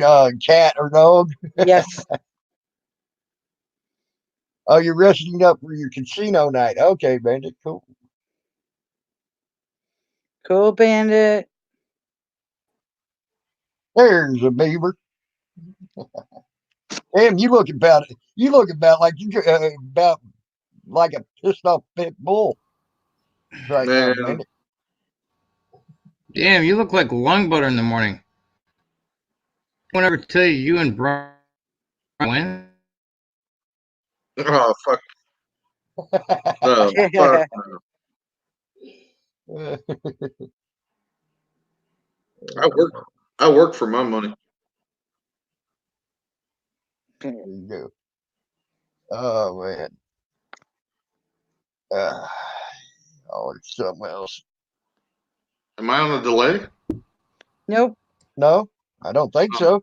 [SPEAKER 1] cat or dog.
[SPEAKER 2] Yes.
[SPEAKER 1] Oh, you're resting up for your casino night. Okay, Bandit, cool.
[SPEAKER 2] Cool Bandit.
[SPEAKER 1] There's a beaver. Damn, you look about it. You look about like a pissed off pit bull right now,
[SPEAKER 6] Man,
[SPEAKER 1] Bandit.
[SPEAKER 3] Damn, you look like lung butter in the morning. I won't ever tell you and Brian win.
[SPEAKER 6] oh fuck no, fuck no. I work for my money.
[SPEAKER 1] There you go. Oh man. Oh, it's something else.
[SPEAKER 6] Am I on a delay?
[SPEAKER 2] Nope.
[SPEAKER 1] No, I don't think so.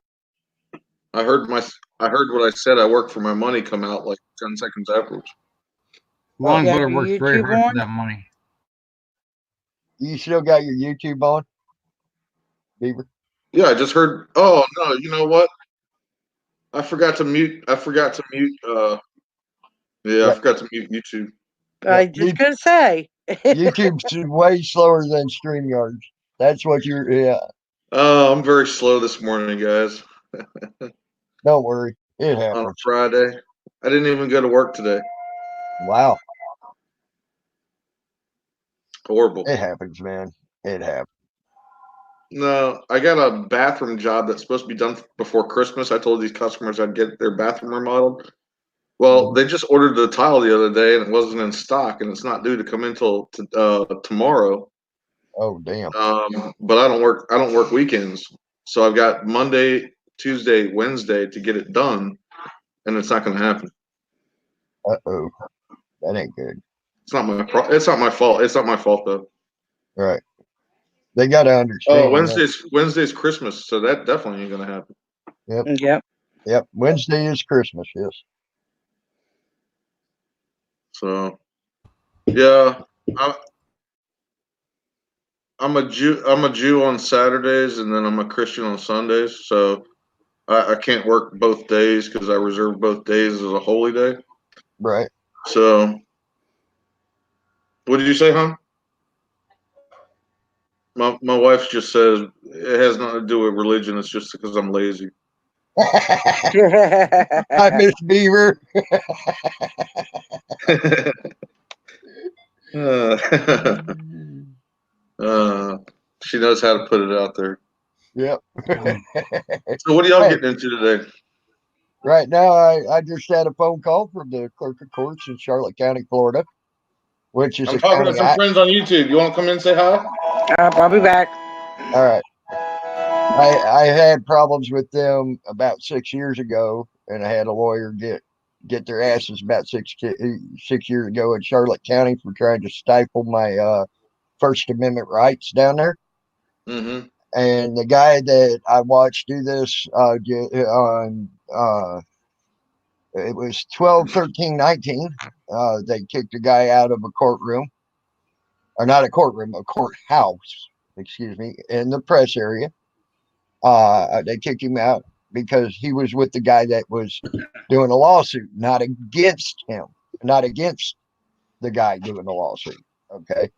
[SPEAKER 6] I heard what I said. I work for my money. Come out like 10 seconds afterwards.
[SPEAKER 3] Lung
[SPEAKER 2] You have
[SPEAKER 3] butter
[SPEAKER 2] your
[SPEAKER 3] works very
[SPEAKER 2] YouTube
[SPEAKER 3] hard for
[SPEAKER 2] on?
[SPEAKER 3] that money.
[SPEAKER 1] You still got your YouTube on, Beaver?
[SPEAKER 6] Yeah, I just heard. Oh no, you know what? I forgot to mute. I forgot to mute. Yeah, I
[SPEAKER 1] Yeah,
[SPEAKER 6] forgot to mute YouTube.
[SPEAKER 1] yeah.
[SPEAKER 2] I just gonna say.
[SPEAKER 1] YouTube's way slower than StreamYards. That's what you're. Yeah,
[SPEAKER 6] Oh, I'm very slow this morning, guys.
[SPEAKER 1] don't worry, it
[SPEAKER 6] On a
[SPEAKER 1] happens.
[SPEAKER 6] Friday, I didn't even go to work today.
[SPEAKER 1] Wow,
[SPEAKER 6] Horrible.
[SPEAKER 1] it happens, man. It happens.
[SPEAKER 6] No, I got a bathroom job that's supposed to be done before Christmas. I told these customers I'd get their bathroom remodeled. Well, they just ordered the tile the other day and it wasn't in stock, and it's not due to come in till tomorrow.
[SPEAKER 1] Oh damn.
[SPEAKER 6] But I don't work. I don't work weekends, so I've got Monday, Tuesday, Wednesday to get it done, and it's not going to happen.
[SPEAKER 1] Oh, that ain't good.
[SPEAKER 6] It's not my. It's not my fault. It's not my fault though.
[SPEAKER 1] Right. They got to
[SPEAKER 6] Oh,
[SPEAKER 1] understand.
[SPEAKER 6] Wednesday's Christmas, so that definitely ain't going to happen.
[SPEAKER 1] Yep.
[SPEAKER 2] Yep.
[SPEAKER 1] Yep. Wednesday is Christmas. Yes.
[SPEAKER 6] So yeah, I'm a Jew. I'm a Jew on Saturdays, and then I'm a Christian on Sundays. So I can't work both days because I reserve both days as a holy day.
[SPEAKER 1] Right.
[SPEAKER 6] So, what did you say, hon? My wife just says it has nothing to do with religion. It's just because I'm lazy.
[SPEAKER 1] I miss Beaver.
[SPEAKER 6] uh, she knows how to put it out there.
[SPEAKER 1] Yep.
[SPEAKER 6] So, what are y'all
[SPEAKER 1] Hey,
[SPEAKER 6] getting into today?
[SPEAKER 1] right now, I just had a phone call from the clerk of courts in Charlotte County, Florida, which is
[SPEAKER 6] I'm
[SPEAKER 1] a
[SPEAKER 6] talking to
[SPEAKER 1] county.
[SPEAKER 6] some friends on YouTube. You want to come in and say hi?
[SPEAKER 2] I'll be back.
[SPEAKER 1] All right. I had problems with them about 6 years ago, and I had a lawyer get their asses about 6 years ago in Charlotte County for trying to stifle my First Amendment rights down there.
[SPEAKER 6] Mm-hmm.
[SPEAKER 1] And the guy that I watched do this on it was 12/13/19. They kicked a guy out of a courtroom, or not a courtroom, a courthouse, excuse me, in the press area. They kicked him out because he was with the guy that was doing a lawsuit, not against him, not against the guy doing the lawsuit. Okay.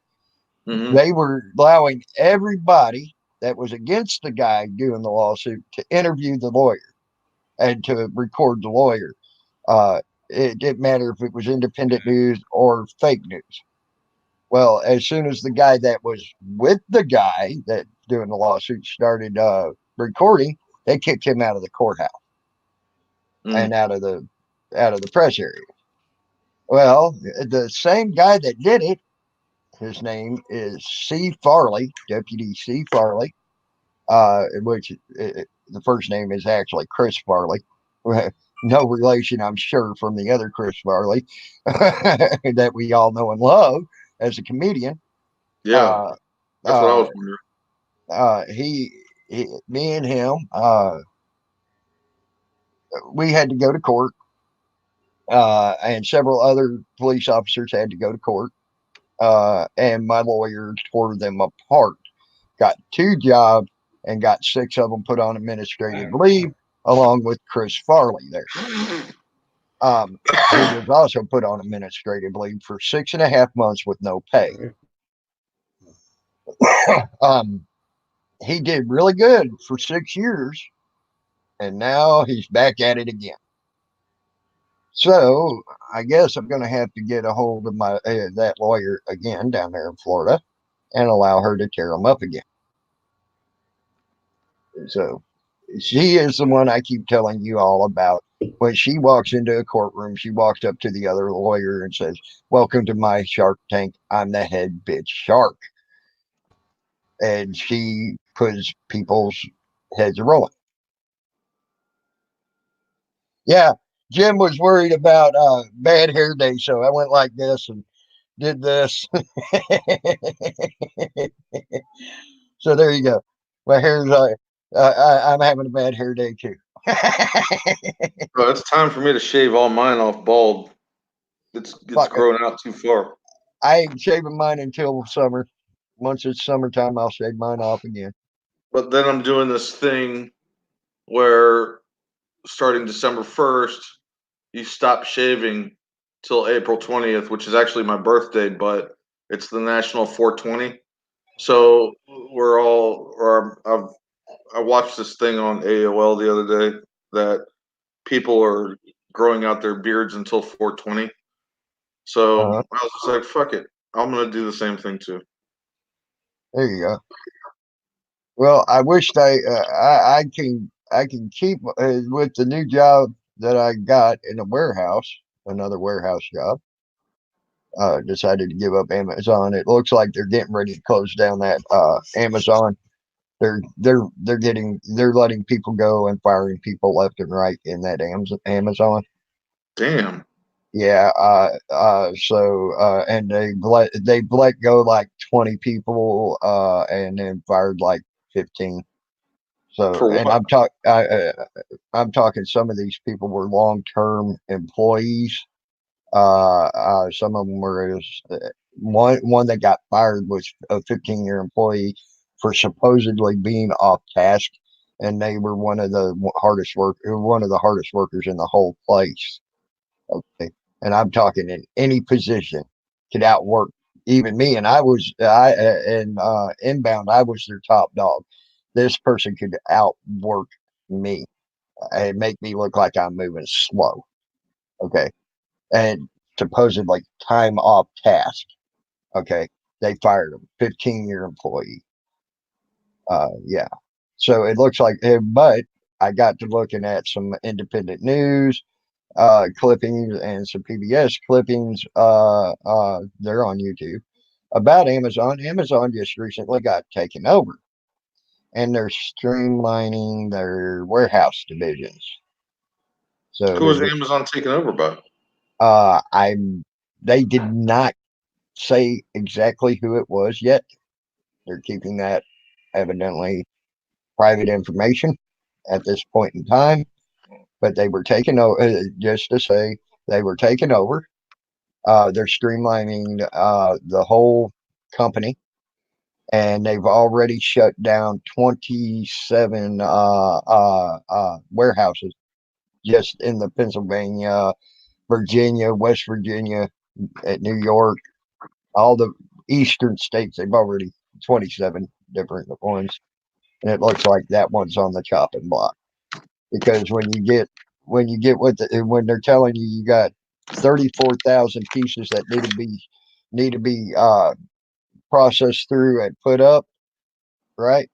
[SPEAKER 6] Mm-hmm.
[SPEAKER 1] They were allowing everybody that was against the guy doing the lawsuit to interview the lawyer and to record the lawyer. It didn't matter if it was independent news or fake news. Well, as soon as the guy that was with the guy that doing the lawsuit started recording, they kicked him out of the courthouse and out of the press area. Well, the same guy that did it, his name is C. Farley, Deputy C. Farley, which the first name is actually Chris Farley. No relation, I'm sure, from the other Chris Farley that we all know and love as a comedian.
[SPEAKER 6] Yeah, that's what I
[SPEAKER 1] Uh,
[SPEAKER 6] was wondering.
[SPEAKER 1] me and him, we had to go to court, and several other police officers had to go to court, and my lawyer tore them apart. Got 2 jobs and got 6 of them put on administrative leave, along with Chris Farley there. He was also put on administrative leave for 6.5 months with no pay. He did really good for 6 years, and now he's back at it again. So I guess I'm going to have to get a hold of my that lawyer again down there in Florida and allow her to tear him up again. So she is the one I keep telling you all about. When she walks into a courtroom, she walks up to the other lawyer and says, "Welcome to my Shark Tank. I'm the head bitch shark." And she puts people's heads rolling. Yeah, Jim was worried about bad hair day, so I went like this and did this. So there you go. My hair's I'm having a bad hair day too.
[SPEAKER 6] Bro, it's time for me to shave all mine off bald. It's
[SPEAKER 1] Fuck it.
[SPEAKER 6] growing out too far.
[SPEAKER 1] I ain't shaving mine until summer. Once it's summertime, I'll shave mine off again.
[SPEAKER 6] But then I'm doing this thing where starting December 1st, you stop shaving till April 20th, which is actually my birthday, but it's the National 420. So we're all, or I watched this thing on AOL the other day that people are growing out their beards until 420. So
[SPEAKER 1] Uh-huh.
[SPEAKER 6] I was just like, fuck it. I'm going to do the same thing too.
[SPEAKER 1] There you go. Well, I wished I can keep with the new job that I got in a warehouse, another warehouse job. Decided to give up Amazon. It looks like they're getting ready to close down that Amazon. They're letting people go and firing people left and right in that Amazon.
[SPEAKER 6] Damn.
[SPEAKER 1] Yeah. And they let go like 20 people and then fired like 15. So,
[SPEAKER 6] For
[SPEAKER 1] and
[SPEAKER 6] what?
[SPEAKER 1] I'm talking some of these people were long term employees. Some of them were one that got fired was a 15-year employee for supposedly being off task, and they were one of the hardest workers in the whole place. Okay, and I'm talking in any position could outwork even me, and inbound I was their top dog. This person could outwork me and make me look like I'm moving slow. Okay, and supposedly time off task. Okay, they fired him, 15-year employee. Yeah, so it looks like, but I got to looking at some independent news clippings and some PBS clippings. They're on YouTube about Amazon. Amazon just recently got taken over, and they're streamlining their warehouse divisions. So
[SPEAKER 6] Who
[SPEAKER 1] they're
[SPEAKER 6] was
[SPEAKER 1] get,
[SPEAKER 6] Amazon taken over by?
[SPEAKER 1] I'm. They did not say exactly who it was yet. They're keeping that evidently private information at this point in time. But they were taken over, just to say they were taken over. They're streamlining the whole company, and they've already shut down 27 warehouses just in the Pennsylvania, Virginia, West Virginia, at New York, all the eastern states. They've already 27 different ones, and it looks like that one's on the chopping block because when they're telling you you got 34,000 pieces that need to be processed through and put up, right?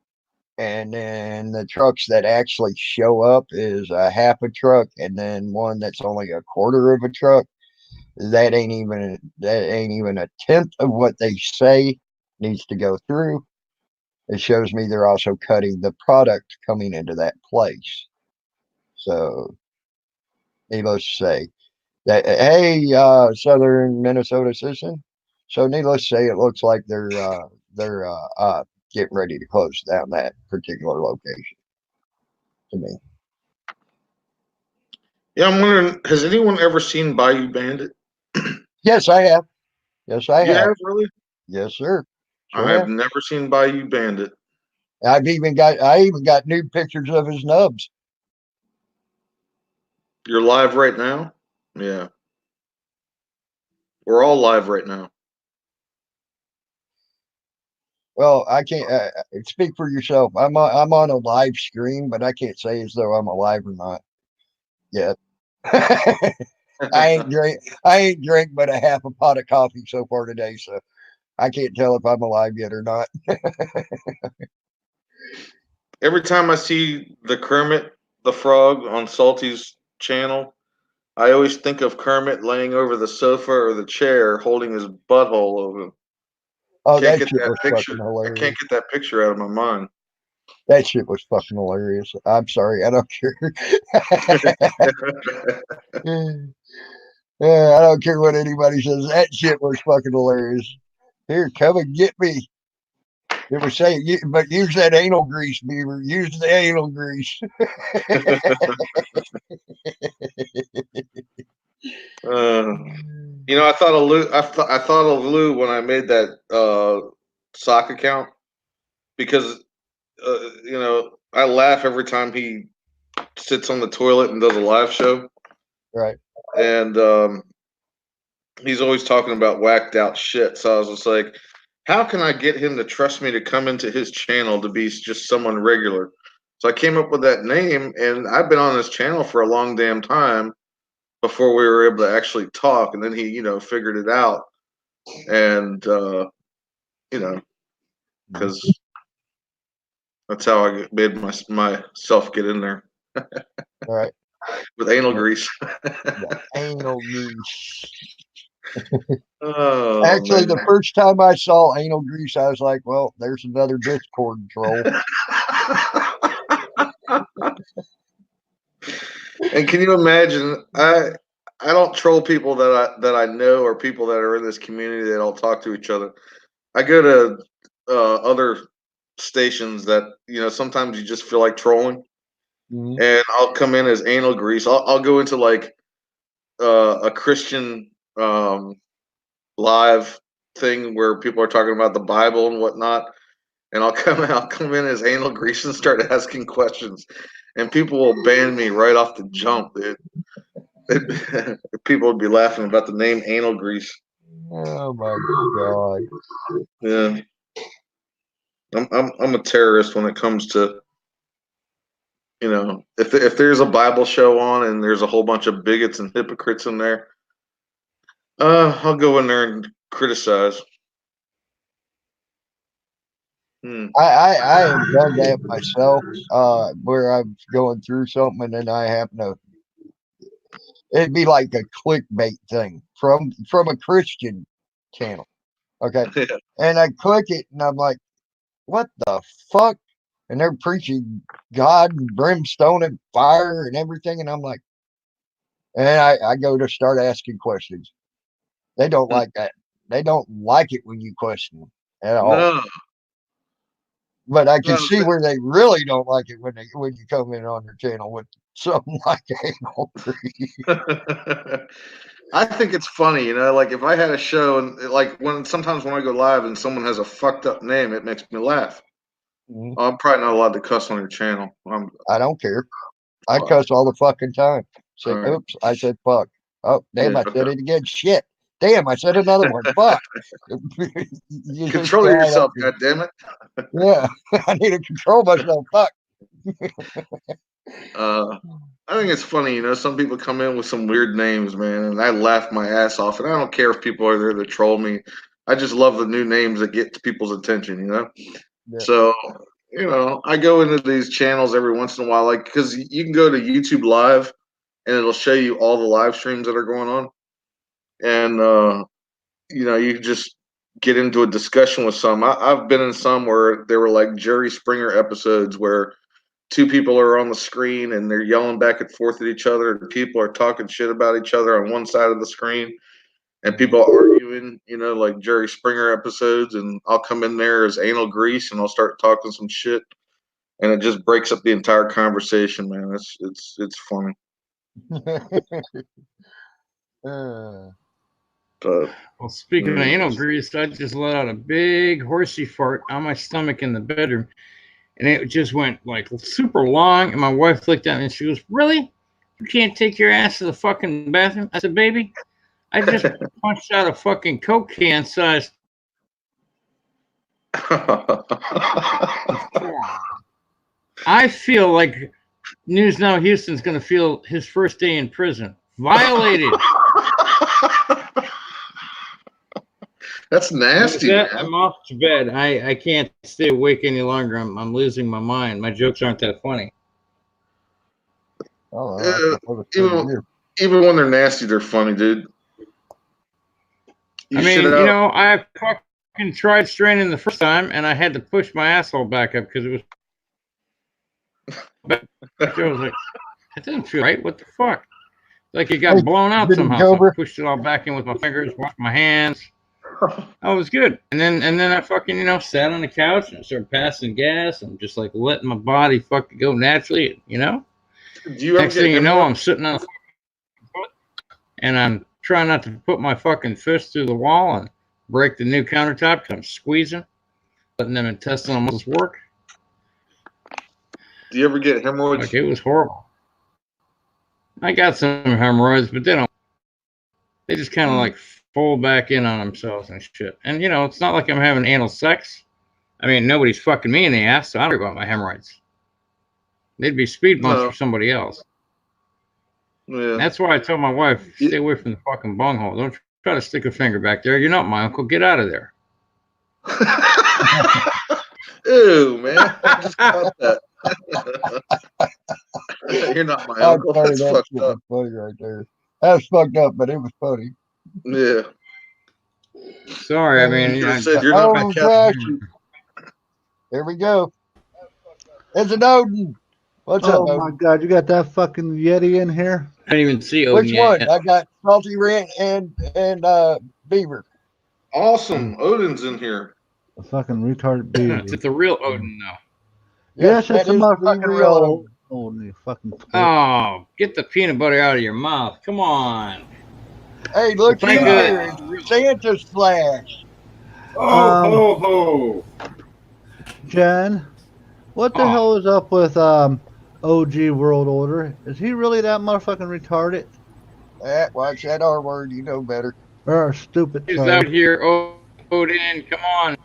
[SPEAKER 1] And then the trucks that actually show up is a half a truck, and then one that's only a quarter of a truck. That ain't even a tenth of what they say needs to go through. It shows me they're also cutting the product coming into that place. So, needless to say, that hey, Southern Minnesota citizen. So, needless to say, it looks like they're getting ready to close down that particular location. To me,
[SPEAKER 6] Yeah, I'm wondering, has anyone ever seen Bayou Bandit?
[SPEAKER 1] yes, I have. Yes, I
[SPEAKER 6] You
[SPEAKER 1] have.
[SPEAKER 6] have, really?
[SPEAKER 1] Yes, sir.
[SPEAKER 6] I
[SPEAKER 1] Sure
[SPEAKER 6] have
[SPEAKER 1] have.
[SPEAKER 6] never seen Bayou Bandit.
[SPEAKER 1] I even got new pictures of his nubs.
[SPEAKER 6] You're live right now? Yeah. We're all live right now.
[SPEAKER 1] Well, I can't speak for yourself. I'm on a live stream, but I can't say as though I'm alive or not yet. I ain't drank but a half a pot of coffee so far today, so I can't tell if I'm alive yet or not.
[SPEAKER 6] Every time I see the Kermit the Frog on Salty's channel, I always think of Kermit laying over the sofa or the chair, holding his butthole over.
[SPEAKER 1] Oh,
[SPEAKER 6] Can't
[SPEAKER 1] that
[SPEAKER 6] get
[SPEAKER 1] shit
[SPEAKER 6] that
[SPEAKER 1] was
[SPEAKER 6] picture.
[SPEAKER 1] fucking
[SPEAKER 6] I can't
[SPEAKER 1] hilarious.
[SPEAKER 6] get that picture out of my mind.
[SPEAKER 1] That shit was fucking hilarious. I'm sorry, I don't care. Yeah, I don't care what anybody says. That shit was fucking hilarious. Here, come and get me. They were saying, but use that anal grease, Beaver. Use the anal grease.
[SPEAKER 6] uh, I thought of Lou. I thought of Lou when I made that sock account because I laugh every time he sits on the toilet and does a live show,
[SPEAKER 1] Right.
[SPEAKER 6] and he's always talking about whacked out shit. So I was just like, how can I get him to trust me to come into his channel to be just someone regular? So I came up with that name, and I've been on this channel for a long damn time before we were able to actually talk. And then he, figured it out, and because that's how I made myself get in there
[SPEAKER 1] All right.
[SPEAKER 6] with anal grease.
[SPEAKER 1] The anal grease.
[SPEAKER 6] Oh
[SPEAKER 1] Actually,
[SPEAKER 6] man.
[SPEAKER 1] the first time I saw anal grease, I was like, well, there's another Discord troll.
[SPEAKER 6] And can you imagine? I don't troll people that I know or people that are in this community that all talk to each other. I go to other stations that sometimes you just feel like trolling,
[SPEAKER 1] Mhm.
[SPEAKER 6] and I'll come in as anal grease. I'll go into like a Christian live thing where people are talking about the Bible and whatnot, and I'll come in as anal grease and start asking questions, and people will ban me right off the jump, dude. People would be laughing about the name anal grease.
[SPEAKER 1] Oh my god.
[SPEAKER 6] Yeah, I'm a terrorist when it comes to if there's a Bible show on and there's a whole bunch of bigots and hypocrites in there, I'll go in there and criticize. Hmm.
[SPEAKER 1] I have done that myself, where I'm going through something and then I happen to it'd be like a clickbait thing from a Christian channel. Okay.
[SPEAKER 6] Yeah.
[SPEAKER 1] And I click it and I'm like, what the fuck? And they're preaching God and brimstone and fire and everything. And I'm like, and I go to start asking questions. They don't like that. They don't like it when you question them at all.
[SPEAKER 6] No,
[SPEAKER 1] But I can
[SPEAKER 6] no.
[SPEAKER 1] see where they really don't like it when you come in on their channel with something like anal grease.
[SPEAKER 6] I think it's funny, like if I had a show and like sometimes when I go live and someone has a fucked up name, it makes me laugh.
[SPEAKER 1] Mhm.
[SPEAKER 6] I'm probably not allowed to cuss on your channel.
[SPEAKER 1] I don't care. I
[SPEAKER 6] Well,
[SPEAKER 1] cuss all the fucking time. Say,
[SPEAKER 6] all right.
[SPEAKER 1] oops, I said fuck. Oh, damn,
[SPEAKER 6] Yeah,
[SPEAKER 1] I said
[SPEAKER 6] okay.
[SPEAKER 1] it again. Shit. Damn, I said another one. Fuck. You just
[SPEAKER 6] Control
[SPEAKER 1] I don't
[SPEAKER 6] yourself,
[SPEAKER 1] care.
[SPEAKER 6] God damn it.
[SPEAKER 1] Yeah, I need to control myself. Fuck.
[SPEAKER 6] Uh, I think it's funny, some people come in with some weird names, man, and I laugh my ass off. And I don't care if people are there to troll me. I just love the new names that get people's attention.
[SPEAKER 1] Yeah.
[SPEAKER 6] So, I go into these channels every once in a while, like, because you can go to YouTube Live and it'll show you all the live streams that are going on. And, you can just get into a discussion with some. I've been in some where there were like Jerry Springer episodes where two people are on the screen and they're yelling back and forth at each other, and people are talking shit about each other on one side of the screen, and people are arguing, like Jerry Springer episodes, and I'll come in there as anal grease and I'll start talking some shit, and it just breaks up the entire conversation, man. It's funny.
[SPEAKER 1] Uh,
[SPEAKER 6] But
[SPEAKER 3] Well, speaking of anal grease, I just let out a big horsey fart on my stomach in the bedroom, and it just went like super long. And my wife looked at me and she goes, "Really? You can't take your ass to the fucking bathroom?" I said, "Baby, I just punched out a fucking Coke can size I feel like News Now Houston's going to feel his first day in prison. Violated.
[SPEAKER 6] That's nasty, man.
[SPEAKER 3] I'm off to bed. I can't stay awake any longer. I'm losing my mind. My jokes aren't that funny.
[SPEAKER 6] Even when they're nasty, they're funny, dude.
[SPEAKER 3] I fucking tried straining the first time, and I had to push my asshole back up because it was. I was like, that doesn't feel right. What the fuck? Like it got blown out somehow. So I pushed it all back in with my fingers, washed my hands. I was good. And then I fucking, sat on the couch and I started passing gas. I'm just like letting my body fucking go naturally,
[SPEAKER 6] Do you
[SPEAKER 3] Next thing you know, I'm sitting on the foot and I'm trying not to put my fucking fist through the wall and break the new countertop because I'm squeezing, letting them intestinal muscles work.
[SPEAKER 6] Do you ever get hemorrhoids?
[SPEAKER 3] Like, it was horrible. I got some hemorrhoids, but they just kind of like fold back in on themselves and shit. And, it's not like I'm having anal sex. I mean, nobody's fucking me in the ass, so I don't worry about my hemorrhoids. They'd be speed bumps for somebody else.
[SPEAKER 6] Yeah.
[SPEAKER 3] That's why I told my wife, stay away from the fucking bunghole. Don't try to stick a finger back there. You're not my uncle. Get out of there.
[SPEAKER 6] Ew, man. I just caught that. You're not my uncle. That's fucked up.
[SPEAKER 1] Funny right there. That's fucked up, but it was funny.
[SPEAKER 6] Yeah.
[SPEAKER 3] Sorry, I mean,
[SPEAKER 6] I said you're not my captain.
[SPEAKER 1] Here we go. It's an Odin. What's up, Odin?
[SPEAKER 7] Oh my God, you got that fucking Yeti in here?
[SPEAKER 3] I didn't even see Odin
[SPEAKER 1] Which
[SPEAKER 3] yet.
[SPEAKER 1] one? I got Salty Rant and Beaver.
[SPEAKER 6] Awesome. Odin's in here.
[SPEAKER 7] The fucking retarded beaver.
[SPEAKER 3] It's the real Odin, though.
[SPEAKER 7] Yes, it's a motherfucking real Odin. You fucking.
[SPEAKER 3] Oh, get the peanut butter out of your mouth. Come on.
[SPEAKER 1] Hey, look here. Santa Slash.
[SPEAKER 8] Oh, ho, ho.
[SPEAKER 7] Jen, what the hell is up with OG World Order? Is he really that motherfucking retarded?
[SPEAKER 1] Watch that R word. You know better.
[SPEAKER 7] Or stupid.
[SPEAKER 3] He's out here, Odin. Come on.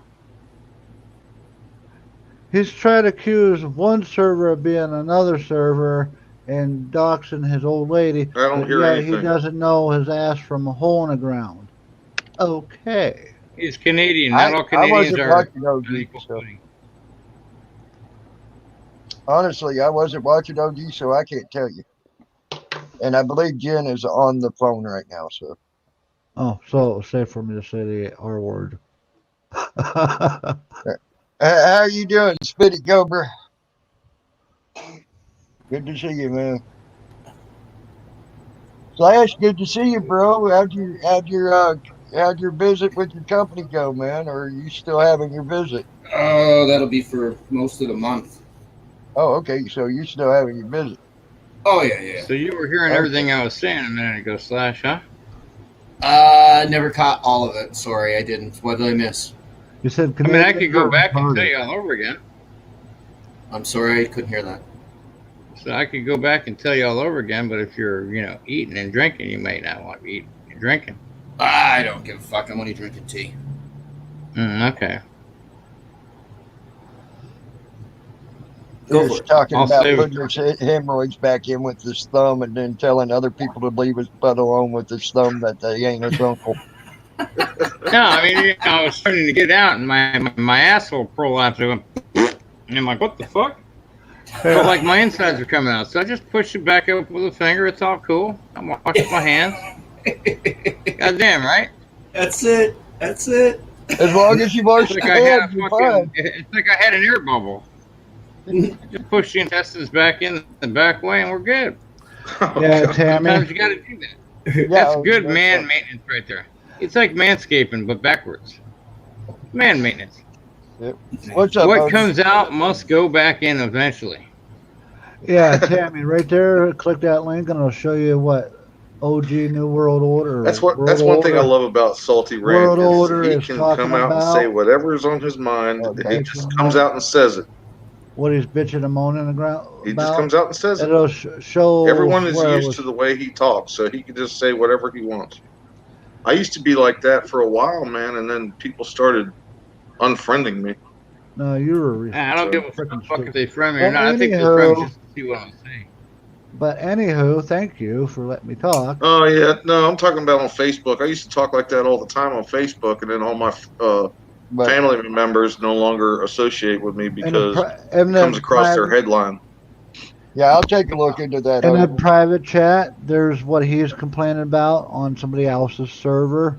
[SPEAKER 7] He's trying to accuse one server of being another server and doxing his old lady.
[SPEAKER 6] I don't hear anything.
[SPEAKER 7] He doesn't know his ass from a hole in the ground. Okay.
[SPEAKER 3] He's Canadian. Not all Canadians are equal footing.
[SPEAKER 1] Honestly, I wasn't watching OG, so I can't tell you. And I believe Jen is on the phone right now, so.
[SPEAKER 7] Oh, so it's safe for me to say the R word.
[SPEAKER 1] How are you doing, Spitty Cobra? Good to see you, man. Slash, good to see you, bro. How'd your visit with your company go, man? Or are you still having your visit?
[SPEAKER 8] Oh, that'll be for most of the month.
[SPEAKER 1] Oh, okay. So you're still having your visit.
[SPEAKER 8] Oh, yeah.
[SPEAKER 3] So you were hearing everything I was saying a minute ago, Slash, huh?
[SPEAKER 8] Never caught all of it. Sorry, I didn't. What did I miss?
[SPEAKER 7] You said
[SPEAKER 3] I could go back and tell you all over again.
[SPEAKER 8] I'm sorry, I couldn't hear that.
[SPEAKER 3] So I could go back and tell you all over again, but if you're, eating and drinking, you may not want to be eating and drinking.
[SPEAKER 8] I don't give a fuck. I'm only drinking tea.
[SPEAKER 3] Okay.
[SPEAKER 1] He was talking about putting his hemorrhoids back in with his thumb and then telling other people to leave his butt alone with his thumb that they ain't his uncle.
[SPEAKER 3] No, I mean, I was starting to get out and my asshole prolapsed. I went, and I'm like, what the fuck? But like my insides are coming out. So I just pushed it back up with a finger. It's all cool. I'm washing my hands. Goddamn, right?
[SPEAKER 8] That's it.
[SPEAKER 1] As long as you wash your hands, you're fine.
[SPEAKER 3] It's like I had an air bubble. Just push the intestines back in the back way and we're good.
[SPEAKER 7] Yeah, Tammy.
[SPEAKER 3] Sometimes you got to do that. That's good man maintenance right there. It's like manscaping, but backwards. Man maintenance.
[SPEAKER 1] Yep. What's up,
[SPEAKER 3] what comes out must go back in eventually.
[SPEAKER 7] Yeah, Tammy, right there. Click that link and it'll show you what OG New World Order.
[SPEAKER 6] That's one thing I love about Salty Rant.
[SPEAKER 7] World Order
[SPEAKER 6] he can come out and say whatever's on his mind. He just comes out and says it.
[SPEAKER 7] What he's bitching and moaning about.
[SPEAKER 6] He just comes out and says it.
[SPEAKER 7] It'll show.
[SPEAKER 6] Everyone is used to the way he talks, so he can just say whatever he wants. I used to be like that for a while, man, and then people started unfriending me.
[SPEAKER 7] No, you were.
[SPEAKER 3] I don't give a
[SPEAKER 7] Freaking
[SPEAKER 3] fuck if
[SPEAKER 7] stupid.
[SPEAKER 3] they friend me or
[SPEAKER 7] But
[SPEAKER 3] not. I think they're friends
[SPEAKER 7] anywho,
[SPEAKER 3] just to see what I'm saying.
[SPEAKER 7] but anywho, thank you for letting me talk.
[SPEAKER 6] Oh yeah, no, I'm talking about on Facebook. I used to talk like that all the time on Facebook, and then all my
[SPEAKER 1] But
[SPEAKER 6] family members no longer associate with me
[SPEAKER 7] In a
[SPEAKER 6] because
[SPEAKER 7] pri- in
[SPEAKER 6] it comes
[SPEAKER 7] the
[SPEAKER 6] across their
[SPEAKER 7] private
[SPEAKER 6] headline.
[SPEAKER 1] yeah, I'll take a look into that.
[SPEAKER 7] in a
[SPEAKER 1] Odin.
[SPEAKER 7] private chat, there's what he's complaining about on somebody else's server,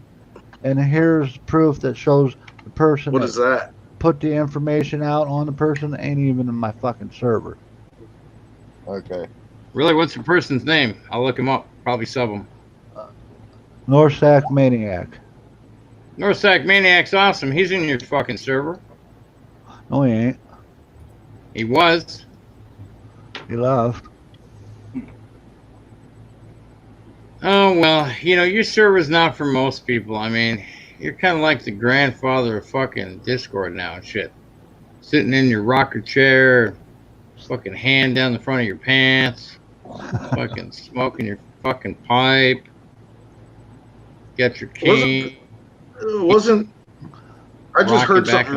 [SPEAKER 7] and here's proof that shows the person
[SPEAKER 6] What
[SPEAKER 7] that
[SPEAKER 6] is that?
[SPEAKER 7] put the information out on the person ain't even in my fucking server.
[SPEAKER 1] Okay.
[SPEAKER 3] Really, what's the person's name? I'll look him up. Probably sub him.
[SPEAKER 7] Norsac Maniac.
[SPEAKER 3] Norsac Maniac's awesome. He's in your fucking server.
[SPEAKER 7] No, he ain't.
[SPEAKER 3] He was.
[SPEAKER 7] He left.
[SPEAKER 3] Oh, well, your server's not for most people. I mean, you're kind of like the grandfather of fucking Discord now and shit. Sitting in your rocker chair, fucking hand down the front of your pants, fucking smoking your fucking pipe. Got your key.
[SPEAKER 6] Wasn't I just
[SPEAKER 3] Rocking
[SPEAKER 6] heard
[SPEAKER 3] back
[SPEAKER 6] something
[SPEAKER 3] and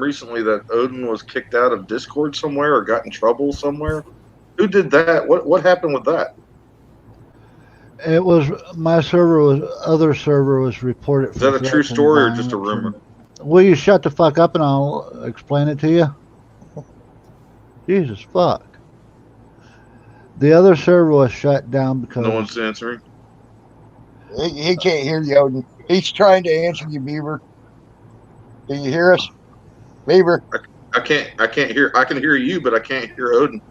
[SPEAKER 6] recently that Odin was kicked out of Discord somewhere or got in trouble somewhere. Who did that? What happened with that?
[SPEAKER 7] It was my server was other server was reported
[SPEAKER 6] Is
[SPEAKER 7] for
[SPEAKER 6] that a true
[SPEAKER 7] threats and
[SPEAKER 6] story or just a
[SPEAKER 7] violence.
[SPEAKER 6] rumor?
[SPEAKER 7] Will you shut the fuck up and I'll explain it to you? Jesus fuck. The other server was shut down because
[SPEAKER 6] No one's answering.
[SPEAKER 1] He can't hear you, Odin. He's trying to answer you, Beaver. Do you hear us, Beaver?
[SPEAKER 6] I can't hear. I can hear you, but I can't hear Odin.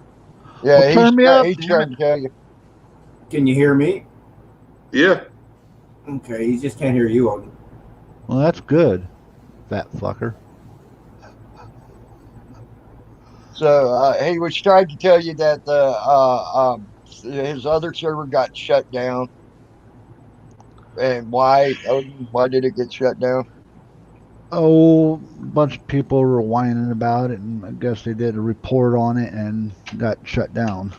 [SPEAKER 1] Yeah,
[SPEAKER 7] Well, turn me up,
[SPEAKER 1] he's
[SPEAKER 7] damn
[SPEAKER 1] trying to tell you.
[SPEAKER 8] Can you hear me?
[SPEAKER 6] Yeah.
[SPEAKER 8] Okay, he just can't hear you, Odin.
[SPEAKER 7] Well, that's good, fat fucker.
[SPEAKER 1] So he was trying to tell you that his other server got shut down, and why? Odin, why did it get shut down?
[SPEAKER 7] Oh, a bunch of people were whining about it, and I guess they did a report on it and got shut down.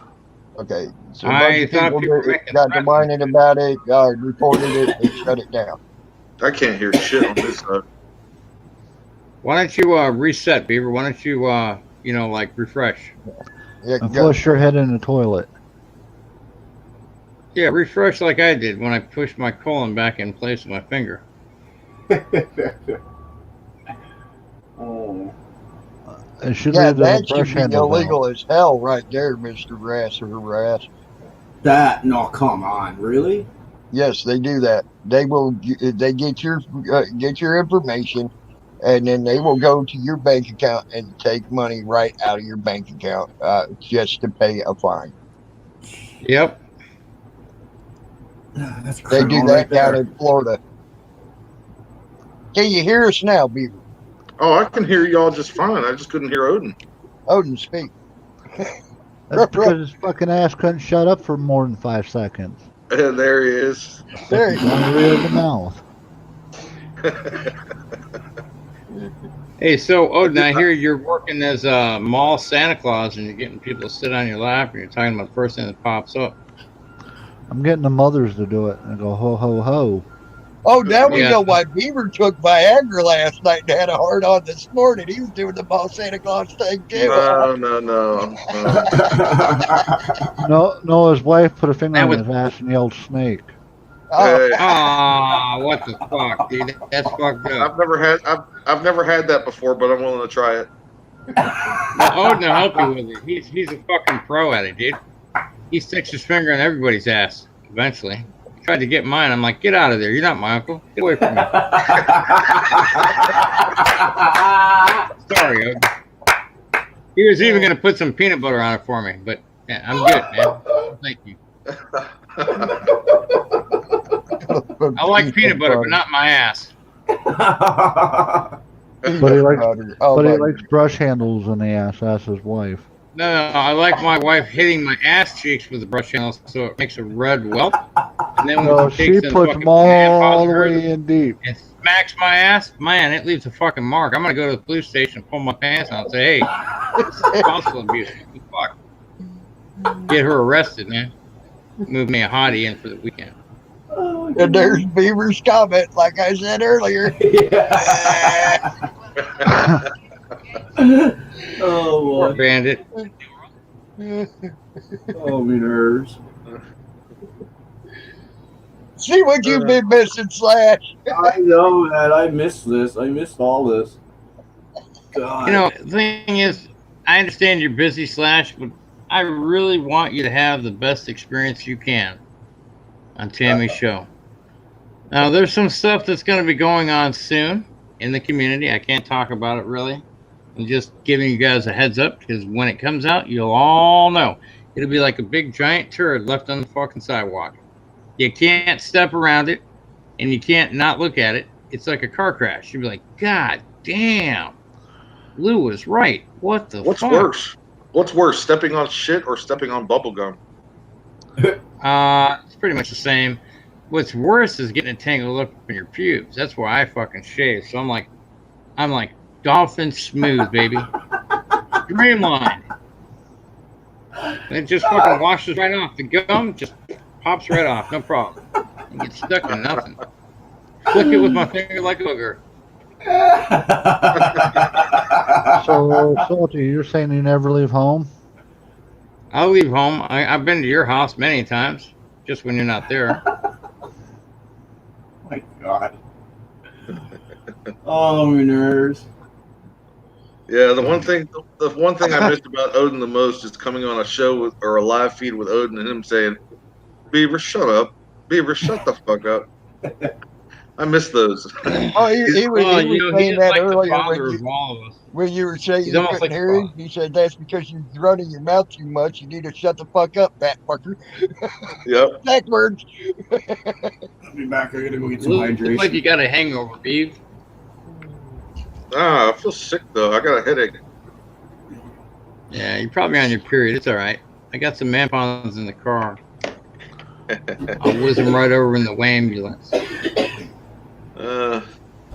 [SPEAKER 1] Okay, so a bunch
[SPEAKER 3] I
[SPEAKER 1] of
[SPEAKER 3] thought
[SPEAKER 1] people
[SPEAKER 3] people were making
[SPEAKER 1] got to
[SPEAKER 3] threats.
[SPEAKER 1] whining about it, reported it, and shut it down.
[SPEAKER 6] I can't hear shit on this side.
[SPEAKER 3] Why don't you reset, Beaver? Why don't you, refresh?
[SPEAKER 1] Yeah,
[SPEAKER 7] And
[SPEAKER 1] go.
[SPEAKER 7] flush your head in the toilet.
[SPEAKER 3] Yeah, refresh like I did when I pushed my colon back in place with my finger.
[SPEAKER 8] Oh.
[SPEAKER 7] It should
[SPEAKER 1] Yeah,
[SPEAKER 7] leave the
[SPEAKER 1] that
[SPEAKER 7] brush
[SPEAKER 1] should be
[SPEAKER 7] handles
[SPEAKER 1] illegal
[SPEAKER 7] out.
[SPEAKER 1] as hell, right there, Mister Rass or Harass.
[SPEAKER 8] No, come on, really?
[SPEAKER 1] Yes, they do that. They will. They get your information, and then they will go to your bank account and take money right out of your bank account just to pay a fine.
[SPEAKER 3] Yep.
[SPEAKER 8] That's
[SPEAKER 1] They do
[SPEAKER 8] criminal
[SPEAKER 1] that
[SPEAKER 8] right
[SPEAKER 1] down
[SPEAKER 8] there.
[SPEAKER 1] in Florida. Can you hear us now, Beaver?
[SPEAKER 6] Oh, I can hear y'all just fine. I just couldn't hear Odin.
[SPEAKER 1] Odin, speak.
[SPEAKER 7] That's because his fucking ass couldn't shut up for more than 5 seconds.
[SPEAKER 6] And there he is.
[SPEAKER 1] There you go.
[SPEAKER 7] Diarrhea of the mouth.
[SPEAKER 3] Hey, so Odin, I hear you're working as a mall Santa Claus and you're getting people to sit on your lap and you're talking about the first thing that pops up.
[SPEAKER 7] I'm getting the mothers to do it and go ho ho ho.
[SPEAKER 1] Oh, now we
[SPEAKER 3] Yeah.
[SPEAKER 1] know why Beaver took Viagra last night and had a hard on this morning. He was doing the ball Santa Claus thing too.
[SPEAKER 6] No.
[SPEAKER 7] No, his wife put a finger
[SPEAKER 3] That
[SPEAKER 7] on
[SPEAKER 3] was-
[SPEAKER 7] his ass and yelled snake.
[SPEAKER 1] Oh,
[SPEAKER 6] Hey,
[SPEAKER 3] Ah, what the fuck, dude? That's fucked up.
[SPEAKER 6] I've never had that before, but I'm willing to try it.
[SPEAKER 3] Well, Odin will help you with it. He's a fucking pro at it, dude. He sticks his finger in everybody's ass eventually. He tried to get mine. I'm like, get out of there. You're not my uncle. Get away from me. Sorry, Odin. He was even going to put some peanut butter on it for me, but yeah, I'm good, man. Thank you. I like peanut butter, but not my ass.
[SPEAKER 7] But he likes,
[SPEAKER 1] Oh,
[SPEAKER 7] but he
[SPEAKER 1] my
[SPEAKER 7] likes brush handles in the ass. That's his wife.
[SPEAKER 3] No, I like my wife hitting my ass cheeks with the brush handle so it makes a red welt. And then when
[SPEAKER 7] No,
[SPEAKER 3] she
[SPEAKER 7] she
[SPEAKER 3] takes them
[SPEAKER 7] puts
[SPEAKER 3] fucking
[SPEAKER 7] them all
[SPEAKER 3] tampons
[SPEAKER 7] the
[SPEAKER 3] in hers
[SPEAKER 7] way in deep.
[SPEAKER 3] and smacks my ass, man, it leaves a fucking mark. I'm gonna go to the police station and pull my pants out and say, hey, this is spousal abuse. What the fuck? Get her arrested, man. Move me a hottie in for the weekend.
[SPEAKER 1] And there's Beaver's comment, like I said earlier.
[SPEAKER 8] Yeah. Oh
[SPEAKER 3] Poor
[SPEAKER 8] boy.
[SPEAKER 3] Bandit.
[SPEAKER 8] Oh, me nerves.
[SPEAKER 1] See what you've been missing, Slash.
[SPEAKER 8] I know, man. I missed this. I missed all this. God.
[SPEAKER 3] You know, the thing is, I understand you're busy, Slash, but I really want you to have the best experience you can on Tammy's show. Now, there's some stuff that's going to be going on soon in the community. I can't talk about it really. I'm just giving you guys a heads up because when it comes out, you'll all know. It'll be like a big giant turd left on the fucking sidewalk. You can't step around it and you can't not look at it. It's like a car crash. You'll be like, God damn. Lou was right. What the
[SPEAKER 6] What's
[SPEAKER 3] fuck?
[SPEAKER 6] worse? What's worse, stepping on shit or stepping on bubble gum?
[SPEAKER 3] It's pretty much the same. What's worse is getting it tangled up in your pubes. That's why I fucking shave. So I'm like dolphin smooth, baby. Dreamline. It just fucking washes right off. The gum just pops right off, no problem. You get stuck in nothing. Flick it with my finger like a booger.
[SPEAKER 7] So, Salty, you're saying you never leave home?
[SPEAKER 3] I'll leave home. I've been to your house many times, just when you're not there.
[SPEAKER 8] My God. Oh, my nerves.
[SPEAKER 6] Yeah, the one thing I missed about Odin the most is coming on a show with, or a live feed with Odin and him saying, "Beaver, shut up. Beaver, shut the fuck up." I miss those.
[SPEAKER 1] Oh, he was saying that
[SPEAKER 3] like the
[SPEAKER 1] earlier
[SPEAKER 3] father of all of us.
[SPEAKER 1] when you were saying
[SPEAKER 3] He's
[SPEAKER 1] you
[SPEAKER 3] almost
[SPEAKER 1] couldn't
[SPEAKER 3] like
[SPEAKER 1] hear him. He said that's because you're running your mouth too much. You need to shut the fuck up, fat fucker.
[SPEAKER 6] Yep.
[SPEAKER 1] Exact words.
[SPEAKER 8] I'll be back. I gotta go get some
[SPEAKER 3] Lou, it's
[SPEAKER 8] hydration.
[SPEAKER 3] like you got a hangover, Beav.
[SPEAKER 6] I feel sick though. I got a headache.
[SPEAKER 3] Yeah, you're probably on your period. It's all right. I got some tampons in the car. I'll whiz them right over in the ambulance.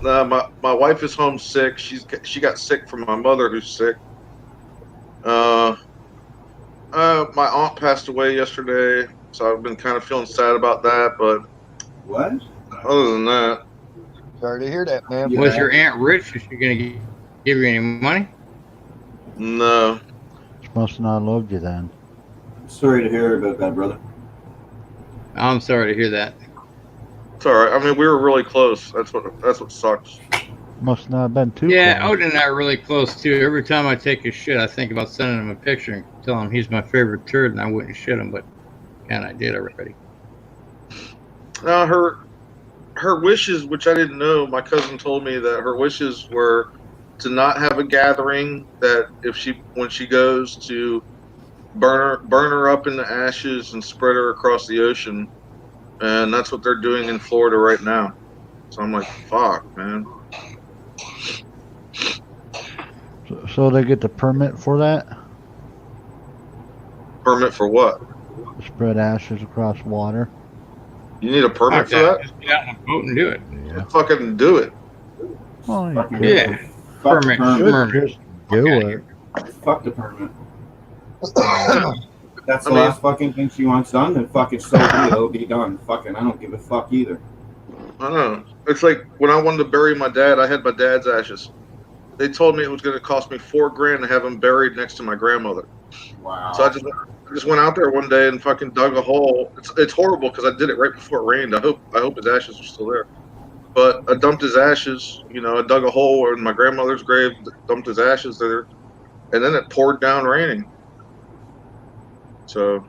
[SPEAKER 6] No, my wife is home sick. She got sick from my mother who's sick. My aunt passed away yesterday, so I've been kind of feeling sad about that. But
[SPEAKER 8] What?
[SPEAKER 6] other than that,
[SPEAKER 1] Sorry to hear that, man.
[SPEAKER 8] Yeah.
[SPEAKER 3] Was your aunt rich? Is she going to give you any money?
[SPEAKER 6] no.
[SPEAKER 7] She must not have loved you then.
[SPEAKER 8] Sorry to hear about that, brother.
[SPEAKER 3] I'm sorry to hear that.
[SPEAKER 6] It's all right. I mean, we were really close. That's what sucks.
[SPEAKER 7] Must not have been too
[SPEAKER 3] Yeah,
[SPEAKER 7] close.
[SPEAKER 3] Odin and I are really close too. Every time I take his shit, I think about sending him a picture and telling him he's my favorite turd and I wouldn't shit him, but kind I did already.
[SPEAKER 6] Her wishes, which I didn't know, my cousin told me that her wishes were to not have a gathering. That when she goes to burn her up in the ashes and spread her across the ocean, and that's what they're doing in Florida right now. So I'm like, fuck, man.
[SPEAKER 7] So they get the permit for that?
[SPEAKER 6] Permit for what?
[SPEAKER 7] Spread ashes across water?
[SPEAKER 6] You need a permit for that?
[SPEAKER 3] Just get out on a boat and do it.
[SPEAKER 7] Yeah.
[SPEAKER 6] Fucking do it.
[SPEAKER 7] Oh, you
[SPEAKER 8] Fucking
[SPEAKER 7] could.
[SPEAKER 3] Yeah.
[SPEAKER 8] Fuck
[SPEAKER 3] Permit.
[SPEAKER 8] the permit.
[SPEAKER 7] Just do it.
[SPEAKER 8] Fuck the permit. That's the
[SPEAKER 6] I mean-
[SPEAKER 8] last fucking thing she wants done, then fucking so be it. It'll be done. Fucking, I don't give a fuck either.
[SPEAKER 6] I don't know. It's like when I wanted to bury my dad, I had my dad's ashes. They told me it was going to cost me $4,000 to have him buried next to my grandmother.
[SPEAKER 8] Wow.
[SPEAKER 6] So I just went out there one day and fucking dug a hole. It's horrible because I did it right before it rained. I hope his ashes are still there. But I dumped his ashes. I dug a hole in my grandmother's grave, dumped his ashes there, and then it poured down raining. So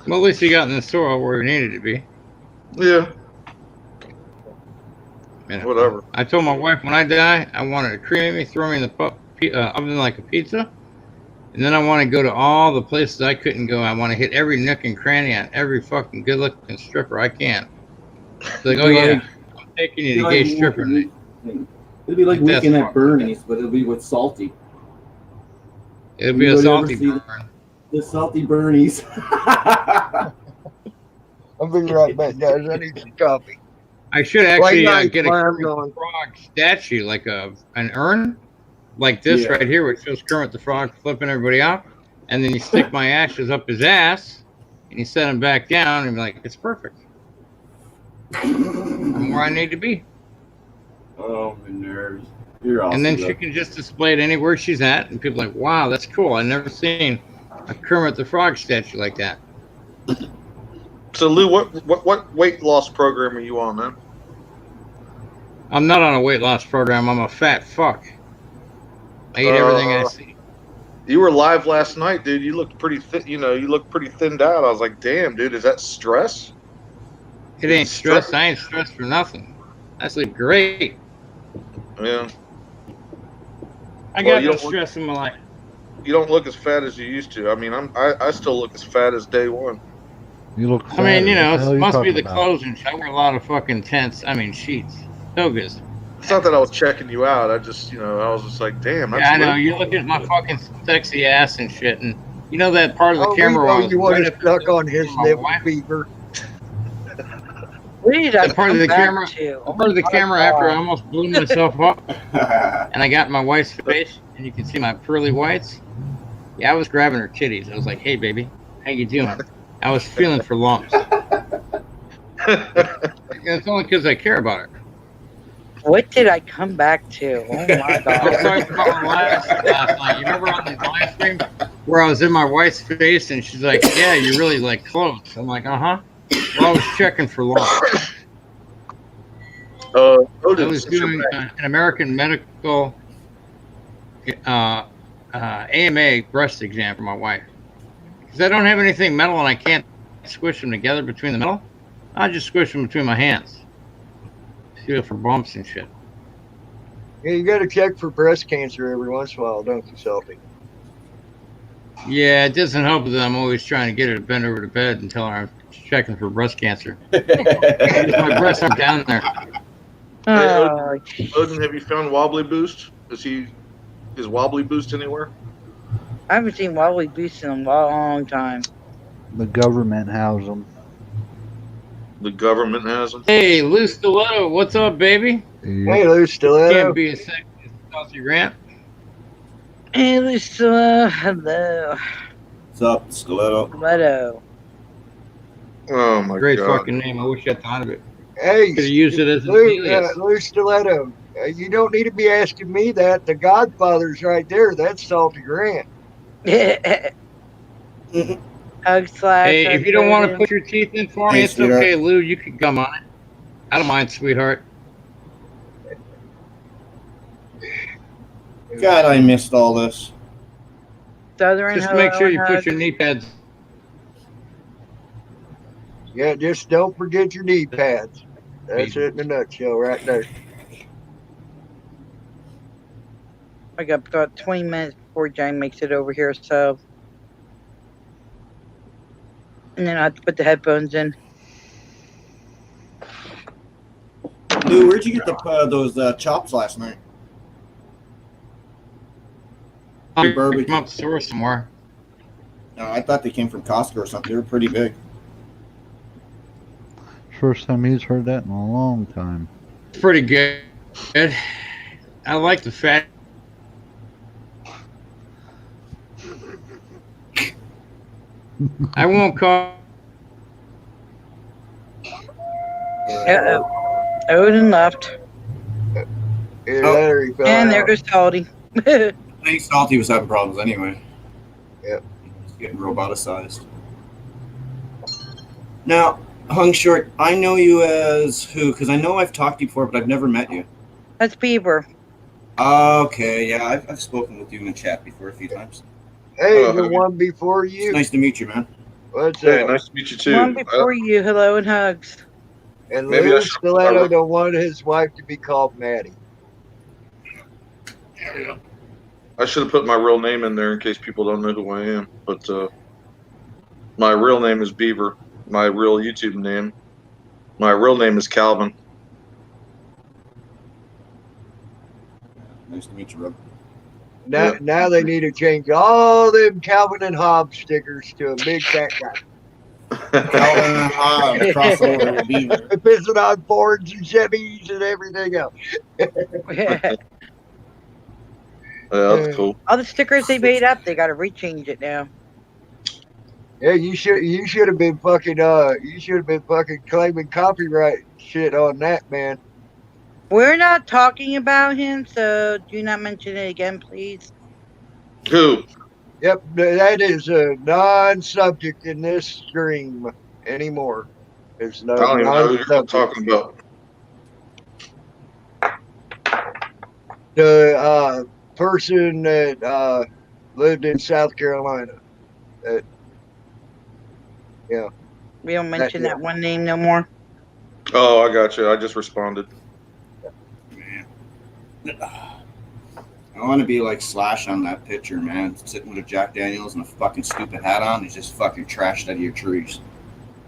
[SPEAKER 3] Well, at least you got in the soil where you needed to be.
[SPEAKER 6] yeah,
[SPEAKER 3] Whatever. I told my wife when I die, I want her to cremate me, throw me in the oven like a pizza, and then I want to go to all the places I couldn't go. I want to hit every nook and cranny on every fucking good-looking stripper I can. It's like, oh yeah, I'm taking you to gay stripper night.
[SPEAKER 8] It'll be like
[SPEAKER 3] Like
[SPEAKER 8] weekend
[SPEAKER 3] that's
[SPEAKER 8] at Bernie's, but it'll be with salty.
[SPEAKER 3] It'll be a
[SPEAKER 8] Anybody ever
[SPEAKER 3] salty
[SPEAKER 8] see
[SPEAKER 3] burn.
[SPEAKER 8] The salty Bernie's.
[SPEAKER 1] I'll be right back, guys. I need some coffee.
[SPEAKER 3] I should actually
[SPEAKER 1] Nice,
[SPEAKER 3] get a
[SPEAKER 1] Farm
[SPEAKER 3] Kermit
[SPEAKER 1] going.
[SPEAKER 3] the Frog statue, like an urn, like this
[SPEAKER 8] Yeah.
[SPEAKER 3] right here, where it shows Kermit the Frog flipping everybody off, and then you stick my ashes up his ass, and you set him back down, and be like, it's perfect. I'm where I need to be.
[SPEAKER 9] Oh, my nerves. You're awesome.
[SPEAKER 3] And then
[SPEAKER 9] though.
[SPEAKER 3] she can just display it anywhere she's at, and people are like, wow, that's cool. I've never seen a Kermit the Frog statue like that.
[SPEAKER 6] So Lou, what weight loss program are you on, man?
[SPEAKER 3] I'm not on a weight loss program. I'm a fat fuck. I eat everything I see.
[SPEAKER 6] You were live last night, dude. You looked pretty thin. You looked pretty thinned out. I was like, damn, dude, is that stress?
[SPEAKER 3] It ain't stress. I ain't stressed for nothing. I sleep great.
[SPEAKER 6] Yeah.
[SPEAKER 3] I got no stress in my life.
[SPEAKER 6] You don't look as fat as you used to. I mean, I still look as fat as day one.
[SPEAKER 7] You look.
[SPEAKER 3] I mean, you know,
[SPEAKER 7] What the hell
[SPEAKER 3] it
[SPEAKER 7] you
[SPEAKER 3] must be
[SPEAKER 7] talking
[SPEAKER 3] the
[SPEAKER 7] about?
[SPEAKER 3] clothes and shit. I wear a lot of fucking tents. I mean, sheets. Togas.
[SPEAKER 6] It's not that I was checking you out. I just, I was just like, damn. That's
[SPEAKER 3] Yeah, I know.
[SPEAKER 6] Lou.
[SPEAKER 3] You're looking at my fucking sexy ass and shit. And you know that part of the
[SPEAKER 1] Oh, we
[SPEAKER 3] camera
[SPEAKER 1] know
[SPEAKER 3] where I was
[SPEAKER 1] you want
[SPEAKER 3] right
[SPEAKER 1] to
[SPEAKER 3] up
[SPEAKER 1] stuck on his
[SPEAKER 3] my
[SPEAKER 1] nipple,
[SPEAKER 3] wife?
[SPEAKER 1] Beaver.
[SPEAKER 2] Where did I
[SPEAKER 3] That part of
[SPEAKER 2] come
[SPEAKER 3] the
[SPEAKER 2] back
[SPEAKER 3] camera.
[SPEAKER 2] to? Oh
[SPEAKER 3] Part of the
[SPEAKER 2] my
[SPEAKER 3] camera
[SPEAKER 2] God.
[SPEAKER 3] after I almost blew myself up, and I got in my wife's face, and you can see my pearly whites. Yeah, I was grabbing her titties. I was like, "Hey, baby, how you doing?" I was feeling for lumps. It's only because I care about her.
[SPEAKER 2] What did I come back to? Oh my
[SPEAKER 3] I was
[SPEAKER 2] God.
[SPEAKER 3] talking about my last night. You remember on the live stream where I was in my wife's face, and she's like, "Yeah, you're really like close." I'm like, "Uh huh." Well, I was checking for lumps. I was doing an American medical AMA breast exam for my wife because I don't have anything metal and I can't squish them together between the metal. I just squish them between my hands. Feel for bumps and shit.
[SPEAKER 1] Yeah, you got to check for breast cancer every once in a while, don't you, Salty?
[SPEAKER 3] Yeah, it doesn't help that I'm always trying to get her to bend over to bed and tell her I'm checking for breast cancer. My breasts aren't down there.
[SPEAKER 2] Oh,
[SPEAKER 6] Odin, have you found Wobbly Boost? Is Wobbly Boost anywhere?
[SPEAKER 2] I haven't seen Wobbly Boost in a long time.
[SPEAKER 7] The government has them.
[SPEAKER 6] The government has them.
[SPEAKER 3] Hey, Lou Stiletto, what's up, baby?
[SPEAKER 1] Hey, Lou Stiletto.
[SPEAKER 3] Can't be a sexy saucy rant.
[SPEAKER 2] Hey, Lucilla. Hello.
[SPEAKER 9] What's up, Stiletto?
[SPEAKER 2] Stiletto.
[SPEAKER 6] Oh my
[SPEAKER 3] Great
[SPEAKER 6] god!
[SPEAKER 3] fucking name. I wish I thought of it.
[SPEAKER 1] Hey,
[SPEAKER 3] Could have used it as an
[SPEAKER 1] Lou,
[SPEAKER 3] alias.
[SPEAKER 1] Lou Stiletto. You don't need to be asking me that. The Godfather's right there. That's Salty Grant.
[SPEAKER 2] Hug slash.
[SPEAKER 3] Hey, if you don't want to put your teeth in for me,
[SPEAKER 9] Hey,
[SPEAKER 3] it's
[SPEAKER 9] sweetheart.
[SPEAKER 3] okay, Lou. You can gum on it. I don't mind, sweetheart.
[SPEAKER 9] God, I missed all this.
[SPEAKER 2] Southern
[SPEAKER 3] Just
[SPEAKER 2] hello
[SPEAKER 3] make sure
[SPEAKER 2] and
[SPEAKER 3] you
[SPEAKER 2] hug.
[SPEAKER 3] put your knee pads.
[SPEAKER 1] Yeah, just don't forget your knee pads. That's it in a nutshell right there.
[SPEAKER 2] I got about 20 minutes before Jane makes it over here, so. And then I have to put the headphones in.
[SPEAKER 9] Lou, where'd you get those chops last night?
[SPEAKER 3] I'm
[SPEAKER 9] Barbecue.
[SPEAKER 3] up the store somewhere.
[SPEAKER 9] No, I thought they came from Costco or something. They were pretty big.
[SPEAKER 7] First time he's heard that in a long time.
[SPEAKER 3] Pretty good. I like the fat. I won't call.
[SPEAKER 2] Odin left.
[SPEAKER 1] Either that or he fell
[SPEAKER 2] And there
[SPEAKER 1] out.
[SPEAKER 2] goes Salty.
[SPEAKER 9] I think Salty was having problems anyway.
[SPEAKER 1] Yep.
[SPEAKER 9] He's getting roboticized. Now, Hung Short, I know you as who? Because I know I've talked to you before, but I've never met you.
[SPEAKER 2] That's Beaver.
[SPEAKER 9] Okay, yeah, I've spoken with you in chat before a few times.
[SPEAKER 1] Hey, the one before you.
[SPEAKER 9] It's nice to meet you, man.
[SPEAKER 1] What's
[SPEAKER 6] Hey,
[SPEAKER 1] up?
[SPEAKER 6] nice to meet you too.
[SPEAKER 2] One before you. Hello and hugs.
[SPEAKER 1] And
[SPEAKER 6] Maybe I
[SPEAKER 1] Lou
[SPEAKER 6] should-
[SPEAKER 1] Stiletto don't want his wife to be called Maddie.
[SPEAKER 6] I should have put my real name in there in case people don't know who I am. But my real name is Beaver. My real YouTube name. My real name is Calvin.
[SPEAKER 9] Nice to meet you, bro.
[SPEAKER 1] Now,
[SPEAKER 6] Yeah.
[SPEAKER 1] now they need to change all them Calvin and Hobbes stickers to a big fat guy.
[SPEAKER 9] Calvin and Hobbes crossover with Beaver.
[SPEAKER 1] Pissing on Fords and Chevys and everything else.
[SPEAKER 6] Yeah, that's cool.
[SPEAKER 2] All the stickers they made up, they got to rechange it now.
[SPEAKER 1] Yeah, you should have been fucking claiming copyright shit on that, man.
[SPEAKER 2] We're not talking about him, so do not mention it again, please.
[SPEAKER 6] Who?
[SPEAKER 1] Yep, that is a non-subject in this stream anymore. It's
[SPEAKER 6] I
[SPEAKER 1] no
[SPEAKER 6] don't even know who you're
[SPEAKER 1] non-subject.
[SPEAKER 6] talking about.
[SPEAKER 1] The person that lived in South Carolina. Yeah,
[SPEAKER 2] We don't
[SPEAKER 1] that
[SPEAKER 2] mention
[SPEAKER 1] deal.
[SPEAKER 2] that one name no more.
[SPEAKER 6] Oh, I got you. I just responded.
[SPEAKER 9] I want to be like Slash on that picture, man. Sitting with a Jack Daniels and a fucking stupid hat on. He's just fucking trashed out of your trees.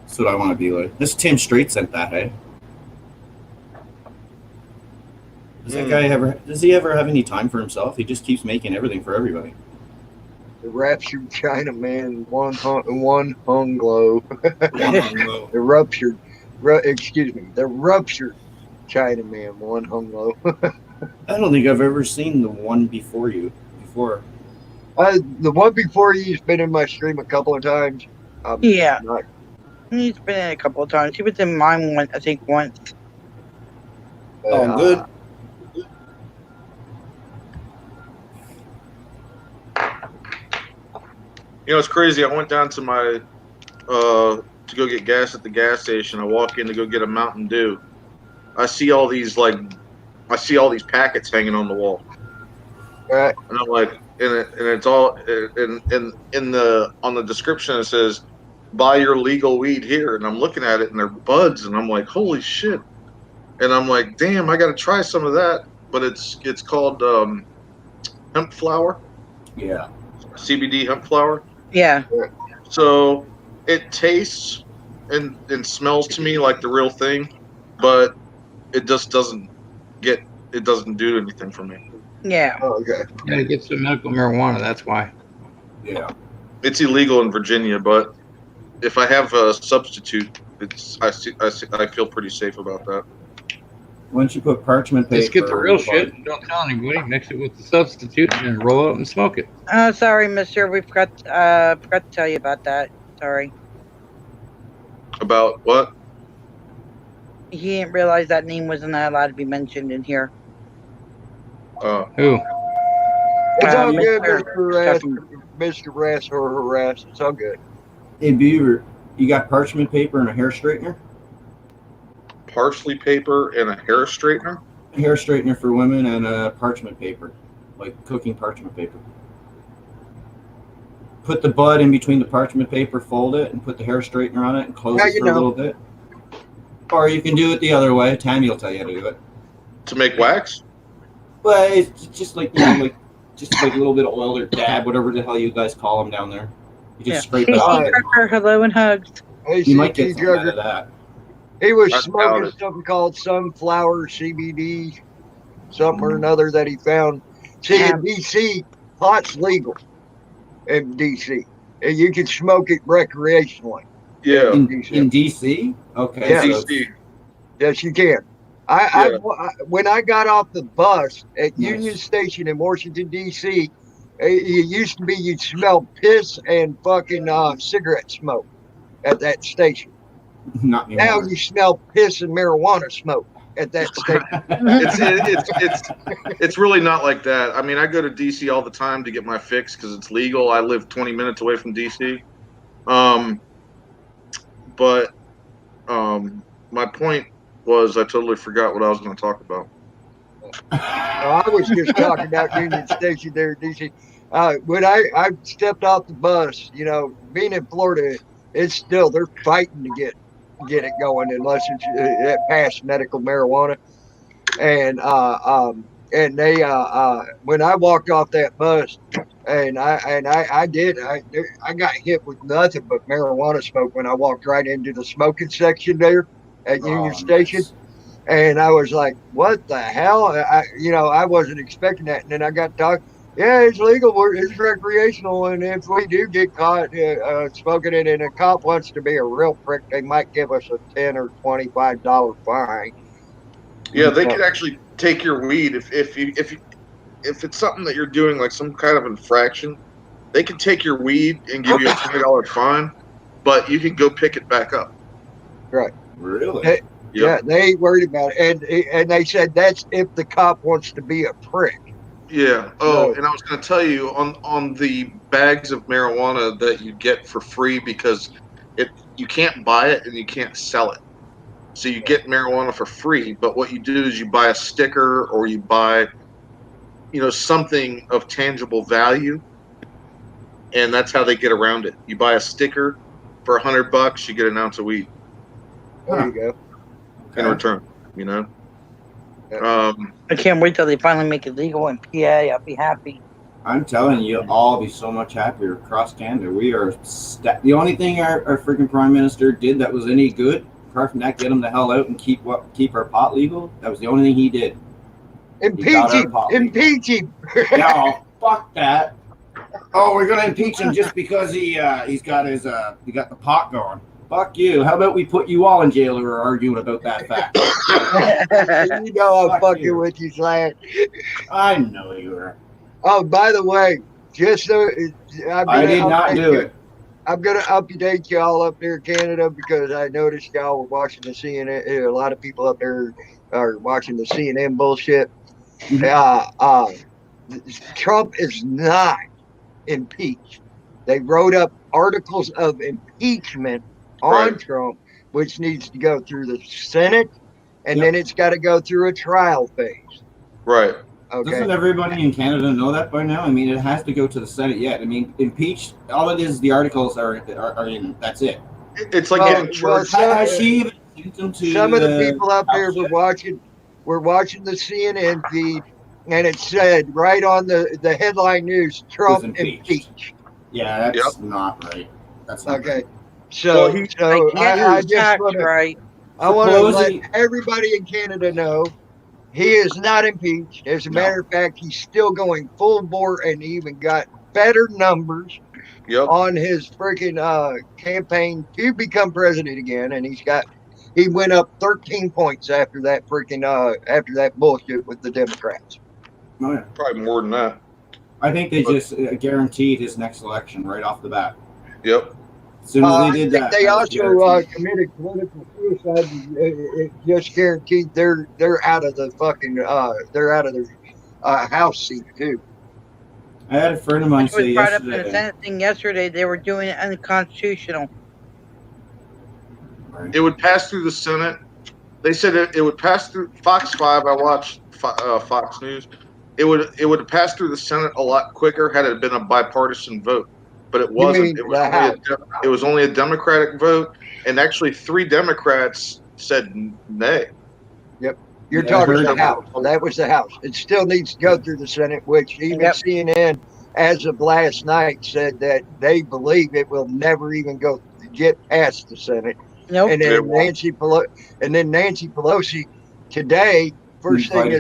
[SPEAKER 9] That's what I want to be like. This Tim Strait sent that, hey? Does he ever have any time for himself? He just keeps making everything for everybody.
[SPEAKER 1] The raptured Chinaman, one hung glow. The ruptured, the ruptured Chinaman, one hung low.
[SPEAKER 9] I don't think I've ever seen the one before you. Before.
[SPEAKER 1] The one before you's been in my stream a couple of times.
[SPEAKER 2] Yeah. He's been in a couple of times. He was in mine once, I think once.
[SPEAKER 9] Oh, good.
[SPEAKER 6] You know, it's crazy. I went down to my to go get gas at the gas station. I walk in to go get a Mountain Dew. I see all these packets hanging on the wall,
[SPEAKER 1] and
[SPEAKER 6] I'm like, and it's all in the on the description it says, "Buy your legal weed here," and I'm looking at it and they're buds, and I'm like, holy shit, and I'm like, damn, I got to try some of that, but it's called hemp flower.
[SPEAKER 9] Yeah.
[SPEAKER 6] CBD hemp flower.
[SPEAKER 2] Yeah.
[SPEAKER 6] So it tastes and smells to me like the real thing, but it just doesn't do anything for me.
[SPEAKER 2] Yeah.
[SPEAKER 1] Oh, okay.
[SPEAKER 3] You gotta get some medical marijuana. That's why.
[SPEAKER 9] Yeah.
[SPEAKER 6] It's illegal in Virginia, but if I have a substitute, I feel pretty safe about that.
[SPEAKER 9] Once you put parchment paper.
[SPEAKER 3] Just get the real shit and don't tell anybody. Mix it with the substitute and roll it and smoke it.
[SPEAKER 2] Oh, sorry, mister. We forgot to tell you about that. Sorry.
[SPEAKER 6] About what?
[SPEAKER 2] He didn't realize that name wasn't allowed to be mentioned in here.
[SPEAKER 3] Who?
[SPEAKER 1] It's all good,
[SPEAKER 2] Mr.
[SPEAKER 1] Mr. Rass or Harass. It's all good.
[SPEAKER 9] Hey, Beaver, you got parchment paper and a hair straightener?
[SPEAKER 6] Parsley paper and a hair straightener?
[SPEAKER 9] A hair straightener for women and a parchment paper, like cooking parchment paper. Put the bud in between the parchment paper, fold it, and put the hair straightener on it and close it for a little bit. Or you can do it the other way. Tammy will tell you how to do it.
[SPEAKER 6] To make wax?
[SPEAKER 9] Well, it's just like, you know, just like a little bit of oil or dab, whatever the hell you guys call them down there. You just scrape it off.
[SPEAKER 2] Hello and hugs.
[SPEAKER 1] Hey,
[SPEAKER 9] you might get some out of that.
[SPEAKER 1] He was smoking something called sunflower CBD, something or another that he found. See, in DC, pot's legal in DC. And you can smoke it recreationally.
[SPEAKER 6] Yeah.
[SPEAKER 9] In DC? Okay.
[SPEAKER 1] Yeah.
[SPEAKER 6] DC.
[SPEAKER 1] Yes, you can. When I got off the bus at Union Station in Washington, D.C., it used to be you'd smell piss and fucking cigarette smoke at that station.
[SPEAKER 9] Not anymore.
[SPEAKER 1] Now you smell piss and marijuana smoke at that station.
[SPEAKER 6] It's really not like that. I mean, I go to DC all the time to get my fix because it's legal. I live 20 minutes away from DC. But my point was I totally forgot what I was going to talk about.
[SPEAKER 1] I was just talking about Union Station there in DC. When I stepped off the bus, you know, being in Florida, it's still, they're fighting to get it going unless it's past medical marijuana. And they when I walked off that bus, and I got hit with nothing but marijuana smoke when I walked right into the smoking section there at Union Station.
[SPEAKER 9] Nice.
[SPEAKER 1] And I was like, what the hell? I wasn't expecting that. And then I got talking. Yeah, it's legal. It's recreational. And if we do get caught smoking it and a cop wants to be a real prick, they might give us a $10 or $25 fine.
[SPEAKER 6] Yeah, they could actually take your weed if it's something that you're doing, like some kind of infraction. They can take your weed and give you a $20 fine. but you can go pick it back up.
[SPEAKER 1] Right.
[SPEAKER 9] Really?
[SPEAKER 1] They, Yeah, they ain't worried about it. And they said that's if the cop wants to be a prick.
[SPEAKER 6] Yeah. Oh,
[SPEAKER 1] No.
[SPEAKER 6] and I was going to tell you on the bags of marijuana that you get for free because you can't buy it and you can't sell it. So you get marijuana for free, but what you do is you buy a sticker or you buy, something of tangible value, and that's how they get around it. You buy a sticker for $100, you get an ounce of weed
[SPEAKER 1] There you go.
[SPEAKER 6] in return. You know.
[SPEAKER 2] I can't wait till they finally make it legal in PA. I'll be happy.
[SPEAKER 9] I'm telling you, you'll all be so much happier across Canada. We are the only thing our freaking prime minister did that was any good, apart from that, get him the hell out and keep our pot legal. That was the only thing he did.
[SPEAKER 1] Impeach him! Impeach him!
[SPEAKER 9] No, fuck that. Oh, we're gonna impeach him just because he's got the pot going. Fuck you. How about we put you all in jail who are arguing about that fact?
[SPEAKER 1] You know I'm fucking with you, Slash.
[SPEAKER 9] I know you are.
[SPEAKER 1] Oh, by the way, just so
[SPEAKER 9] I did not do it.
[SPEAKER 1] I'm gonna update y'all up there in Canada because I noticed y'all were watching the CNN. A lot of people up there are watching the CNN bullshit. Trump is not impeached. They wrote up articles of impeachment on Trump, which needs to go through the Senate, and then it's got to go through a trial phase.
[SPEAKER 6] Right.
[SPEAKER 1] Okay.
[SPEAKER 9] Doesn't everybody in Canada know that by now? I mean, it has to go to the Senate yet. I mean, impeached, all it is, the articles are in, that's it.
[SPEAKER 6] It's like getting charged.
[SPEAKER 9] Has she even sent them to
[SPEAKER 1] some of the people up here were watching the CNN feed, and it said right on the headline news, Trump impeached.
[SPEAKER 9] Yeah, that's not right. That's not
[SPEAKER 1] okay.
[SPEAKER 9] Right.
[SPEAKER 1] So, I just want to let everybody in Canada know he is not impeached. As a matter of fact, he's still going full bore and even got better numbers on his freaking campaign to become president again. And he went up 13 points after that freaking after that bullshit with the Democrats.
[SPEAKER 9] Oh, yeah.
[SPEAKER 6] Probably more than that.
[SPEAKER 9] I think they just guaranteed his next election right off the bat.
[SPEAKER 6] Yep.
[SPEAKER 9] As soon as they did that,
[SPEAKER 1] they also committed political suicide. It just guaranteed they're out of the fucking they're out of their House seat too.
[SPEAKER 9] I had a friend of mine say
[SPEAKER 2] brought up in
[SPEAKER 9] yesterday.
[SPEAKER 2] the Senate thing yesterday. They were doing it unconstitutional.
[SPEAKER 6] It would pass through the Senate. They said it would pass through Fox 5. I watched Fox News. It would pass through the Senate a lot quicker had it been a bipartisan vote, but it wasn't. It was only a Democratic vote, and actually 3 Democrats said nay.
[SPEAKER 1] Yep. You're talking the House. That was the House. It still needs to go through the Senate, which even CNN, as of last night, said that they believe it will never even get past the Senate.
[SPEAKER 2] Nope.
[SPEAKER 1] And then Nancy Pelosi today, first thing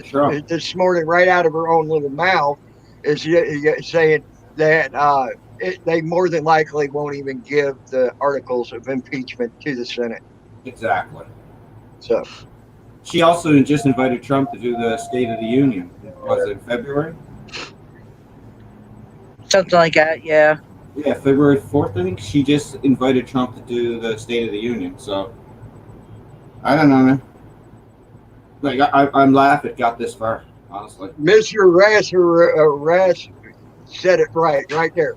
[SPEAKER 1] this morning, right out of her own little mouth, is saying that they more than likely won't even give the articles of impeachment to the Senate.
[SPEAKER 9] Exactly.
[SPEAKER 1] So
[SPEAKER 9] she also just invited Trump to do the State of the Union. Was it in February?
[SPEAKER 2] Something like that, yeah.
[SPEAKER 9] Yeah, February 4th, I think. She just invited Trump to do the State of the Union. So, I don't know, man. Like, I'm laughing it got this far, honestly.
[SPEAKER 1] Mr. Rass said it right there.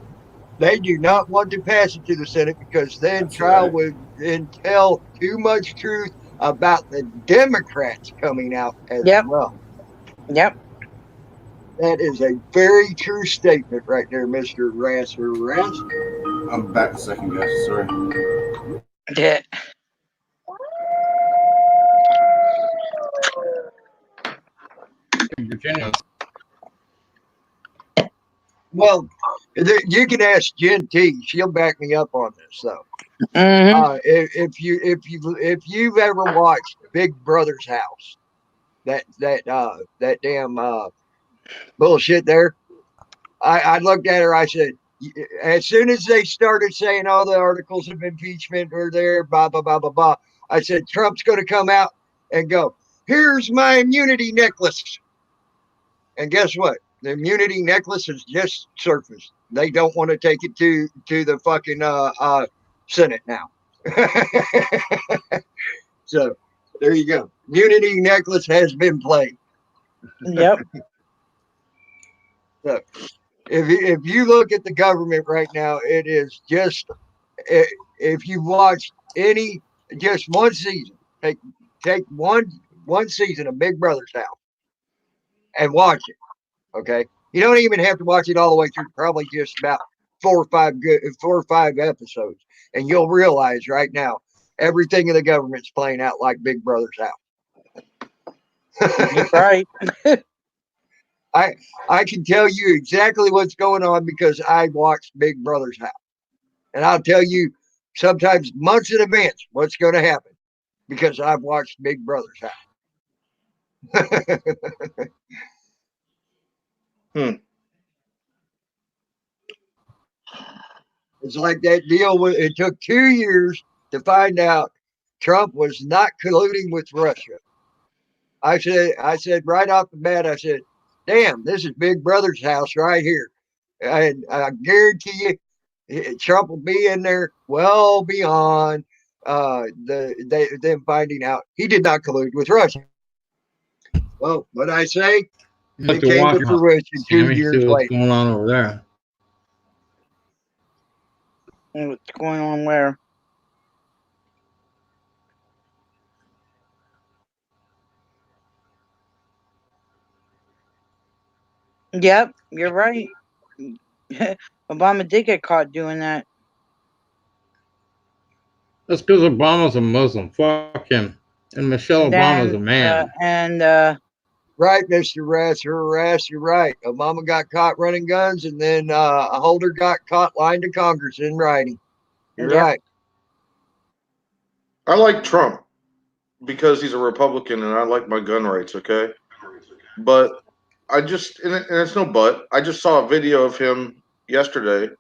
[SPEAKER 1] They do not want to pass it to the Senate because then trial would entail too much truth about the Democrats coming out as well.
[SPEAKER 2] Yep.
[SPEAKER 1] That is a very true statement right there, Mr. Rass.
[SPEAKER 9] I'm back a second, guys. Sorry.
[SPEAKER 2] Yeah.
[SPEAKER 3] Virginia.
[SPEAKER 1] Well, you can ask Jen T. She'll back me up on this, though.
[SPEAKER 2] Mm-hmm.
[SPEAKER 1] If you've ever watched Big Brother's house, that damn bullshit there, I looked at her. I said, as soon as they started saying all the articles of impeachment are there, blah blah blah blah blah, I said Trump's going to come out and go, "Here's my immunity necklace," and guess what? The immunity necklace has just surfaced. They don't want to take it to the fucking Senate now. So there you go. Unity necklace has been played.
[SPEAKER 2] Yep.
[SPEAKER 1] So if you look at the government right now, it is just if you watched any just one season, take one season of Big Brother's house and watch it. Okay, you don't even have to watch it all the way through. Probably just about 4 or 5 episodes, and you'll realize right now everything in the government's playing out like Big Brother's house.
[SPEAKER 2] You're right.
[SPEAKER 1] I can tell you exactly what's going on because I watched Big Brother's house, and I'll tell you sometimes months in advance what's going to happen because I've watched Big Brother's house. It's like that deal. It took 2 years to find out Trump was not colluding with Russia. I said right off the bat, I said, "Damn, this is Big Brother's house right here," and I guarantee you, Trump will be in there well beyond them finding out he did not collude with Russia. Well, what I say,
[SPEAKER 3] You have
[SPEAKER 1] it
[SPEAKER 3] to
[SPEAKER 1] came
[SPEAKER 3] watch
[SPEAKER 1] to fruition two
[SPEAKER 3] Sammy, see
[SPEAKER 1] years
[SPEAKER 3] what's
[SPEAKER 1] later.
[SPEAKER 3] going on over there.
[SPEAKER 2] What's going on where? Yep, you're right. Obama did get caught doing that.
[SPEAKER 3] That's because Obama's a Muslim. Fuck him. And Michelle Obama's a man.
[SPEAKER 1] Right, Mr. Rass, you're right. Obama got caught running guns, and then Holder got caught lying to Congress in writing. You're right.
[SPEAKER 6] I like Trump because he's a Republican and I like my gun rights, okay? But I just, and it's no but, I just saw a video of him yesterday.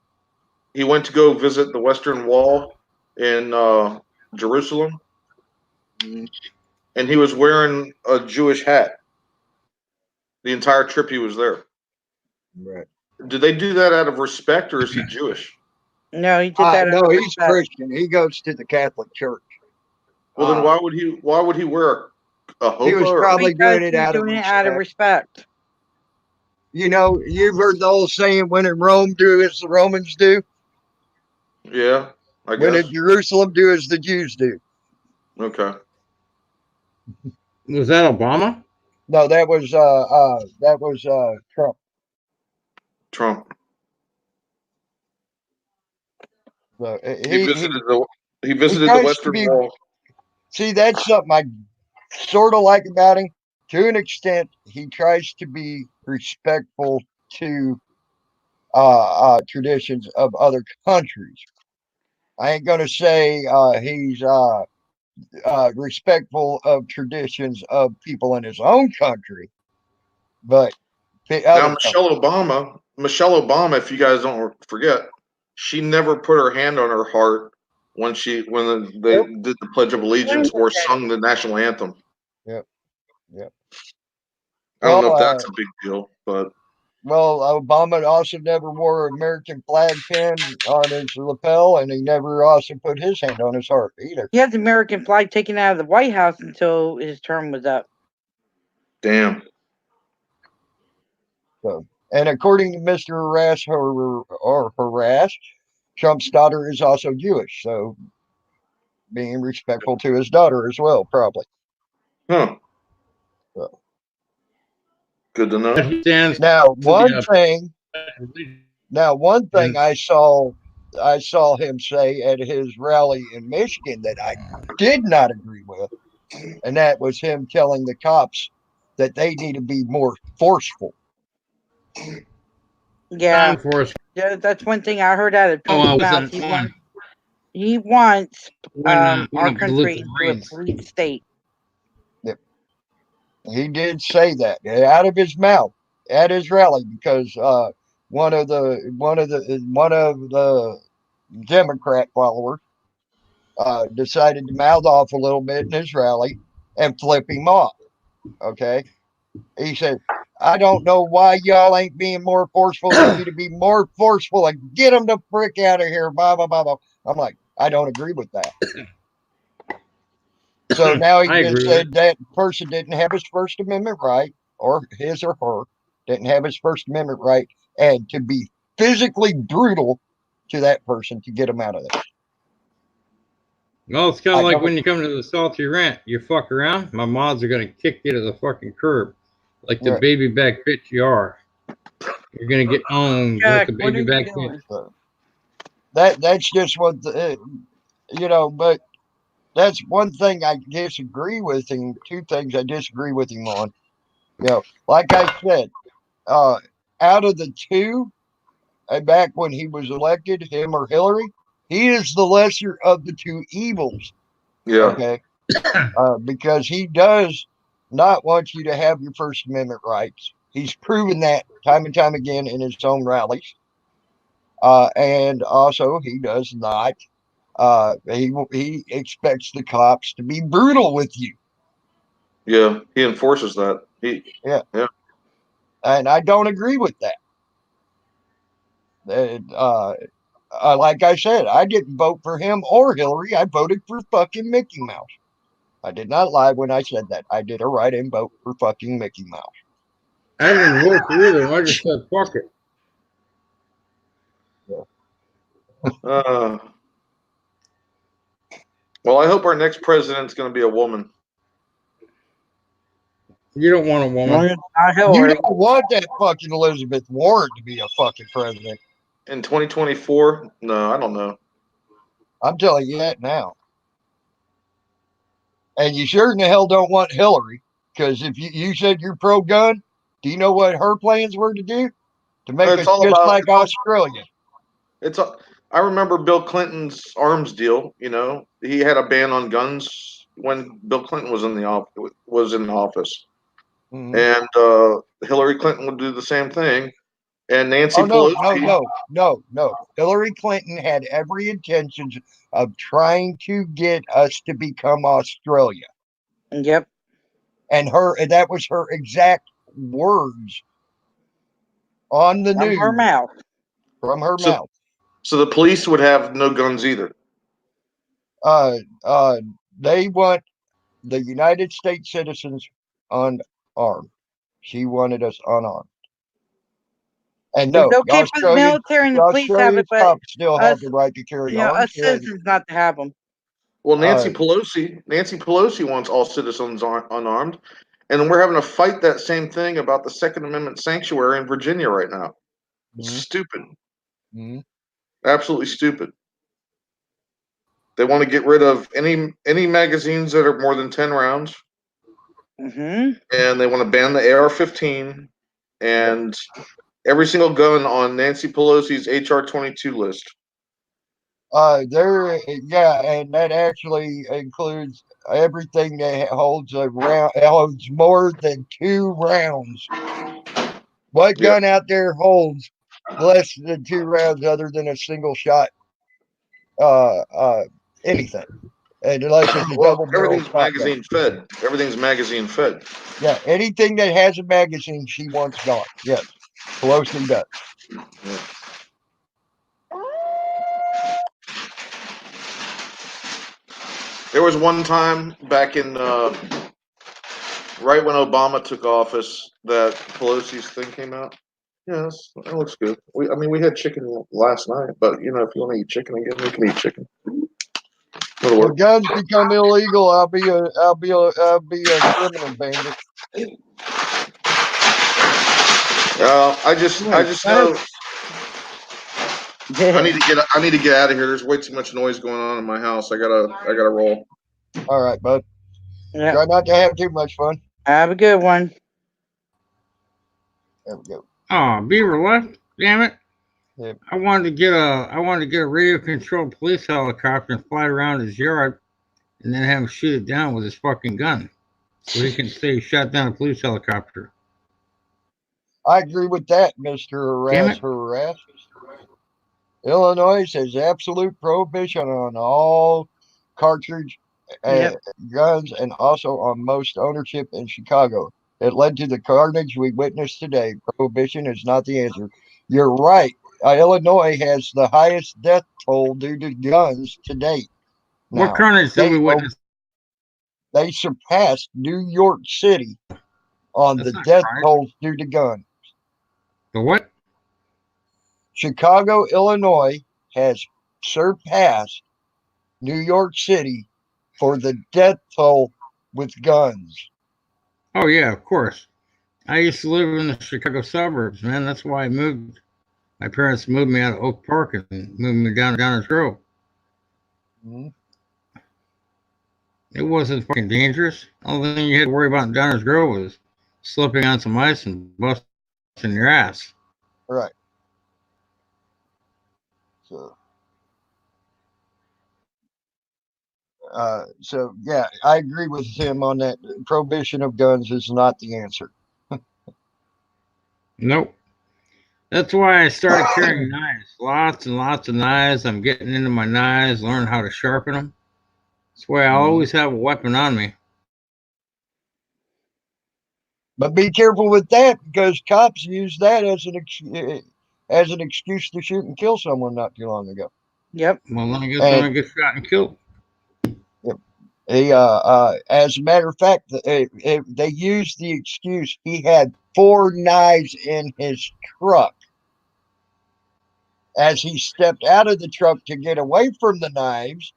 [SPEAKER 6] He went to go visit the Western Wall in Jerusalem, and he was wearing a Jewish hat the entire trip he was there.
[SPEAKER 1] Right.
[SPEAKER 6] Did they do that out of respect, or is he Jewish?
[SPEAKER 2] No, he did that.
[SPEAKER 1] No, he's Christian. He goes to the Catholic Church.
[SPEAKER 6] Well, then why would he wear a hobo?
[SPEAKER 1] He was probably doing it out of
[SPEAKER 2] respect.
[SPEAKER 1] You know, you've heard the old saying, "When in Rome, do as the Romans do."
[SPEAKER 6] Yeah, I guess.
[SPEAKER 1] When in Jerusalem, do as the Jews do.
[SPEAKER 6] Okay.
[SPEAKER 3] Was that Obama?
[SPEAKER 1] No, that was Trump.
[SPEAKER 6] Trump.
[SPEAKER 1] So
[SPEAKER 6] He visited the Western Wall.
[SPEAKER 1] See, that's something I sort of like about him. To an extent, he tries to be respectful to traditions of other countries. I ain't gonna say he's respectful of traditions of people in his own country, but
[SPEAKER 6] now Michelle Obama, if you guys don't forget, she never put her hand on her heart when they did the Pledge of Allegiance or sung the national anthem.
[SPEAKER 1] Yep.
[SPEAKER 6] I don't know if that's a big deal, but
[SPEAKER 1] Obama also never wore an American flag pin on his lapel, and he never also put his hand on his heart either.
[SPEAKER 2] He had the American flag taken out of the White House until his term was up.
[SPEAKER 6] Damn.
[SPEAKER 1] So, and according to Mr. Harass, Trump's daughter is also Jewish, so being respectful to his daughter as well, probably.
[SPEAKER 6] Huh.
[SPEAKER 1] So.
[SPEAKER 6] Good to know.
[SPEAKER 1] Now, one thing I saw him say at his rally in Michigan that I did not agree with, and that was him telling the cops that they need to be more forceful.
[SPEAKER 2] Yeah, that's one thing I heard out of Trump's mouth. He wants our country into a police state.
[SPEAKER 1] Yep. He did say that out of his mouth at his rally because one of the Democrat followers decided to mouth off a little bit in his rally and flip him off. Okay, he said, "I don't know why y'all ain't being more forceful. You need to be more forceful and get them the frick out of here." Blah blah blah blah. I'm like, I don't agree with that. So now he
[SPEAKER 3] I
[SPEAKER 1] just
[SPEAKER 3] agree with
[SPEAKER 1] said that person didn't have his First Amendment right, or his or her didn't have his First Amendment right, and to be physically brutal to that person to get him out of there.
[SPEAKER 3] Well, it's kind
[SPEAKER 1] I
[SPEAKER 3] of like
[SPEAKER 1] don't-
[SPEAKER 3] when you come to the salty rant. You fuck around, my mods are going to kick you to the fucking curb. Like the
[SPEAKER 1] Right.
[SPEAKER 3] baby back bitch you are. You're going to get owned like
[SPEAKER 2] Jack,
[SPEAKER 3] a
[SPEAKER 2] what are
[SPEAKER 3] baby
[SPEAKER 2] you
[SPEAKER 3] back
[SPEAKER 2] doing?
[SPEAKER 3] bitch.
[SPEAKER 1] That's just what but that's one thing I disagree with him. Two things I disagree with him on. Like I said, out of the two, back when he was elected, him or Hillary, he is the lesser of the two evils.
[SPEAKER 6] Yeah.
[SPEAKER 1] Okay, because he does not want you to have your First Amendment rights. He's proven that time and time again in his own rallies. And also, he does not. He expects the cops to be brutal with you.
[SPEAKER 6] Yeah. He enforces that.
[SPEAKER 1] Yeah.
[SPEAKER 6] Yeah.
[SPEAKER 1] And I don't agree with that. Like I said, I didn't vote for him or Hillary. I voted for fucking Mickey Mouse. I did not lie when I said that. I did a write-in vote for fucking Mickey Mouse.
[SPEAKER 3] I didn't vote for either. I just said fuck it.
[SPEAKER 6] Well, I hope our next president's going to be a woman.
[SPEAKER 3] You don't want a woman.
[SPEAKER 2] Not
[SPEAKER 1] You
[SPEAKER 2] Hillary.
[SPEAKER 1] don't want that fucking Elizabeth Warren to be a fucking president.
[SPEAKER 6] In 2024? No, I don't know.
[SPEAKER 1] I'm telling you that now. And you sure in the hell don't want Hillary, because if you said you're pro-gun, do you know what her plans were to do? To make
[SPEAKER 6] It's
[SPEAKER 1] us
[SPEAKER 6] all
[SPEAKER 1] just
[SPEAKER 6] about.
[SPEAKER 1] like Australia.
[SPEAKER 6] I remember Bill Clinton's arms deal. He had a ban on guns when Bill Clinton was in the office,
[SPEAKER 1] Mhm.
[SPEAKER 6] and Hillary Clinton would do the same thing. And Nancy
[SPEAKER 1] Oh, no.
[SPEAKER 6] Pelosi.
[SPEAKER 1] Hillary Clinton had every intention of trying to get us to become Australia.
[SPEAKER 2] Yep.
[SPEAKER 1] And that was her exact words on the
[SPEAKER 2] From
[SPEAKER 1] news.
[SPEAKER 2] her mouth.
[SPEAKER 1] From her
[SPEAKER 6] So-
[SPEAKER 1] mouth.
[SPEAKER 6] So the police would have no guns either.
[SPEAKER 1] They want the United States citizens unarmed. She wanted us unarmed. And
[SPEAKER 2] It's
[SPEAKER 1] no,
[SPEAKER 2] okay for the military and the police have it, but
[SPEAKER 1] cops still have
[SPEAKER 2] us,
[SPEAKER 1] the right to carry
[SPEAKER 2] us
[SPEAKER 1] arms.
[SPEAKER 2] citizens not to have them.
[SPEAKER 6] Well, Nancy Pelosi wants all citizens unarmed, and we're having to fight that same thing about the Second Amendment sanctuary in Virginia right now. It's stupid.
[SPEAKER 1] Mhm.
[SPEAKER 6] Absolutely stupid. They want to get rid of any magazines that are more than 10 rounds,
[SPEAKER 2] Mm-hmm.
[SPEAKER 6] and they want to ban the AR-15 and every single gun on Nancy Pelosi's HR 22 list.
[SPEAKER 1] And that actually includes everything that holds more than 2 rounds. What gun out there holds less than 2 rounds other than a single shot? Anything. And unless it's a double barrel
[SPEAKER 6] Everything's
[SPEAKER 1] shotgun.
[SPEAKER 6] magazine fed. Everything's magazine fed.
[SPEAKER 1] Yeah, anything that has a magazine, she wants gone. Yes, Pelosi does.
[SPEAKER 6] Yeah. There was one time back in right when Obama took office that Pelosi's thing came out. Yes, that looks good. We had chicken last night, but if you want to eat chicken again, we can eat chicken.
[SPEAKER 1] When guns become illegal, I'll be a criminal bandit.
[SPEAKER 6] I just know I need to get out of here. There's way too much noise going on in my house. I gotta roll.
[SPEAKER 1] All right, bud.
[SPEAKER 2] Yep.
[SPEAKER 1] Try not to have too much fun.
[SPEAKER 2] Have a good one.
[SPEAKER 1] There we go.
[SPEAKER 3] Oh, Beaver left. Damn it!
[SPEAKER 1] Yep.
[SPEAKER 3] I wanted to get a radio controlled police helicopter and fly around his yard, and then have him shoot it down with his fucking gun, so he can say he shot down a police helicopter.
[SPEAKER 1] I agree with that, Mr.
[SPEAKER 3] Damn it.
[SPEAKER 1] Harass. Illinois has absolute prohibition on all cartridge guns and also on most ownership in Chicago. It led to the carnage we witnessed today. Prohibition is not the answer. You're right. Illinois has the highest death toll due to guns to date.
[SPEAKER 3] What
[SPEAKER 1] Now
[SPEAKER 3] carnage did we witness?
[SPEAKER 1] they surpassed New York City on
[SPEAKER 3] That's
[SPEAKER 1] the
[SPEAKER 3] not
[SPEAKER 1] death
[SPEAKER 3] right.
[SPEAKER 1] tolls due to guns.
[SPEAKER 3] The what?
[SPEAKER 1] Chicago, Illinois has surpassed New York City for the death toll with guns.
[SPEAKER 3] Oh yeah, of course. I used to live in the Chicago suburbs, man. That's why I moved. My parents moved me out of Oak Park and moved me down to Downers Grove.
[SPEAKER 1] Mhm.
[SPEAKER 3] It wasn't fucking dangerous. Only thing you had to worry about in Downers Grove was slipping on some ice and busting your ass.
[SPEAKER 1] Right. So, so yeah, I agree with him on that. Prohibition of guns is not the answer.
[SPEAKER 3] Nope. That's why I started carrying knives. Lots and lots of knives. I'm getting into my knives, learning how to sharpen them. That's why I always have a weapon on me.
[SPEAKER 1] But be careful with that because cops use that as an excuse to shoot and kill someone not too long ago.
[SPEAKER 2] Yep.
[SPEAKER 3] Well, then I guess I'm
[SPEAKER 1] And
[SPEAKER 3] gonna get shot and killed.
[SPEAKER 1] as a matter of fact, they used the excuse he had 4 knives in his truck. As he stepped out of the truck to get away from the knives,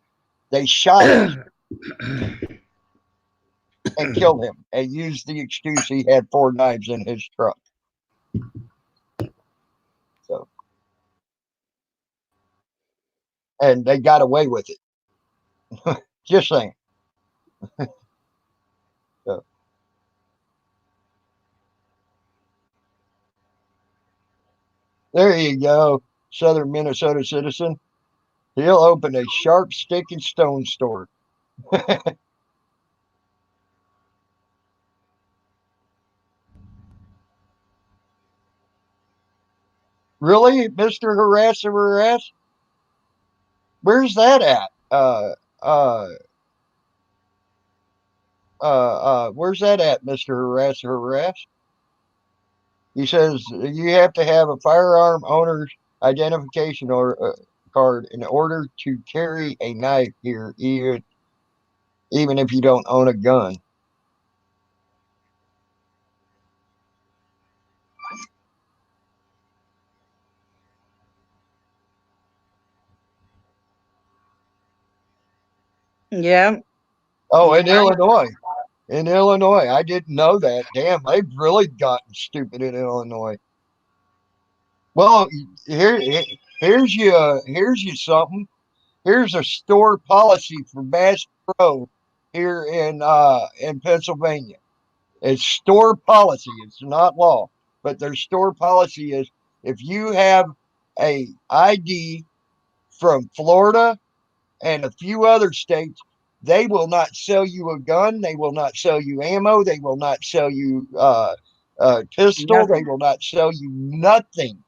[SPEAKER 1] they shot him and killed him and used the excuse he had 4 knives in his truck. So, and they got away with it. Just saying. So, there you go, Southern Minnesota citizen. He'll open a sharp stick and stone store. Really, Mr. Harass? Where's that at? Uh, where's that at, Mr. Harass? He says you have to have a firearm owner's identification or card in order to carry a knife here, even if you don't own a gun.
[SPEAKER 2] Yeah.
[SPEAKER 1] Oh, in Illinois. In Illinois, I didn't know that. Damn, they've really gotten stupid in Illinois. Well, here, here's you something. Here's a store policy for Bass Pro here in Pennsylvania. It's store policy. It's not law, but their store policy is if you have a ID from Florida and a few other states, they will not sell you a gun. They will not sell you ammo. They will not sell you pistol. They
[SPEAKER 2] Nothing.
[SPEAKER 1] will not sell you nothing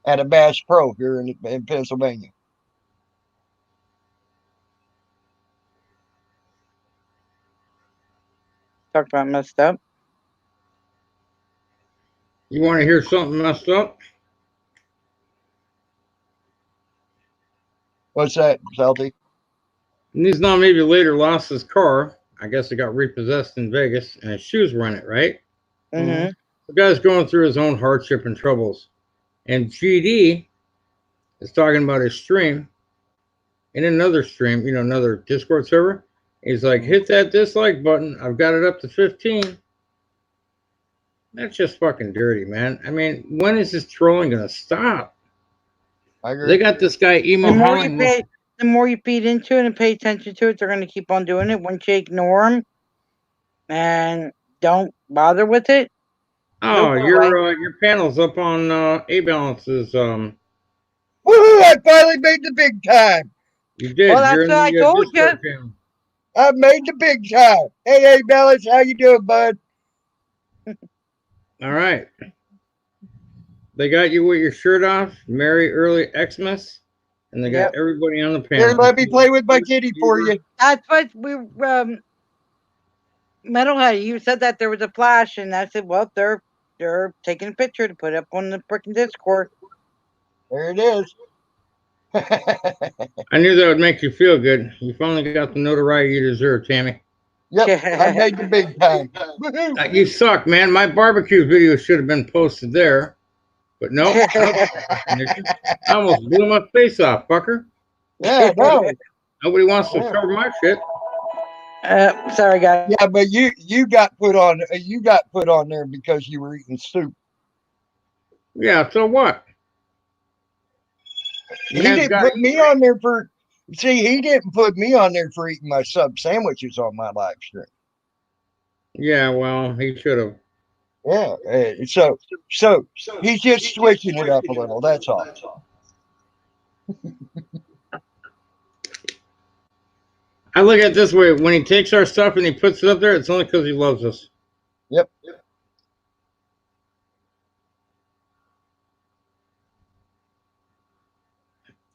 [SPEAKER 1] at a Bass Pro here in Pennsylvania.
[SPEAKER 2] Talk about messed up.
[SPEAKER 3] You want to hear something messed up?
[SPEAKER 1] What's that, Salty?
[SPEAKER 3] And he's now maybe later lost his car. I guess it got repossessed in Vegas, and his shoes were in it, right?
[SPEAKER 2] Mm-hmm.
[SPEAKER 3] The guy's going through his own hardship and troubles. And GD is talking about his stream in another stream, another Discord server. He's like, hit that dislike button. I've got it up to 15. That's just fucking dirty, man. I mean, when is this trolling going to stop?
[SPEAKER 1] I agree.
[SPEAKER 3] They got this guy emo howling.
[SPEAKER 2] The more you feed into it and pay attention to it, they're going to keep on doing it. Once you ignore them and don't bother with it.
[SPEAKER 3] Oh, your panel's up on A Balance's.
[SPEAKER 1] Woohoo! I finally made the big time.
[SPEAKER 3] You did.
[SPEAKER 2] Well, that's
[SPEAKER 3] You're in
[SPEAKER 2] what I
[SPEAKER 3] the
[SPEAKER 2] told you.
[SPEAKER 3] Discord panel.
[SPEAKER 1] I made the big time. Hey, Balance, how you doing, bud?
[SPEAKER 3] All right. They got you with your shirt off. Merry early Xmas. And they got everybody on the panel.
[SPEAKER 1] Here, let me play with my kitty for you.
[SPEAKER 2] That's what we Metalhead. You said that there was a flash, and I said, well, they're taking a picture to put up on the freaking Discord.
[SPEAKER 1] There it is.
[SPEAKER 3] I knew that would make you feel good. You finally got the notoriety you deserve, Tammy.
[SPEAKER 1] Yep, I made the big time. Woohoo!
[SPEAKER 3] You suck, man. My barbecue video should have been posted there. But nope, no recognition. I almost blew my face off, fucker.
[SPEAKER 1] Yeah, no.
[SPEAKER 3] Nobody wants to cover my shit.
[SPEAKER 2] Sorry, guys.
[SPEAKER 1] Yeah, but you got put on there because you were eating soup.
[SPEAKER 3] Yeah, so what?
[SPEAKER 1] He
[SPEAKER 3] Man's
[SPEAKER 1] didn't
[SPEAKER 3] got
[SPEAKER 1] put me on there for. See, he didn't put me on there for eating my sub sandwiches on my live stream.
[SPEAKER 3] Yeah, well, he should have.
[SPEAKER 1] Yeah, so he's just switching it up a little. That's all.
[SPEAKER 3] I look at it this way: when he takes our stuff and he puts it up there, it's only because he loves us.
[SPEAKER 1] Yep.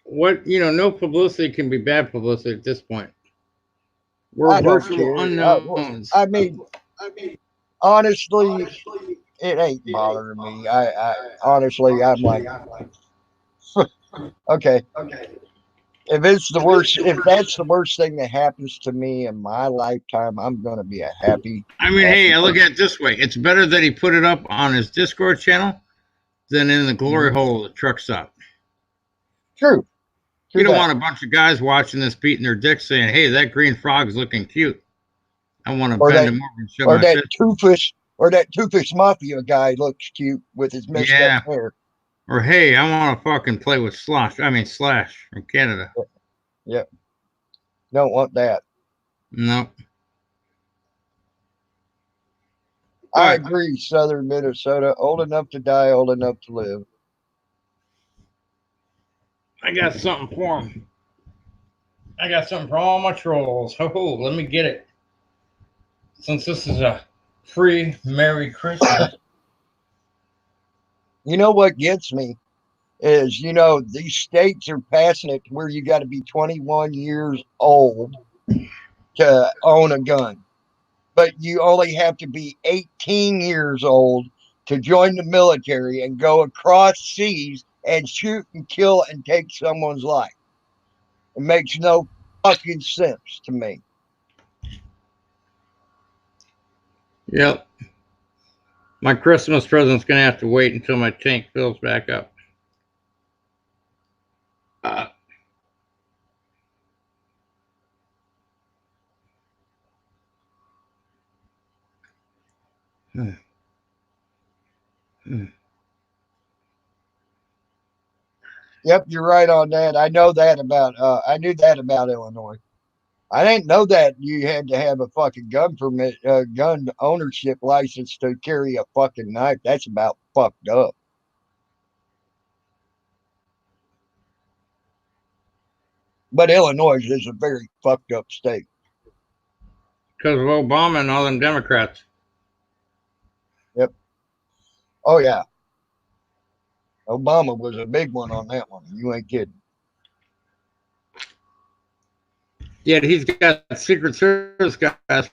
[SPEAKER 3] What no publicity can be bad publicity at this point. We're
[SPEAKER 1] I don't
[SPEAKER 3] virtual
[SPEAKER 1] care.
[SPEAKER 3] unknowns.
[SPEAKER 1] I mean, honestly, it ain't bothering me. I honestly, I'm like, okay. If that's the worst thing that happens to me in my lifetime, I'm gonna be a happy.
[SPEAKER 3] I mean,
[SPEAKER 1] happy
[SPEAKER 3] hey, I look
[SPEAKER 1] person.
[SPEAKER 3] at it this way: it's better that he put it up on his Discord channel than in the glory hole of the truck stop.
[SPEAKER 1] True.
[SPEAKER 3] You don't want a bunch of guys watching this beating their dicks saying, "Hey, that green frog's looking cute. I want to bend him over and shove my fist."
[SPEAKER 1] That two-fish mafia guy looks cute with his messed up hair.
[SPEAKER 3] Or hey, I want to fucking play with Slash from Canada.
[SPEAKER 1] Yep. Don't want that.
[SPEAKER 3] No.
[SPEAKER 1] I agree, Southern Minnesota. Old enough to die, old enough to live.
[SPEAKER 3] I got something for him. I got something for all my trolls. Ho, let me get it. Since this is a free Merry Christmas.
[SPEAKER 1] You know what gets me is, these states are passing it to where you got to be 21 years old to own a gun. But you only have to be 18 years old to join the military and go across seas and shoot and kill and take someone's life. It makes no fucking sense to me.
[SPEAKER 3] Yep. My Christmas present's going to have to wait until my tank fills back up.
[SPEAKER 1] Yep, you're right on that. I knew that about Illinois. I didn't know that you had to have a fucking gun permit, gun ownership license to carry a fucking knife. That's about fucked up. But Illinois is a very fucked up state.
[SPEAKER 3] Because of Obama and all them Democrats.
[SPEAKER 1] Yep. Oh, yeah. Obama was a big one on that one. You ain't kidding.
[SPEAKER 3] Yet he's got Secret Service guys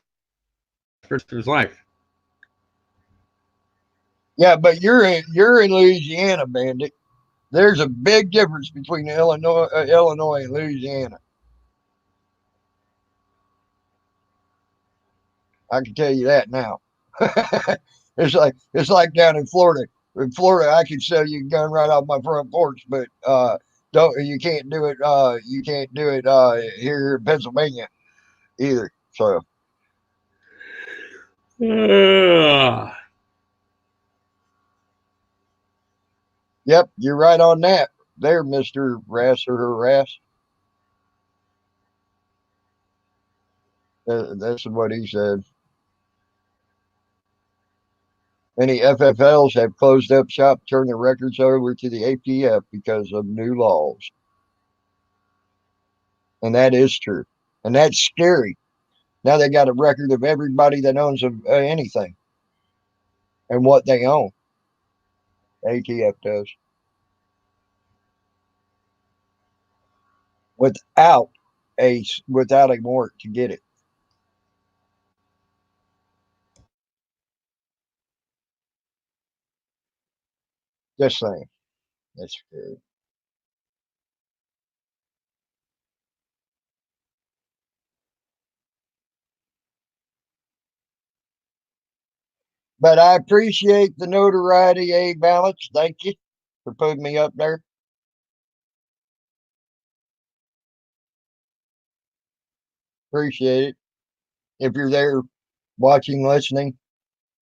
[SPEAKER 3] for his life.
[SPEAKER 1] Yeah, but you're in Louisiana, Bandit. There's a big difference between Illinois and Louisiana. I can tell you that now. it's like down in Florida. In Florida, I can sell you a gun right off my front porch, but you can't do it. You can't do it here in Pennsylvania either. So. Yep, you're right on that. There, Mister Rass or Harass. That's what he said. Many FFLs have closed up shop, turned their records over to the APF because of new laws. And that is true. And that's scary. Now they got a record of everybody that owns anything and what they own. ATF does. Without a warrant to get it. Just saying. That's scary. But I appreciate the notoriety, A Balance. Thank you for putting me up there. Appreciate it. If you're there watching, listening,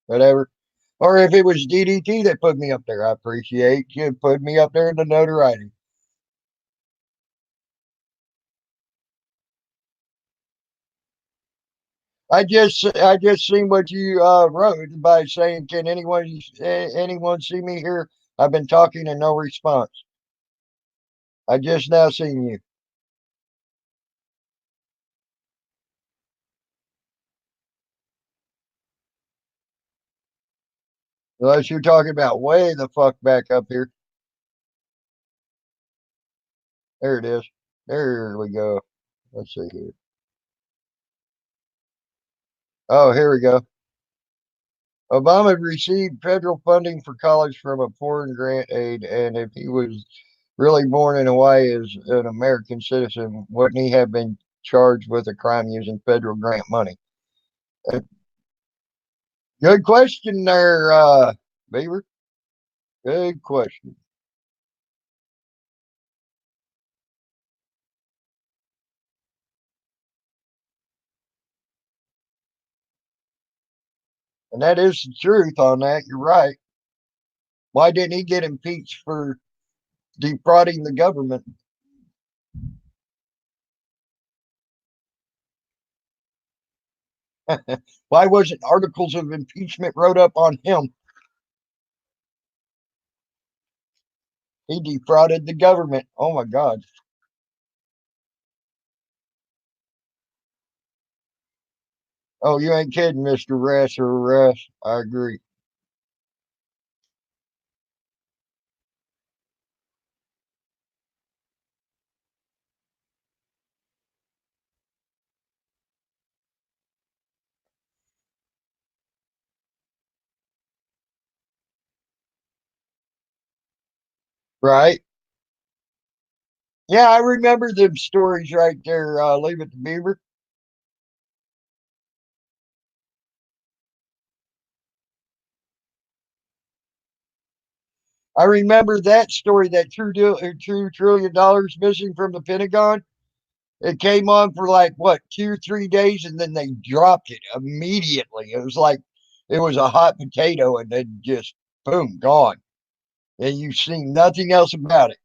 [SPEAKER 1] whatever. Or if it was DDT that put me up there, I appreciate you putting me up there in the notoriety. I just seen what you wrote by saying, "Can anyone see me here? I've been talking and no response." I just now seen you. Unless you're talking about way the fuck back up here. There it is. There we go. Let's see here. Oh, here we go. Obama received federal funding for college from a foreign grant aid, and if he was really born in Hawaii as an American citizen, wouldn't he have been charged with a crime using federal grant money? Uh, Good question there, Beaver. Good question. And that is the truth on that. You're right. Why didn't he get impeached for defrauding the government? Why wasn't articles of impeachment wrote up on him? He defrauded the government. Oh my God. Oh, you ain't kidding, Mr. Ress or Russ. I agree. Right? Yeah, I remember them stories right there. Leave it to Beaver. I remember that story, that $2 trillion missing from the Pentagon. It came on for like what 2 or 3 days, and then they dropped it immediately. It was like it was a hot potato, and then just boom, gone. And you've seen nothing else about it.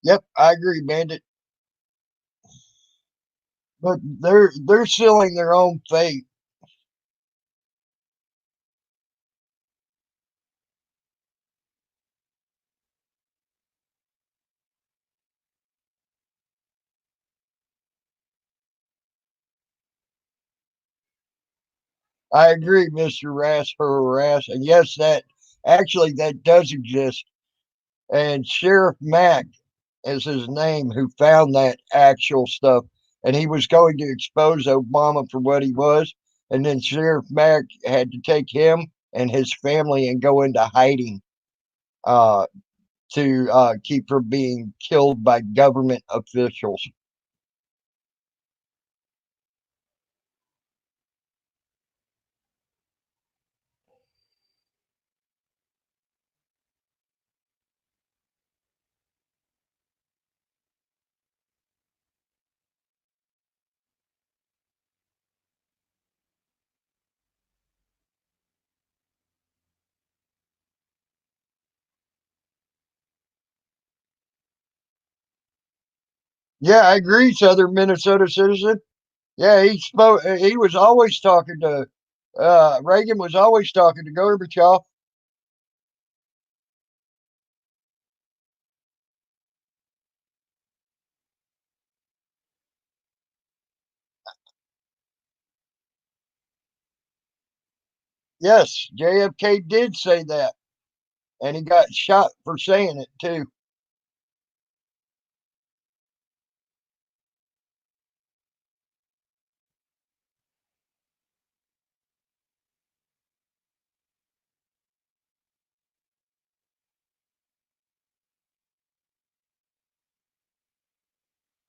[SPEAKER 1] Yep, I agree, Bandit. But they're sealing their own fate. I agree, Mr. Rass Rass. And yes, that does exist. And Sheriff Mack is his name, who found that actual stuff. And he was going to expose Obama for what he was. And then Sheriff Mack had to take him and his family and go into hiding uh, to keep from being killed by government officials. Yeah, I agree, Southern Minnesota citizen. Yeah, he spoke. He was always talking to Reagan. Was always talking to Gorbachev. Yes, JFK did say that, and he got shot for saying it too.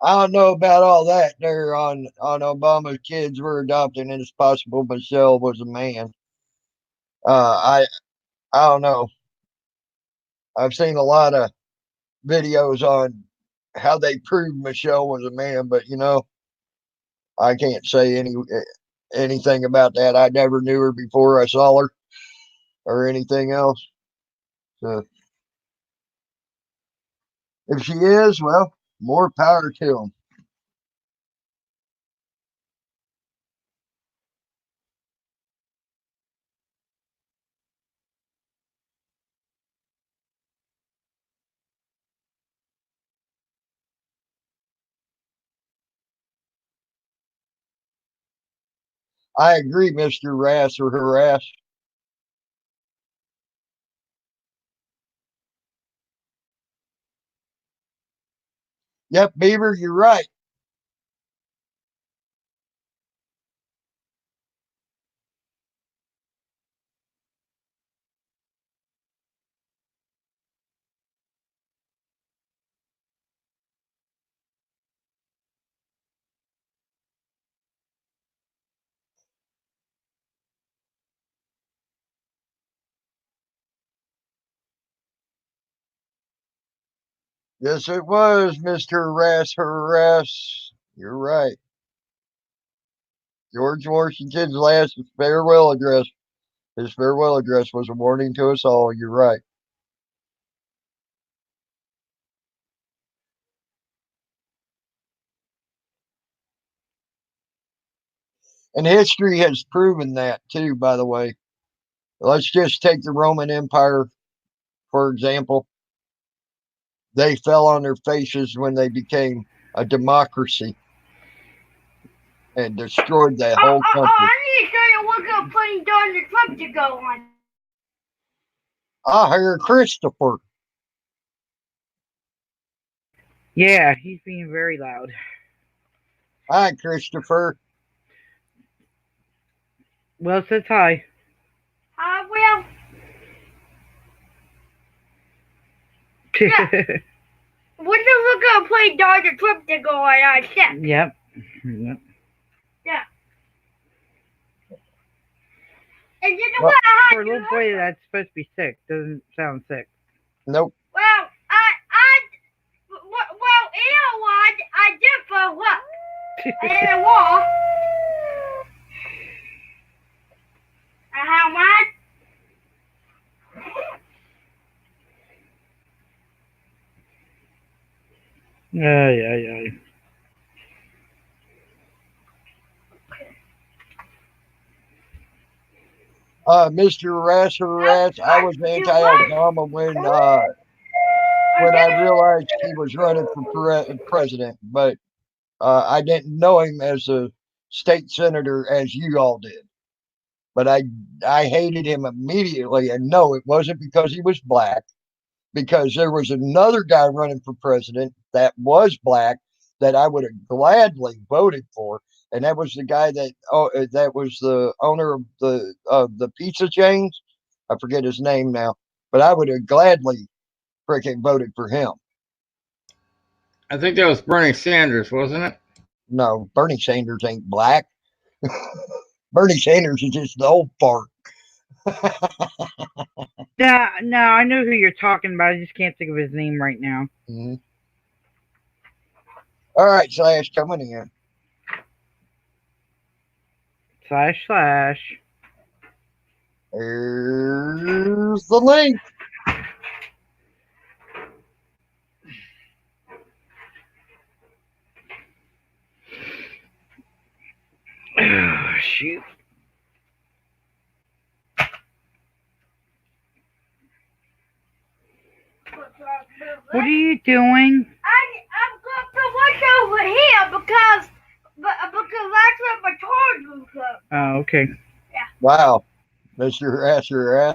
[SPEAKER 1] I don't know about all that there on Obama's kids were adopted and it's possible Michelle was a man. Uh, I I don't know. I've seen a lot of videos on how they proved Michelle was a man, but I can't say anything about that. I never knew her before I saw her or anything else. So if she is, well, more power to them. I agree, Mr. Rass or Harass. Yep, Beaver, you're right. Yes, it was, Mr. Rass Harass. You're right. George Washington's last farewell address. His farewell address was a warning to us all. You're right. And history has proven that too, by the way. Let's just take the Roman Empire, for example. They fell on their faces when they became a democracy and destroyed that whole country.
[SPEAKER 10] I need to show you what good plane Donald Trump to go on.
[SPEAKER 1] I hear Christopher.
[SPEAKER 2] Yeah, he's being very loud.
[SPEAKER 1] Hi, Christopher.
[SPEAKER 2] Well, says hi.
[SPEAKER 10] Well, yeah. What's the look good plane Donald Trump to go on set?
[SPEAKER 2] Yep.
[SPEAKER 10] Yeah. And you know what?
[SPEAKER 2] For a little boy that's supposed to be sick, doesn't sound sick.
[SPEAKER 1] Nope.
[SPEAKER 10] Well, you know what? I did for what? And what? And how much?
[SPEAKER 2] Yeah.
[SPEAKER 1] Mr. Rasser, I was anti-Obama when I realized he was running for president, but I didn't know him as a state senator as you all did. But I hated him immediately, and no, it wasn't because he was black, because there was another guy running for president that was black that I would have gladly voted for, and that was the guy that was the owner of the pizza chains. I forget his name now, but I would have gladly freaking voted for him.
[SPEAKER 3] I think that was Bernie Sanders, wasn't it?
[SPEAKER 1] No, Bernie Sanders ain't black. Bernie Sanders is just the old fart.
[SPEAKER 2] No, I know who you're talking about. I just can't think of his name right now.
[SPEAKER 1] Mm-hmm. All right, Slash coming in.
[SPEAKER 2] //
[SPEAKER 1] Here's the link.
[SPEAKER 2] Oh, shoot. What are you doing?
[SPEAKER 10] I'm going to watch over here because that's where my toys are.
[SPEAKER 2] Oh, okay.
[SPEAKER 10] Yeah.
[SPEAKER 1] Wow, Mr. Asher.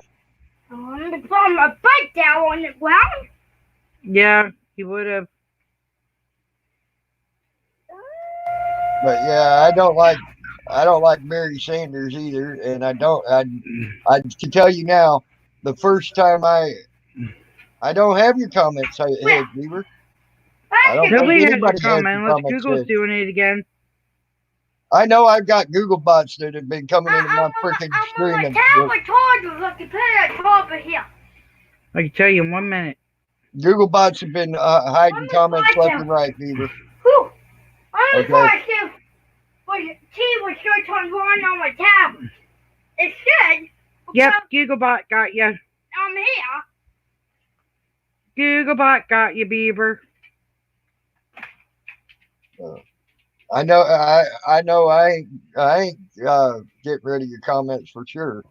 [SPEAKER 10] I'm going to put my butt down on the ground.
[SPEAKER 2] Yeah, he would have.
[SPEAKER 1] But yeah, I don't like Barry Sanders either, and I can tell you now, the first time I don't have your comments, Head Beaver. I don't
[SPEAKER 2] Nobody
[SPEAKER 1] think
[SPEAKER 2] has to
[SPEAKER 1] anybody has
[SPEAKER 2] comment
[SPEAKER 1] to
[SPEAKER 2] unless
[SPEAKER 1] comment.
[SPEAKER 2] Google's doing it again.
[SPEAKER 1] I know I've got Google bots that have been coming into my freaking
[SPEAKER 10] I'm on
[SPEAKER 1] stream.
[SPEAKER 10] my
[SPEAKER 1] And
[SPEAKER 10] tablet charger. Look, you put it on top of here.
[SPEAKER 2] I can tell you in 1 minute.
[SPEAKER 1] Google bots have been hiding comments left and right, Beaver.
[SPEAKER 10] Whew. I'm
[SPEAKER 1] Okay.
[SPEAKER 10] gonna see if TV will start on run on my tablet. It should.
[SPEAKER 2] Yep, Googlebot got you.
[SPEAKER 10] I'm here.
[SPEAKER 2] Googlebot got you, Beaver.
[SPEAKER 1] I know. I know. I ain't get rid of your comments for sure.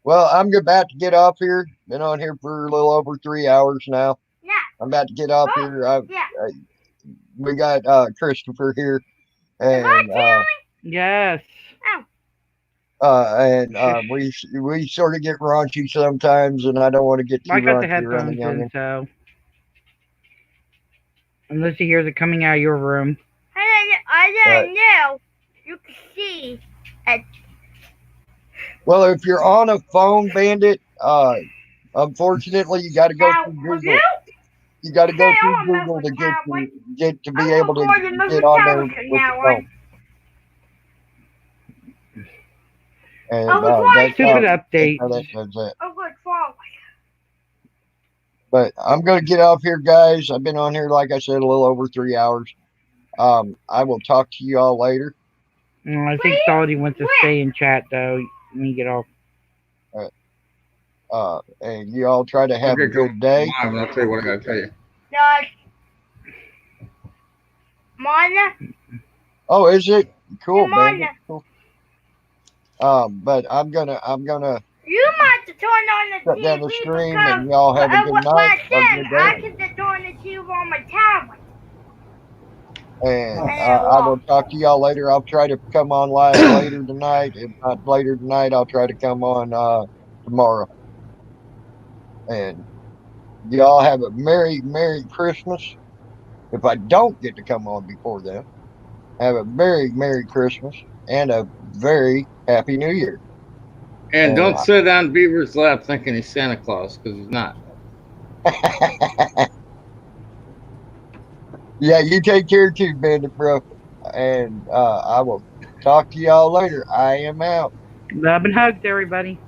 [SPEAKER 1] Well, I'm about to get off here. Been on here for a little over 3 hours now.
[SPEAKER 10] Yeah.
[SPEAKER 1] I'm about to get off here. We got Christopher here, and
[SPEAKER 2] Yes.
[SPEAKER 1] we sort of get raunchy sometimes, and I don't want to get too
[SPEAKER 2] I got the
[SPEAKER 1] raunchy around the
[SPEAKER 2] headphones in,
[SPEAKER 1] youngin.
[SPEAKER 2] so unless he hears it coming out of your room.
[SPEAKER 10] I didn't know. You can see it.
[SPEAKER 1] Well, if you're on a phone, Bandit, unfortunately, you got to go
[SPEAKER 10] Now,
[SPEAKER 1] through
[SPEAKER 10] for
[SPEAKER 1] Google.
[SPEAKER 10] you,
[SPEAKER 1] You got to go
[SPEAKER 10] say,
[SPEAKER 1] through
[SPEAKER 10] I'm gonna
[SPEAKER 1] Google
[SPEAKER 10] mess
[SPEAKER 1] to
[SPEAKER 10] with tablet.
[SPEAKER 1] get to be
[SPEAKER 10] I'm
[SPEAKER 1] able to
[SPEAKER 10] going to mess
[SPEAKER 1] get
[SPEAKER 10] with
[SPEAKER 1] on there
[SPEAKER 10] tablet
[SPEAKER 1] with
[SPEAKER 10] now,
[SPEAKER 1] the phone. And
[SPEAKER 10] I was right.
[SPEAKER 2] Stupid
[SPEAKER 1] that's
[SPEAKER 2] update.
[SPEAKER 1] how that does that.
[SPEAKER 10] I'm good forward.
[SPEAKER 1] But I'm going to get off here, guys. I've been on here, like I said, a little over 3 hours. I will talk to you all later.
[SPEAKER 2] I think Salty wants to stay in chat, though. When you get off.
[SPEAKER 1] And you all try to have a good day.
[SPEAKER 3] Live, and I'll tell you what I got to tell you.
[SPEAKER 10] Mine.
[SPEAKER 1] Oh, is it? Cool,
[SPEAKER 10] Mine.
[SPEAKER 1] man. Cool. But I'm gonna
[SPEAKER 10] You might have to turn on the
[SPEAKER 1] shut
[SPEAKER 10] TV
[SPEAKER 1] down the stream,
[SPEAKER 10] because
[SPEAKER 1] and y'all have a good
[SPEAKER 10] what
[SPEAKER 1] night.
[SPEAKER 10] I
[SPEAKER 1] Or
[SPEAKER 10] said,
[SPEAKER 1] good
[SPEAKER 10] I
[SPEAKER 1] day.
[SPEAKER 10] can just turn the TV on my tablet.
[SPEAKER 1] And I will talk to y'all later. I'll try to come on live later tonight. If not later tonight, I'll try to come on tomorrow. And y'all have a Merry Christmas. If I don't get to come on before then, have a Merry Christmas and a very Happy New Year.
[SPEAKER 3] And don't sit on Beaver's lap thinking he's Santa Claus, because he's not.
[SPEAKER 1] Yeah, you take care too, Bandit Bro. And I will talk to y'all later. I am out.
[SPEAKER 2] Love and hugs, everybody.